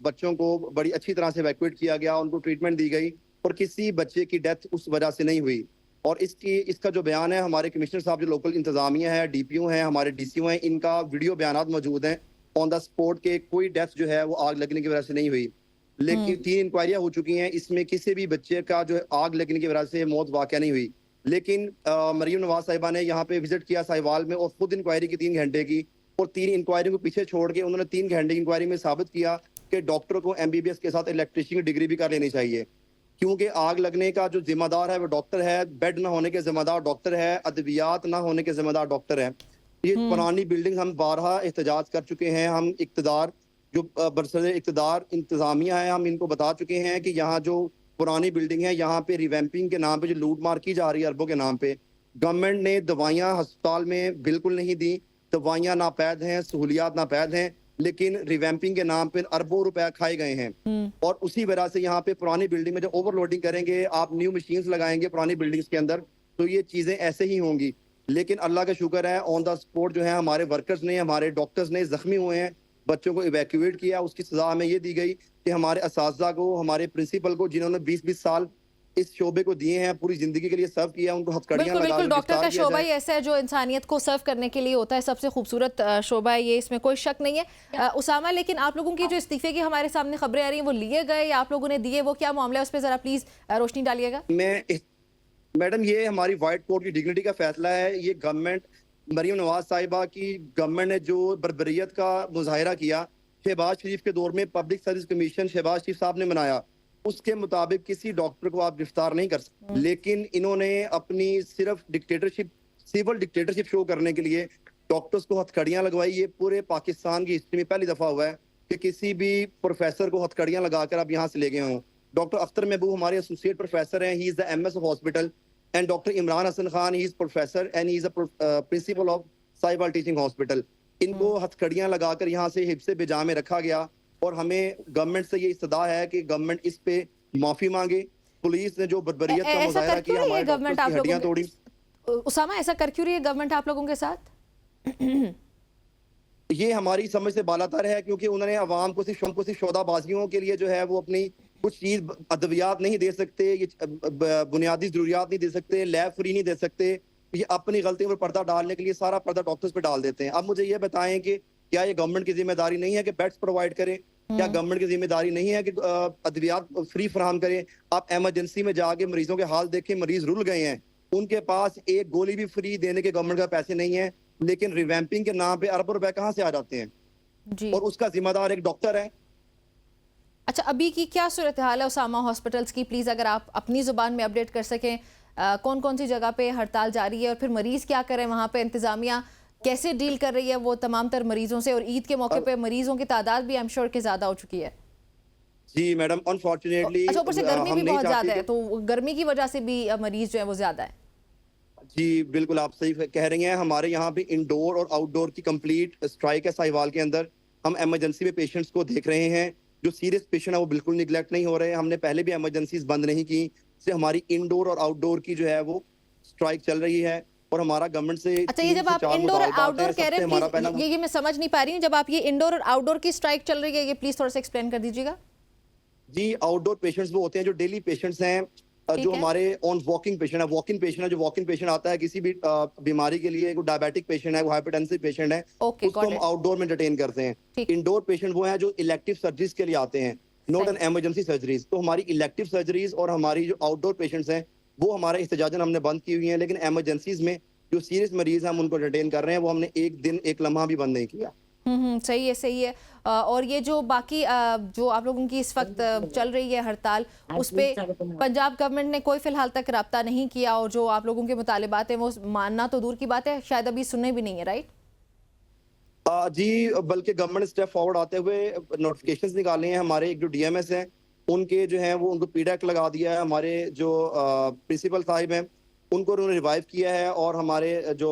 बच्चों को बड़ी अच्छी तरह से इवैक्यूएट किया गया, उनको ट्रीटमेंट दी गई और किसी बच्चे की डेथ उस वजह से नहीं हुई। और इसका जो बयान है, हमारे कमिश्नर साहब जो लोकल इंतजामिया है, डीपीओ हैं, हमारे डीसीओ हैं, इनका वीडियो बयान मौजूद हैं ऑन द स्पॉट के कोई डेथ जो है वो आग लगने की वजह से नहीं हुई। लेकिन 3 इंक्वायरियां हो चुकी हैं, इसमें किसी भी बच्चे का जो आग लगने की वजह से मौत वाकया नहीं हुई। लेकिन मरीम नवाज साहिबा ने यहाँ पे विजिट किया साहिवाल में और खुद इंक्वायरी की 3 घंटे की, और 3 इंक्वायरी को पीछे छोड़ के उन्होंने 3 घंटे की इंक्वायरी में साबित किया कि डॉक्टर को एमबीबीएस के साथ इलेक्ट्रिशियन की डिग्री भी कर लेनी चाहिए, क्योंकि आग लगने का जो जिम्मेदार है वो डॉक्टर है, बेड ना होने के जिम्मेदार डॉक्टर है, अद्वियात ना होने के जिम्मेदार डॉक्टर है। ये पुरानी बिल्डिंग हम बारहा एहतजाज कर चुके हैं, हम इक्तदार जो बरसर इक्तदार इंतजामिया है, हम इनको बता चुके हैं कि यहाँ जो पुरानी बिल्डिंग है, यहाँ पे रिवैम्पिंग के नाम पे जो लूट मार की जा रही है अरबों के नाम पे, गवर्नमेंट ने दवाइयाँ अस्पताल में बिल्कुल नहीं दी, दवाइयाँ नापैद हैं, सहूलियात नापैद हैं, लेकिन रिवैम्पिंग के नाम पे अरबों रुपए खाए गए हैं। और उसी वजह से यहाँ पे पुरानी बिल्डिंग में जब ओवरलोडिंग करेंगे, आप न्यू मशीन्स लगाएंगे पुरानी बिल्डिंग्स के अंदर, तो ये चीजें ऐसे ही होंगी। लेकिन अल्लाह का शुक्र है, ऑन द स्पॉट जो है हमारे वर्कर्स ने, हमारे डॉक्टर्स ने जख्मी हुए हैं, बच्चों को इवैक्यूएट किया। उसकी सजा हमें ये दी गई कि हमारे असातिज़ा को, हमारे प्रिंसिपल को, जिन्होंने 20-20 साल इस शोबे को दिए हैं, पूरी जिंदगी के लिए सर्व किया, उनको हथकड़ियां लगा बिल्कुल डॉक्टर का शोबा ही ऐसा है जो इंसानियत को सर्व करने के लिए होता है, सबसे खूबसूरत शोबा है ये, इसमें कोई शक नहीं है। उसामा, लेकिन आप लोगों की जो इस्तीफे की हमारे सामने खबरें आ रही हैं, वो लिए गए या आप लोगों ने दिए, वो क्या मामला है, उस पर जरा प्लीज रोशनी डालिएगा। मैडम ये हमारी वाइट कोर्ट की डिग्निटी का फैसला है। ये गवर्नमेंट, मरीम नवाज साहिबा की गवर्नमेंट ने जो बर्बरियत का मुजाहिरा किया शहबाज शरीफ के दौर में, पब्लिक सर्विस कमीशन शहबाज शरीफ साहब ने बनाया, उसके मुताबिक किसी डॉक्टर को आप गिरफ्तार नहीं कर सकते। लेकिन इन्होंने अपनी सिर्फ डिक्टेटरशिप, सिविल डिक्टेटरशिप शो करने के लिए डॉक्टर्स को हथकड़ियां लगवाई। ये पूरे पाकिस्तान की हिस्ट्री में पहली दफा हुआ है कि किसी भी प्रोफेसर को हथकड़ियां लगाकर आप यहाँ से ले गए हों। डॉक्टर अख्तर महबूब हमारे एसोसिएट प्रोफेसर हैं, he is the MS of hospital, and doctor Imran Hasan Khan, he is professor and he is principal of Sahiwal teaching hospital. इनको हथकड़ियां लगाकर यहाँ से हिफ्ज़े बिजा में रखा गया, और हमें गवर्नमेंट से ये इस्तदा है कि गवर्नमेंट इस पे माफी मांगे। पुलिस ने जो बर्बरियत का मुजाहिरा किया, हमारे डॉक्टर्स की हड्डियां तोड़ी। उसामा, ऐसा कर क्यों रही है गवर्नमेंट आप लोगों के साथ? ये हमारी समझ से बालातर है, क्योंकि उन्होंने अवाम को सिर्फ शौदाबाजियों के लिए जो है वो अपनी कुछ चीज अद्वियात नहीं दे सकते, ये बुनियादी जरूरियात नहीं दे सकते, लैब फ्री नहीं दे सकते। ये अपनी गलतियों पर पर्दा डालने के लिए सारा पर्दा डॉक्टर्स पे डाल देते हैं। अब मुझे ये बताएं कि क्या ये गवर्नमेंट की जिम्मेदारी नहीं है कि बेड्स प्रोवाइड करें? क्या गवर्नमेंट की जिम्मेदारी नहीं है कि अद्वियात फ्री फराहम करें? आप इमरजेंसी में जाके मरीजों के हाल देखें, मरीज रुल गए हैं, उनके पास एक गोली भी फ्री देने के गवर्नमेंट का पैसे नहीं है, लेकिन रिवैम्पिंग के नाम पे अरबों रुपए कहाँ से आ जाते हैं? जी। और उसका जिम्मेदार एक डॉक्टर है। अच्छा, अभी की क्या सूरत हाल है उसामा हॉस्पिटल्स की? प्लीज़ अगर आप अपनी ज़ुबान में अपडेट कर सकें, कौन कौन सी जगह पे हड़ताल जारी है और फिर मरीज़ क्या करें वहाँ पे, इंतज़ामिया कैसे डील कर रही है वो तमाम तर मरीज़ों से? और ईद के मौके पे मरीज़ों की तादाद भी आई एम श्योर कि ज़्यादा हो चुकी है। जी मैडम, अनफॉर्चुनेटली अच्छा, ऊपर से गर्मी हम भी नहीं बहुत चाहते ज़्यादा है, कि- तो गर्मी की वजह से भी मरीज़ जो है वो ज़्यादा है। जी बिल्कुल, आप सही कह रही हैं। हमारे यहाँ पे इंडोर और आउटडोर की कंप्लीट स्ट्राइक है साहिवाल के अंदर। हम इमरजेंसी में पेशेंट्स को देख रहे हैं, जो सीरियस पेशेंट है वो बिल्कुल निगलेक्ट नहीं हो रहे हैं। हमने पहले भी इमरजेंसीज बंद नहीं की, से हमारी इंडोर और आउटडोर की जो है वो स्ट्राइक चल रही है और हमारा गवर्नमेंट से अच्छा, ये जब आप इंडोर और आउटडोर कह रहे हैं, हमारा पहला प्लीज ये मैं समझ नहीं पा रही हूँ, जब आप ये इंडोर और आउटडोर की स्ट्राइक चल रही है, ये प्लीज थोड़ा सा एक्सप्लेन कर दीजिएगा। जी, आउटडोर पेशेंट्स वो होते हैं जो डेली पेशेंट्स हैं, जो है। हमारे ऑन वॉकिंग पेशेंट है। वॉकिंग पेशेंट है, जो वॉकिंग पेशेंट आता है किसी भी बीमारी के लिए, कोई डायबिटिक पेशेंट है, वो हाइपरटेंसिव पेशेंट है, Okay, उसको got हम it. आउटडोर में डिटेन करते हैं। ठीक। इंडोर पेशेंट वो है जो इलेक्टिव सर्जरीज के लिए आते हैं, नॉट एन सही। Emergency surgeries. तो हमारी इलेक्टिव सर्जरीज और हमारी जो आउटडोर पेशेंट्स हैं वो हमारे इhtजाजन हमने बंद की हुई हैं, लेकिन इमरजेंसीज में जो सीरियस मरीज हैं हम उनको डिटेन कर रहे हैं, वो हमने एक दिन एक लम्हा भी बंद नहीं किया। सही है, सही है। और ये जो बाकी जो आप लोगों की इस वक्त चल रही है हड़ताल, उस पे पंजाब गवर्नमेंट ने कोई फिलहाल तक रब्ता नहीं किया, और जो आप लोगों के मुतालिबात हैं वो मानना तो दूर की बात है, शायद अभी सुनने भी नहीं है, राइट? जी, बल्कि गवर्नमेंट स्टेप फॉरवर्ड आते हुए नोटिफिकेशंस निकाले हैं। हमारे एक जो डीएमएस हैं उनके जो हैं वो उनको पीडैक लगा दिया है। हमारे जो प्रिंसिपल साहिब हैं उनको उन्होंने रिवाइव किया है, और हमारे जो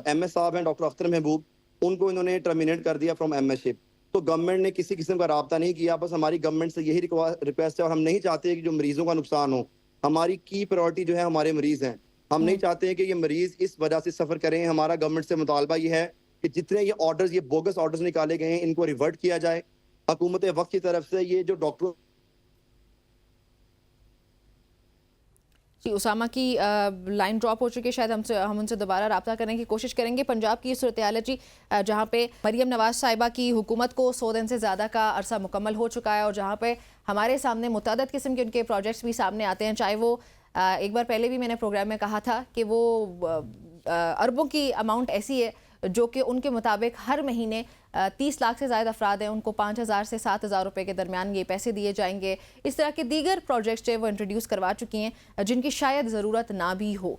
एमएस साहब हैं डॉक्टर अख्तर महबूब, उनको इन्होंने टर्मिनेट कर दिया फ्रॉम एमएसशिप। तो गवर्नमेंट ने किसी किस्म का राब्ता नहीं किया। बस हमारी गवर्नमेंट से यही रिक्वेस्ट है, और हम नहीं चाहते कि जो मरीजों का नुकसान हो। हमारी की प्रायोरिटी जो है हमारे मरीज हैं। हम नहीं चाहते कि ये मरीज इस वजह से सफर करें। हमारा गवर्नमेंट से मुतालबा ये है कि जितने ये ऑर्डर्स, ये बोगस ऑर्डर्स निकाले गए हैं, इनको रिवर्ट किया जाए। हुकूमत वक्त की तरफ से ये जो डॉक्टरों जी, उसामा की लाइन ड्रॉप हो चुकी है, शायद हम उनसे दोबारा रब्ता करने की कोशिश करेंगे। पंजाब की सूरत हाल है जी, जहाँ पे मरियम नवाज साहिबा की हुकूमत को 100 दिन से ज़्यादा का अरसा मुकम्मल हो चुका है, और जहाँ पे हमारे सामने मुतअद्दिद किस्म के उनके प्रोजेक्ट्स भी सामने आते हैं। चाहे वो एक बार पहले भी मैंने प्रोग्राम में कहा था कि वो अरबों की अमाउंट ऐसी है जो कि उनके मुताबिक हर महीने 30 लाख से ज़्यादा अफराद हैं, उनको 5,000 से 7,000 रुपये के दरमियान ये पैसे दिए जाएंगे। इस तरह के दीगर प्रोजेक्ट्स जो वो इंट्रोड्यूस करवा चुकी हैं, जिनकी शायद ज़रूरत ना भी हो।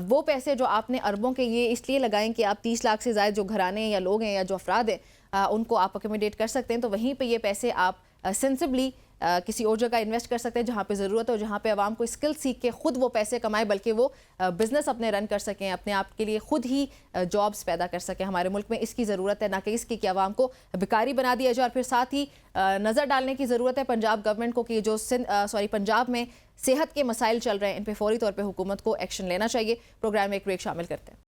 वो पैसे जो आपने अरबों के ये इसलिए लगाएं कि आप 30 लाख से ज़्यादा जो घराने या लोग हैं या जो अफराद हैं उनको आप अकोमोडेट कर सकते हैं, तो वहीं पर ये पैसे आप सेंसिबली किसी और जगह इन्वेस्ट कर सकते हैं जहाँ पे ज़रूरत हो, जहाँ पे आवाम को स्किल सीख के खुद वो पैसे कमाए, बल्कि वो बिजनेस अपने रन कर सकें, अपने आप के लिए खुद ही जॉब्स पैदा कर सकें। हमारे मुल्क में इसकी ज़रूरत है, ना कि इसकी कि आवाम को बेकारी बना दिया जाए। और फिर साथ ही नज़र डालने की ज़रूरत है पंजाब गवर्नमेंट को कि जो पंजाब में सेहत के मसाइल चल रहे हैं, इन पर फौरी तौर पर हुकूमत को एक्शन लेना चाहिए। प्रोग्राम में एक ब्रेक शामिल करते हैं।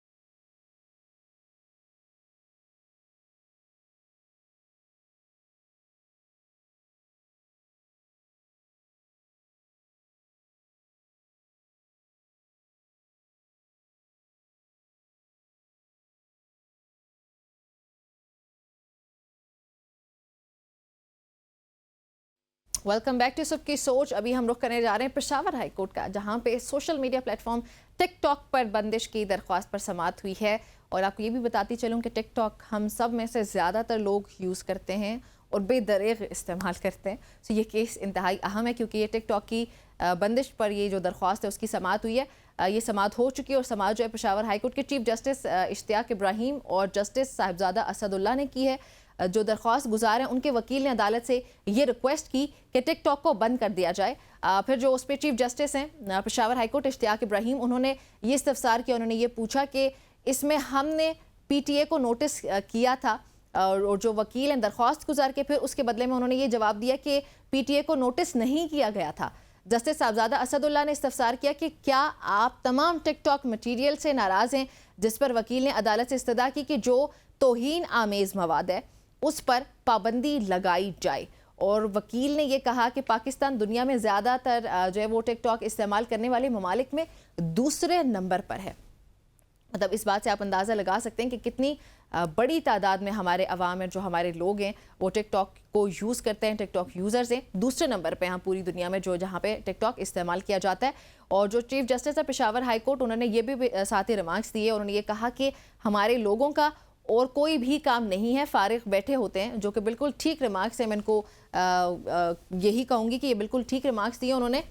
वेलकम बैक टू सबकी सोच। अभी हम रुख करने जा रहे हैं पेशावर हाई कोर्ट का, जहां पे सोशल मीडिया प्लेटफॉर्म टिकटॉक पर बंदिश की दरख्वास्त पर समाअत हुई है। और आपको ये भी बताती चलूं कि टिकटॉक हम सब में से ज़्यादातर लोग यूज़ करते हैं और बेदरेग इस्तेमाल करते हैं। तो ये केस इंतहाई अहम है, क्योंकि ये टिकटॉक की बंदिश पर ये जो दरख्वास्त है उसकी समाअत हुई है। ये समाअत हो चुकी है, और समाअत जो है पेशावर हाई कोर्ट के चीफ जस्टिस इश्तियाक इब्राहिम और जस्टिस साहिबजादा असदुल्ला ने की है। जो दरख्वास्त गुजार हैं उनके वकील ने अदालत से ये रिक्वेस्ट की कि टिकटॉक को बंद कर दिया जाए। फिर जो उस पर चीफ जस्टिस हैं पेशावर हाई कोर्ट इश्तियाक इब्राहिम, उन्होंने ये इस्तफसार किया। उन्होंने ये पूछा कि इसमें हमने पीटीए को नोटिस किया था, और जो वकील हैं दरख्वास्त गुजार के, फिर उसके बदले में उन्होंने ये जवाब दिया कि पीटीए को नोटिस नहीं किया गया था। जस्टिस साहिबजादा असदुल्ला ने इस्तफसार किया कि क्या आप तमाम टिकटॉक मटीरियल से नाराज़ हैं जिस पर वकील ने अदालत से इस्तदा की कि जो तौहीन आमेज़ मवाद है उस पर पाबंदी लगाई जाए। और वकील ने यह कहा कि पाकिस्तान दुनिया में ज़्यादातर जो है वो टिकटॉक इस्तेमाल करने वाले ममालिक में दूसरे नंबर पर है। मतलब इस बात से आप अंदाज़ा लगा सकते हैं कि कितनी बड़ी तादाद में हमारे अवाम हैं, जो हमारे लोग हैं वो टिकटॉक को यूज़ करते हैं, टिकटॉक यूज़र्स हैं। दूसरे नंबर पे हम पूरी दुनिया में जहाँ पे टिकटॉक इस्तेमाल किया जाता है। और जो चीफ जस्टिस है पेशावर हाई कोर्ट, उन्होंने ये भी साथ ही रिमार्क्स दिए। उन्होंने ये कहा कि हमारे लोगों का और कोई भी काम नहीं है, फारिग बैठे होते हैं, जो कि बिल्कुल ठीक रिमार्क्स है। मैं इनको यही कहूँगी कि ये बिल्कुल ठीक रिमार्क्स दिए उन्होंने,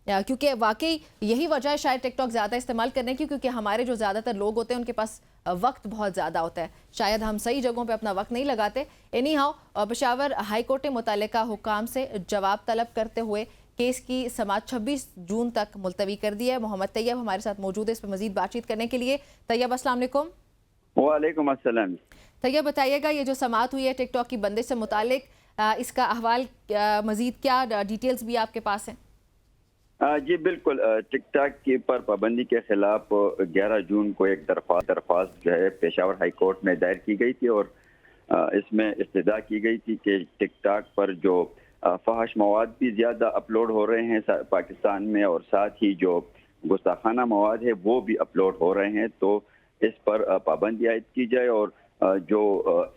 क्योंकि वाकई यही वजह है शायद टिकटॉक ज़्यादा इस्तेमाल करने की, क्योंकि हमारे जो ज़्यादातर लोग होते हैं उनके पास वक्त बहुत ज़्यादा होता है, शायद हम सही जगहों पे अपना वक्त नहीं लगाते। Any how Peshawar high court ने मुतल्लिका हुकाम से जवाब तलब करते हुए केस की समाअत 26 जून तक मुलतवी कर दी है। मोहम्मद तैयब हमारे साथ मौजूद है इस पर मजीद बातचीत करने के लिए। तैयब अस्सलाम वालेकुम। वालेकुम अस्सलाम। तैयब बताइएगा, ये जो समाअत हुई है टिकटॉक की बंदिश से मुतालिक, इसका अहवाल मजीद क्या डिटेल्स भी आपके पास हैं? जी बिल्कुल, टिकटॉक की पर पाबंदी के खिलाफ 11 जून को एक दरख्वास्त जो है पेशावर हाई कोर्ट में दायर की गई थी और इसमें इस्तदा की गई थी कि टिकटॉक पर जो फहश मवाद भी ज़्यादा अपलोड हो रहे हैं पाकिस्तान में, और साथ ही जो गुस्ताखाना मवाद है वो भी अपलोड हो रहे हैं, तो इस पर पाबंदी आयद की जाए। और जो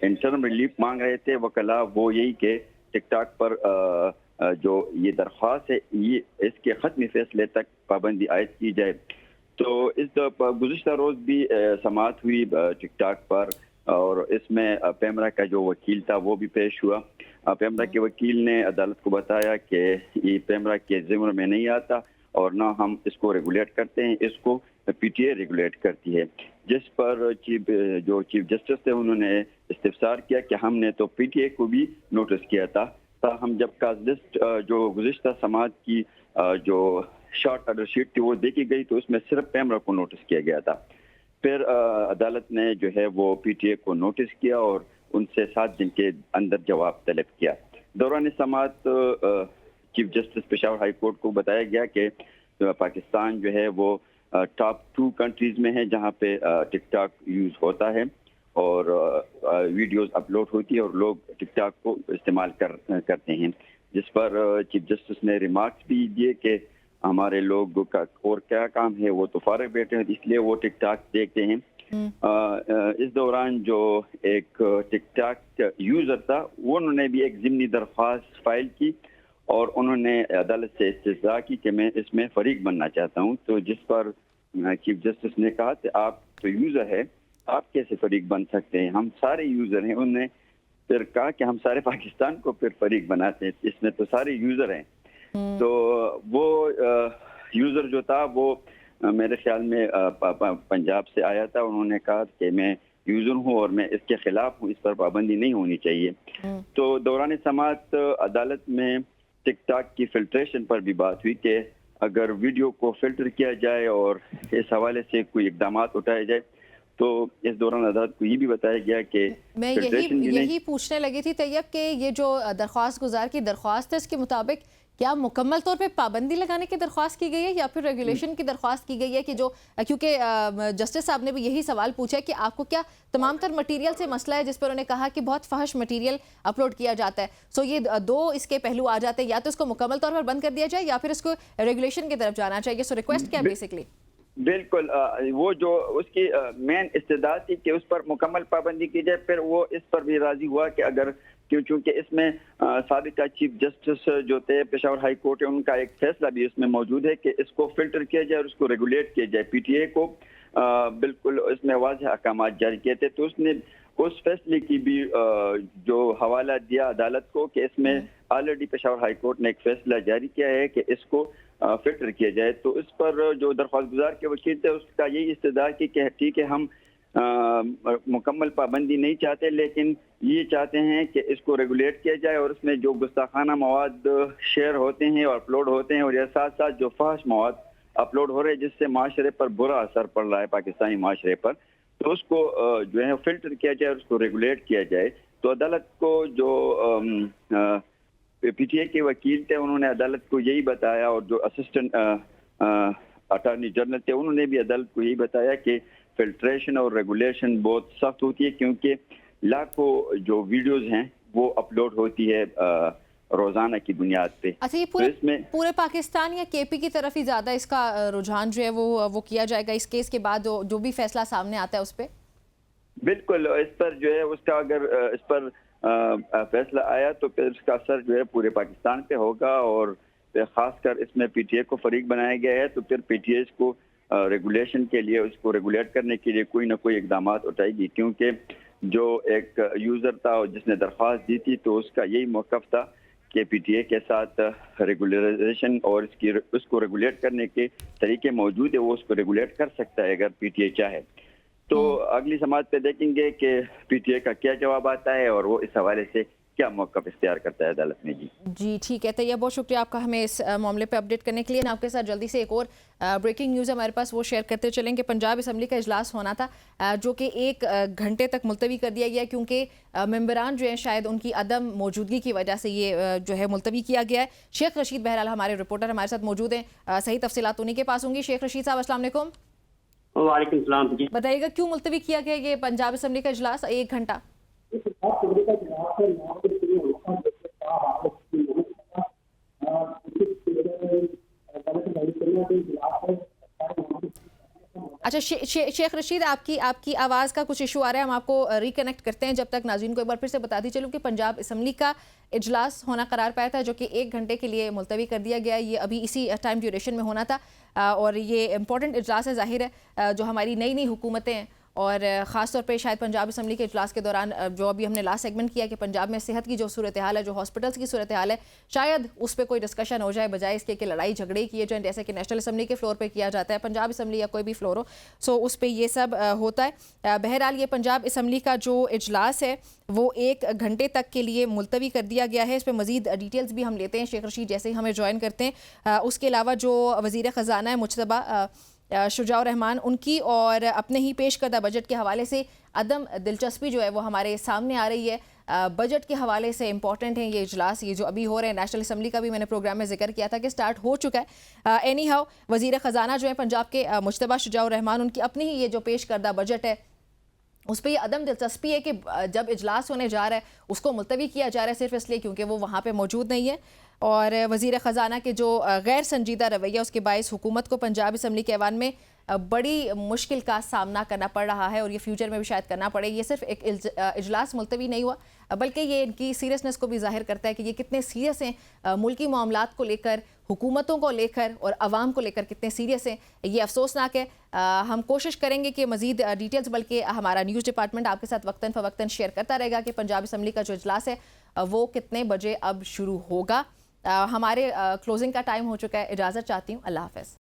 इंटरम रिलीफ मांग रहे थे वकला, वो यही कि टिकटॉक पर जो ये दरख्वास्त है ये इसके ख़त्मी फैसले तक पाबंदी आयद की जाए। तो इस गुज़िश्ता रोज़ भी समाअत हुई टिकटॉक पर, और इसमें पैमरा का जो वकील था वो भी पेश हुआ। पैमरा के वकील ने अदालत को बताया कि ये पैमरा के ज़िम्मे में नहीं आता और ना हम इसको रेगुलेट करते हैं, इसको पीटीए रेगुलेट करती है। जिस पर चीफ जस्टिस थे उन्होंने इस्तिफसार किया कि हमने तो पीटीए को भी नोटिस किया था, हम जब काज लिस्ट जो गुज़िश्ता समाअत की जो शॉर्ट ऑर्डर शीट थी वो देखी गई तो उसमें सिर्फ पैमरा को नोटिस किया गया था। फिर अदालत ने जो है वो पीटीए को नोटिस किया और उनसे 7 दिन के अंदर जवाब तलब किया। दौरान समाअत chief justice Peshawar high court को बताया गया कि पाकिस्तान जो है वो टॉप 2 कंट्रीज में है जहाँ पे टिकटॉक यूज़ होता है और वीडियोस अपलोड होती है और लोग टिकटॉक को इस्तेमाल करते हैं। जिस पर चीफ जस्टिस ने रिमार्क्स भी दिए कि हमारे लोग का और क्या काम है, वो तो फारिग बैठे हैं इसलिए वो टिकटॉक देखते हैं। इस दौरान जो एक टिकटॉक यूज़र था वो उन्होंने भी एक ज़िमनी दरख्वास्त फाइल की और उन्होंने अदालत से इस्तिज़ा की कि मैं इसमें फरीक बनना चाहता हूँ। तो जिस पर चीफ जस्टिस ने कहा कि आप तो यूज़र है, आप कैसे फरीक बन सकते हैं, हम सारे यूज़र हैं। उन्होंने फिर कहा कि हम सारे पाकिस्तान को फिर फरीक बनाते हैं, इसमें तो सारे यूज़र हैं। तो वो यूज़र जो था वो मेरे ख्याल में पंजाब से आया था। उन्होंने कहा कि मैं यूज़र हूँ और मैं इसके खिलाफ हूँ, इस पर पाबंदी नहीं होनी चाहिए। तो दौरान समाअत अदालत में टिकटॉक की फिल्ट्रेशन पर भी बात हुई कि अगर वीडियो को फिल्टर किया जाए और इस हवाले से कोई इकदाम उठाए जाए, तो इस दौरान अदालत को ये भी बताया गया कि मैं यही पूछने लगी थी तैयब कि ये जो दरख्वास्त गुजार की दरख्वास्त है इसके मुताबिक क्या मुकम्मल तौर पे पाबंदी लगाने की दरख्वास्त की गई है या फिर रेगुलेशन की दरख्वास्त की गई है कि जो, क्योंकि जस्टिस साहब ने भी यही सवाल पूछा है कि आपको क्या तमाम तर मटीरियल से मसला है, जिस पर उन्होंने कहा कि बहुत फहश मटीरियल अपलोड किया जाता है। सो ये 2 इसके पहलू आ जाते हैं, या तो इसको मुकम्मल तौर पर बंद कर दिया जाए या फिर इसको रेगुलेशन की तरफ जाना चाहिए। सो रिक्वेस्ट क्या बेसिकली? बिल्कुल, वो जो उसकी मेन इस्तदा थी कि उस पर मुकम्मल पाबंदी की जाए, फिर वो इस पर भी राजी हुआ कि अगर क्योंकि इसमें साबिका चीफ जस्टिस जो थे पेशावर हाई कोर्ट है उनका एक फैसला भी इसमें मौजूद है कि इसको फिल्टर किया जाए और इसको रेगुलेट किया जाए। पीटीए को बिल्कुल इसमें वाज़ेह अहकाम जारी किए थे, तो उसने उस फैसले की भी जो हवाला दिया अदालत को कि इसमें ऑलरेडी पेशावर हाई कोर्ट ने एक फैसला जारी किया है कि इसको फिल्टर किया जाए। तो इस पर जो दरख्वास्त गुजार के वकील थे उसका यही इस्तदा की कि ठीक है हम मुकम्मल पाबंदी नहीं चाहते, लेकिन ये चाहते हैं कि इसको रेगुलेट किया जाए और इसमें जो गुस्ताखाना मवाद शेयर होते हैं और अपलोड होते हैं और या साथ साथ जो फहश मवाद अपलोड हो रहे हैं जिससे माशरे पर बुरा असर पड़ रहा है पाकिस्तानी माशरे पर, तो उसको जो है फिल्टर किया जाए और उसको रेगुलेट किया जाए। तो अदालत को जो पीटीए के वकील थे उन्होंने अदालत को यही बताया और जो असिस्टेंट अटॉर्नी जनरल थे उन्होंने भी अदालत को यही बताया कि फिल्ट्रेशन और रेगुलेशन बहुत सख्त होती है, क्योंकि लाखों जो वीडियोस हैं वो अपलोड होती है रोजाना की बुनियाद पे। अच्छा, ये पूरे पाकिस्तान या केपी की तरफ ही ज्यादा इसका रुझान जो है वो किया जाएगा इस केस के बाद जो भी फैसला सामने आता है उस पर? बिल्कुल, इस पर जो है उसका अगर इस पर फैसला आया तो फिर इसका असर जो है पूरे पाकिस्तान पे होगा, और खासकर इसमें पीटीए को फरीक बनाया गया है, तो फिर पीटीए को रेगुलेशन के लिए, उसको रेगुलेट करने के लिए कोई ना कोई इकदाम उठाएगी, क्योंकि जो एक यूजर था जिसने दरख्वास्त दी थी तो उसका यही मौक़िफ़ था कि पीटीए के साथ रेगुलराइजेशन और उसको रेगुलेट करने के तरीके मौजूद है, वो उसको रेगुलेट कर सकता है अगर पीटीए चाहे। तो अगली समात पे देखेंगे कि पीटीए का क्या जवाब आता है और वो इस हवाले से क्या मौक़िफ़ इख्तियार करता है अदालत में। जी ठीक है तैयब, बहुत शुक्रिया आपका हमें इस मामले पे अपडेट करने के लिए। आपके साथ जल्दी से एक और ब्रेकिंग न्यूज़ हमारे पास, वो शेयर करते चलेंगे। पंजाब असम्बली का इजलास होना था जो कि 1 घंटे तक मुलतवी कर दिया गया, क्योंकि मेंबरान जो हैं शायद उनकी अदम मौजूदगी की वजह से ये जो है मुलतवी किया गया है। शेख रशीद बहरहाल हमारे रिपोर्टर हमारे साथ मौजूद हैं, सही तफसीलात उन्हीं के पास होंगी। शेख रशीद साहब अस्सलाम वालेकुम। वालेकुम सलाम। बताइएगा क्यों मुलतवी किया गया ये पंजाब असम्बली का इजलास 1 घंटा? अच्छा शेख रशीद, आपकी आवाज़ का कुछ इशू आ रहा है, हम आपको रिकनेक्ट करते हैं। जब तक नाज़रीन को एक बार फिर से बताती चलूँ कि पंजाब असम्बली का इजलास होना करार पाया था जो कि 1 घंटे के लिए मुलतवी कर दिया गया। ये अभी इसी टाइम ड्यूरेशन में होना था और ये इंपॉर्टेंट इजलास है, जाहिर है जो हमारी नई नई हुकूमतें हैं और ख़ास तौर पे शायद पंजाब असम्बली के इजलास के दौरान जो अभी हमने लास्ट सेगमेंट किया कि पंजाब में सेहत की जो सूरत हाल है, जो हॉस्पिटल्स की सूरत हाल है, शायद उस पर कोई डिस्कशन हो जाए बजाय इसके कि लड़ाई झगड़े किए जाएँ जैसे कि नेशनल असम्बली के फ्लोर पे किया जाता है, पंजाब असम्बली या कोई भी फ्लोर हो, सो उस पर ये सब होता है। बहरहाल ये पंजाब असम्बली का जो इजलास है वो 1 घंटे तक के लिए मुलतवी कर दिया गया है। इस पर मज़ीद डिटेल्स भी हम लेते हैं शेख रशीद जैसे ही हमें ज्वाइन करते हैं। उसके अलावा जो वज़ीर ख़जाना है मुजतबा शुजाउर रहमान, उनकी और अपने ही पेश करदा बजट के हवाले से अदम दिलचस्पी जो है वो हमारे सामने आ रही है। बजट के हवाले से इम्पॉर्टेंट है ये इजलास, ये जो अभी हो रहे हैं। नेशनल असम्बली का भी मैंने प्रोग्राम में जिक्र किया था कि स्टार्ट हो चुका है। एनी हाउ वज़ीर ख़जाना जो है पंजाब के मुजतबा शुजाउर रहमान, उनकी अपनी ही ये जो पेश करदा बजट है उस पर यह अदम दिलचस्पी है कि जब इजलास होने जा रहा है उसको मुलतवी किया जा रहा है सिर्फ इसलिए क्योंकि वो वहाँ पे मौजूद नहीं है। और वज़ीर ख़जाना के जो गैर संजीदा रवैया उसके बायस हुकूमत को पंजाब असम्बली के ऐवान में बड़ी मुश्किल का सामना करना पड़ रहा है और ये फ्यूचर में भी शायद करना पड़े। ये सिर्फ एक इजलास मुलतवी नहीं हुआ बल्कि ये इनकी सीरियसनेस को भी जाहिर करता है कि ये कितने सीरियस हैं मुल्की मामलात को लेकर, हुकूमतों को लेकर और आवाम को लेकर कितने सीरियस हैं। ये अफसोसनाक है। हम कोशिश करेंगे कि मज़ीद डिटेल्स बल्कि हमारा न्यूज़ डिपार्टमेंट आपके साथ वक्तन फ़वक्तन शेयर करता रहेगा कि पंजाब असम्बली का जो इजलास है वो कितने बजे अब शुरू होगा। हमारे क्लोजिंग का टाइम हो चुका है, इजाज़त चाहती हूँ, अल्लाह हाफ़िज़।